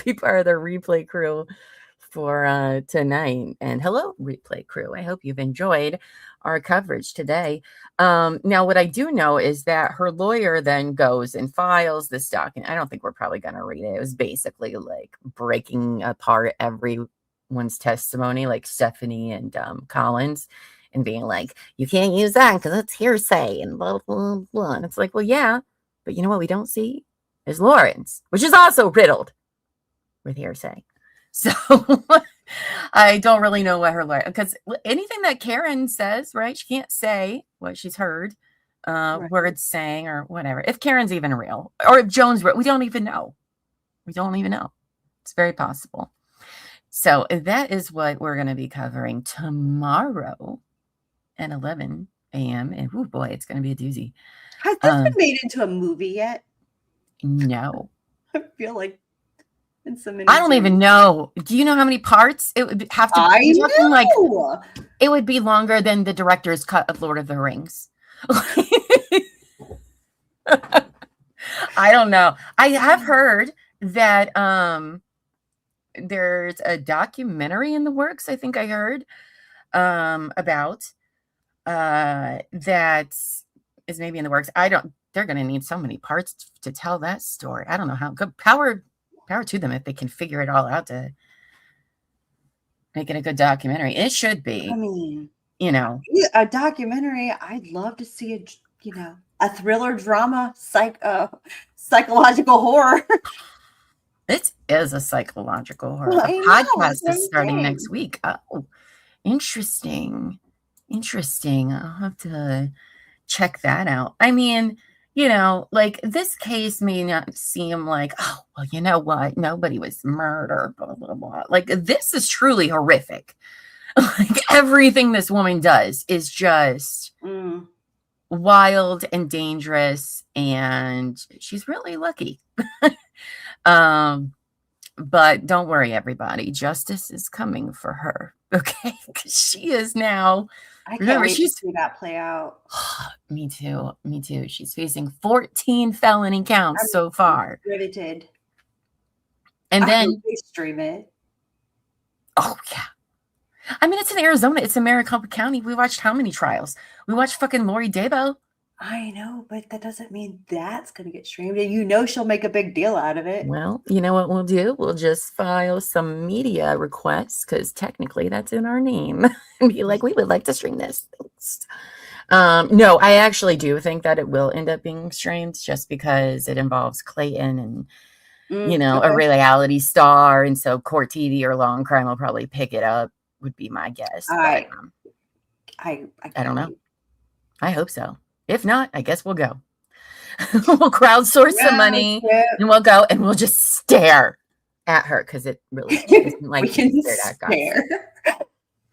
B: be part of the replay crew for tonight. And hello, replay crew. I hope you've enjoyed our coverage today. Now, what I do know is that her lawyer then goes and files this document. I don't think we're probably going to read it. It was basically like breaking apart everyone's testimony, like Stephanie and Colin's, and being like, you can't use that because it's hearsay and blah, blah, blah. And it's like, well, yeah, but you know what we don't see is Lauren's, which is also riddled with hearsay. So I don't really know what her lawyer, because anything that Karen says, right? She can't say what she's heard, words saying or whatever. If Karen's even real, or if Joan's real, we don't even know. It's very possible. So that is what we're going to be covering tomorrow at 11 a.m. And oh boy, it's going to be a doozy.
C: Has this been made into a movie yet?
B: No.
C: I feel like
B: I don't even know. Do you know how many parts it would have to be? Like, it would be longer than the director's cut of Lord of the Rings. I don't know. I have heard that there's a documentary in the works, I think I heard, about that is maybe in the works. They're going to need so many parts to tell that story. I don't know how good power to them if they can figure it all out to make it a good documentary. It should be.
C: I mean,
B: a
C: documentary. I'd love to see a thriller drama, psychological horror.
B: It is a psychological horror. A podcast is starting next week. Oh, interesting. I'll have to check that out. I mean, like this case may not seem like, oh, well, you know what? Nobody was murdered, blah, blah, blah. Like this is truly horrific. Like everything this woman does is just wild and dangerous, and she's really lucky. But don't worry, everybody. Justice is coming for her. Okay, because she is now.
C: I can't wait to see that play out.
B: Me too. Me too. She's facing 14 felony counts so far.
C: Riveted.
B: And then
C: they stream it.
B: Oh yeah. I mean, it's in Arizona. It's in Maricopa County. We watched how many trials? We watched fucking Lori Dabo.
C: I know, but that doesn't mean that's going to get streamed. And she'll make a big deal out of it.
B: Well, you know what we'll do? We'll just file some media requests because technically that's in our name. And be like, we would like to stream this. No, I actually do think that it will end up being streamed just because it involves Clayton and, a reality star. And so Court TV or Law and Crime will probably pick it up, would be my guess.
C: I
B: don't know. I hope so. If not, I guess we'll go. We'll crowdsource some money and we'll go and we'll just stare at her because it really isn't like
C: we can stare.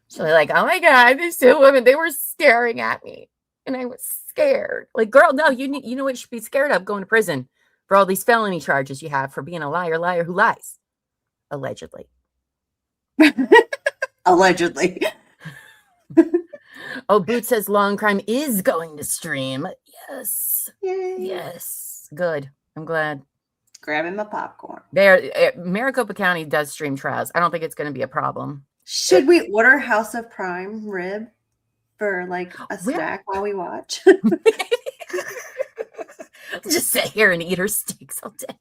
B: So like, oh my God, these two women, they were staring at me and I was scared. Like, girl, no, you know what you should be scared of? Going to prison for all these felony charges you have for being a liar who lies. Allegedly.
C: Allegedly.
B: Oh, Boot says Law and Crime is going to stream. Yes.
C: Yay.
B: Yes. Good. I'm glad.
C: Grabbing my popcorn.
B: Maricopa County does stream trials. I don't think it's going to be a problem.
C: Should we order House of Prime rib for like a snack while we watch?
B: Just sit here and eat her steaks all day.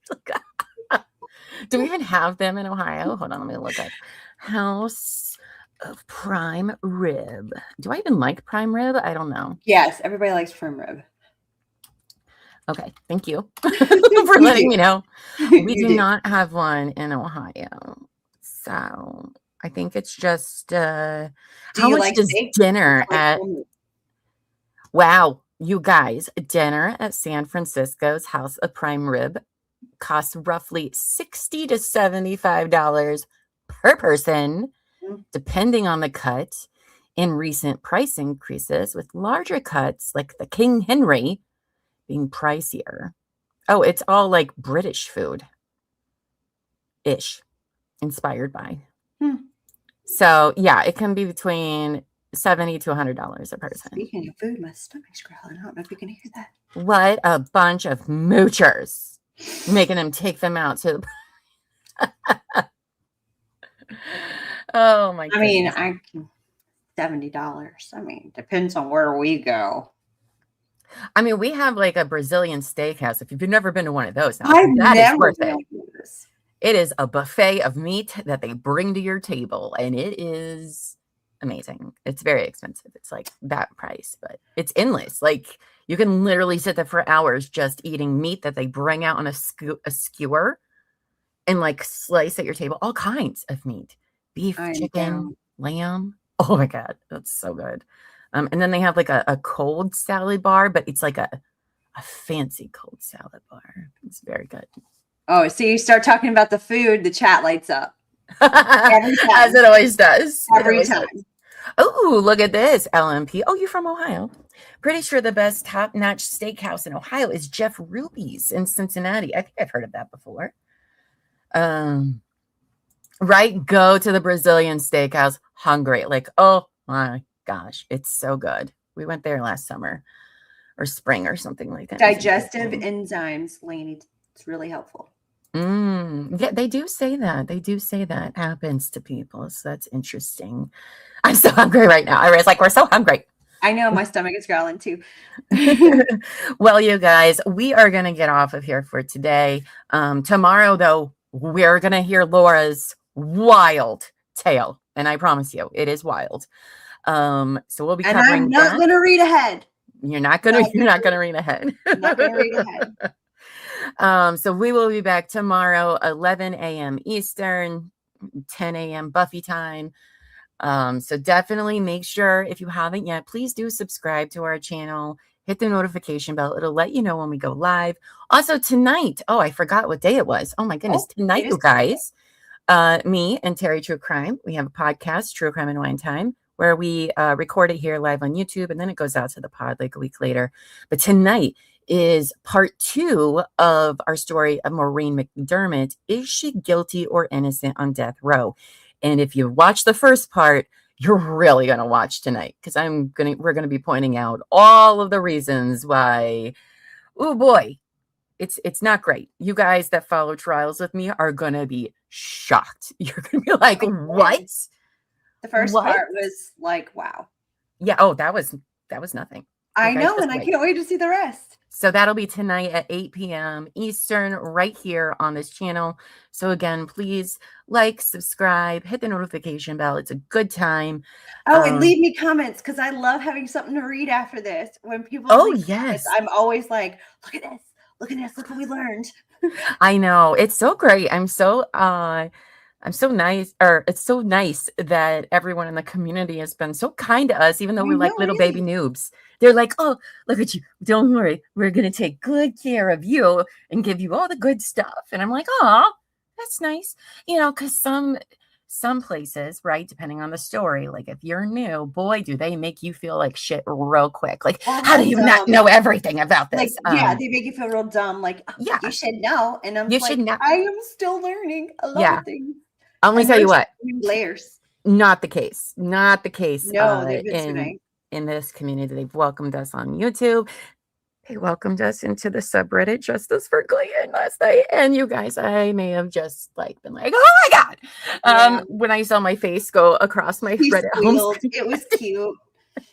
B: Do we even have them in Ohio? Hold on, let me look up. House of Prime rib. Do I even like prime rib? I don't know.
C: Yes, everybody likes prime rib.
B: Okay, thank you for letting me know. We do not have one in Ohio. So I think it's just how much does dinner at wow, you guys, dinner at San Francisco's House of Prime Rib costs roughly $60 to $75 per person, depending on the cut. In recent price increases, with larger cuts like the King Henry being pricier. Oh, it's all like British food ish, inspired by. So yeah, it can be between $70 to $100 a person.
C: Speaking of food, my stomach's growling. I don't know if you can hear that.
B: What a bunch of moochers, making them take them out to the oh my goodness.
C: I mean, $70. I mean, depends on where we go.
B: I mean, we have like a Brazilian steakhouse. If you've never been to one of those, now,
C: I've
B: that
C: never
B: is worth
C: been
B: it.
C: to this.
B: It is a buffet of meat that they bring to your table, and it is amazing. It's very expensive. It's like that price, but it's endless. Like you can literally sit there for hours just eating meat that they bring out on a skewer and like slice at your table. All kinds of meat, beef, chicken, lamb. Oh my God, that's so good. And then they have like a cold salad bar, but it's like a fancy cold salad bar. It's very good.
C: Oh, so you start talking about the food, the chat lights up.
B: As it always does.
C: Every time.
B: Oh, look at this, LMP. Oh, you're from Ohio. Pretty sure the best top-notch steakhouse in Ohio is Jeff Ruby's in Cincinnati. I think I've heard of that before. Right, go to the Brazilian steakhouse. Hungry. Like, oh my gosh, it's so good. We went there last summer or spring or something like that.
C: Digestive enzymes, Lainey. It's really helpful.
B: Yeah, they do say that. They do say that happens to people. So that's interesting. I'm so hungry right now. I was like, we're so hungry.
C: I know my stomach is growling too.
B: Well, you guys, we are going to get off of here for today. Tomorrow, though, we're going to hear Laura's wild tale. And I promise you, it is wild. So we'll be covering
C: I'm not going to read ahead.
B: You're not going to read ahead.
C: Not going to read ahead.
B: So we will be back tomorrow, 11 a.m. Eastern, 10 a.m. Buffy time. So definitely make sure, if you haven't yet, please do subscribe to our channel. Hit the notification bell. It'll let you know when we go live. Also tonight, I forgot what day it was. Oh my goodness. Tonight, you guys, me and Terry True Crime. We have a podcast, True Crime and Wine Time, where we record it here live on YouTube, and then it goes out to the pod like a week later. But tonight is part 2 of our story of Maureen McDermott. Is she guilty or innocent on death row? And if you watch the first part, you're really going to watch tonight, because we're going to be pointing out all of the reasons why, oh boy, it's not great. You guys that follow trials with me are going to be shocked. You're going to be like, what?
C: The first part was like, wow.
B: Yeah. Oh, that was nothing.
C: I know. And I can't wait to see the rest.
B: So that'll be tonight at 8 p.m. Eastern right here on this channel. So again, please like, subscribe, hit the notification bell. It's a good time.
C: Oh, and leave me comments, because I love having something to read after this. When people comments, I'm always like, look at this. Look at this. Look what we learned.
B: I know. It's so great. I'm so nice, or it's so nice that everyone in the community has been so kind to us, even though we're like little baby noobs. They're like, oh, look at you. Don't worry. We're going to take good care of you and give you all the good stuff. And I'm like, oh, that's nice. You know, because some places, right, depending on the story, like if you're new, boy, do they make you feel like shit real quick. Like, how do you not know everything about this?
C: Like, they make you feel real dumb. Like, oh, you should know. And I'm like, I am still learning a lot of things.
B: I'm going to tell you what.
C: Layers.
B: Not the case. Not the case.
C: No, they've been nice.
B: In this community. They've welcomed us on YouTube. They welcomed us into the subreddit Justice for Clayton last night. And you guys, I may have just been like, oh my God. When I saw my face go across my Reddit home screen.
C: It was cute.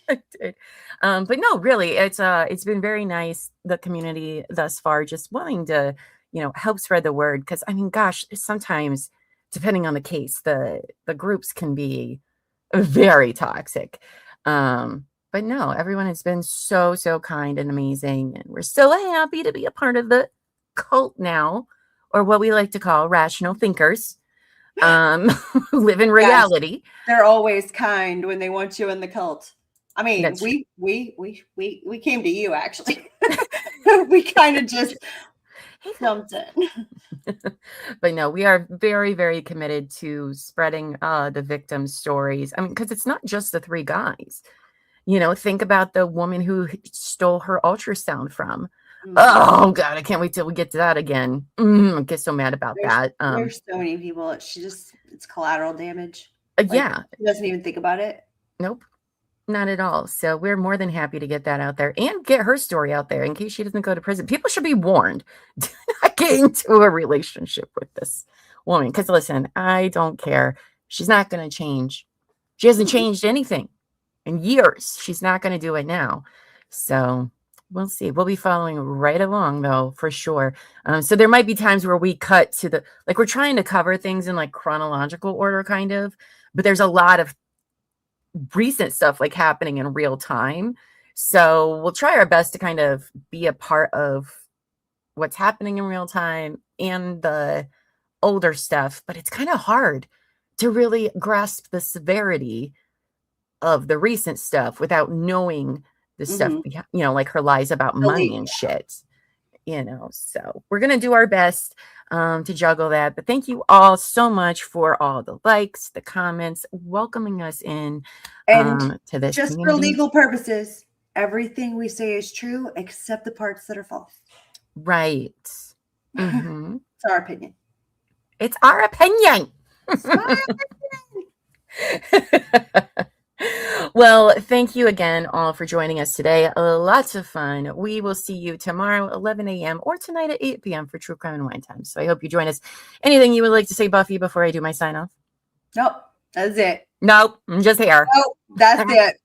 B: I did. But no, really, it's been very nice, the community thus far, just wanting to, help spread the word. Because I mean, gosh, sometimes depending on the case, the groups can be very toxic. But no, everyone has been so kind and amazing. And we're so happy to be a part of the cult now, or what we like to call rational thinkers, who live in reality.
C: Yes, they're always kind when they want you in the cult. I mean, we came to you, actually. We kind of just jumped in.
B: But no, we are very, very committed to spreading the victims' stories. I mean, because it's not just the 3 guys. Think about the woman who stole her ultrasound from. Mm-hmm. Oh God, I can't wait till we get to that again. I get so mad about that.
C: There's so many people. It's collateral damage.
B: Yeah.
C: She doesn't even think about it.
B: Nope. Not at all. So we're more than happy to get that out there and get her story out there in case she doesn't go to prison. People should be warned. Do not get into a relationship with this woman. Because listen, I don't care. She's not going to change. She hasn't changed anything in years. She's not going to do it now. So we'll see. We'll be following right along, though, for sure. So there might be times where we cut to we're trying to cover things in chronological order, kind of. But there's a lot of recent stuff happening in real time. So we'll try our best to kind of be a part of what's happening in real time and the older stuff. But it's kind of hard to really grasp the severity of the recent stuff without knowing the stuff, like her lies about money and shit, so we're going to do our best to juggle that. But thank you all so much for all the likes, the comments, welcoming us in to this
C: just community. For legal purposes, everything we say is true except the parts that are false.
B: Right. Mm-hmm.
C: It's our opinion.
B: It's our opinion. Well, thank you again all for joining us today. Lots of fun. We will see you tomorrow, 11 a.m. or tonight at 8 p.m. for True Crime and Wine Time. So I hope you join us. Anything you would like to say, Buffy, before I do my sign off?
C: Nope. That's it.
B: Nope. I'm just here.
C: Nope. That's it.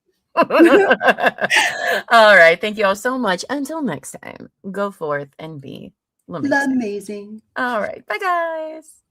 B: All right. Thank you all so much. Until next time, go forth and be amazing.
C: Amazing.
B: All right. Bye, guys.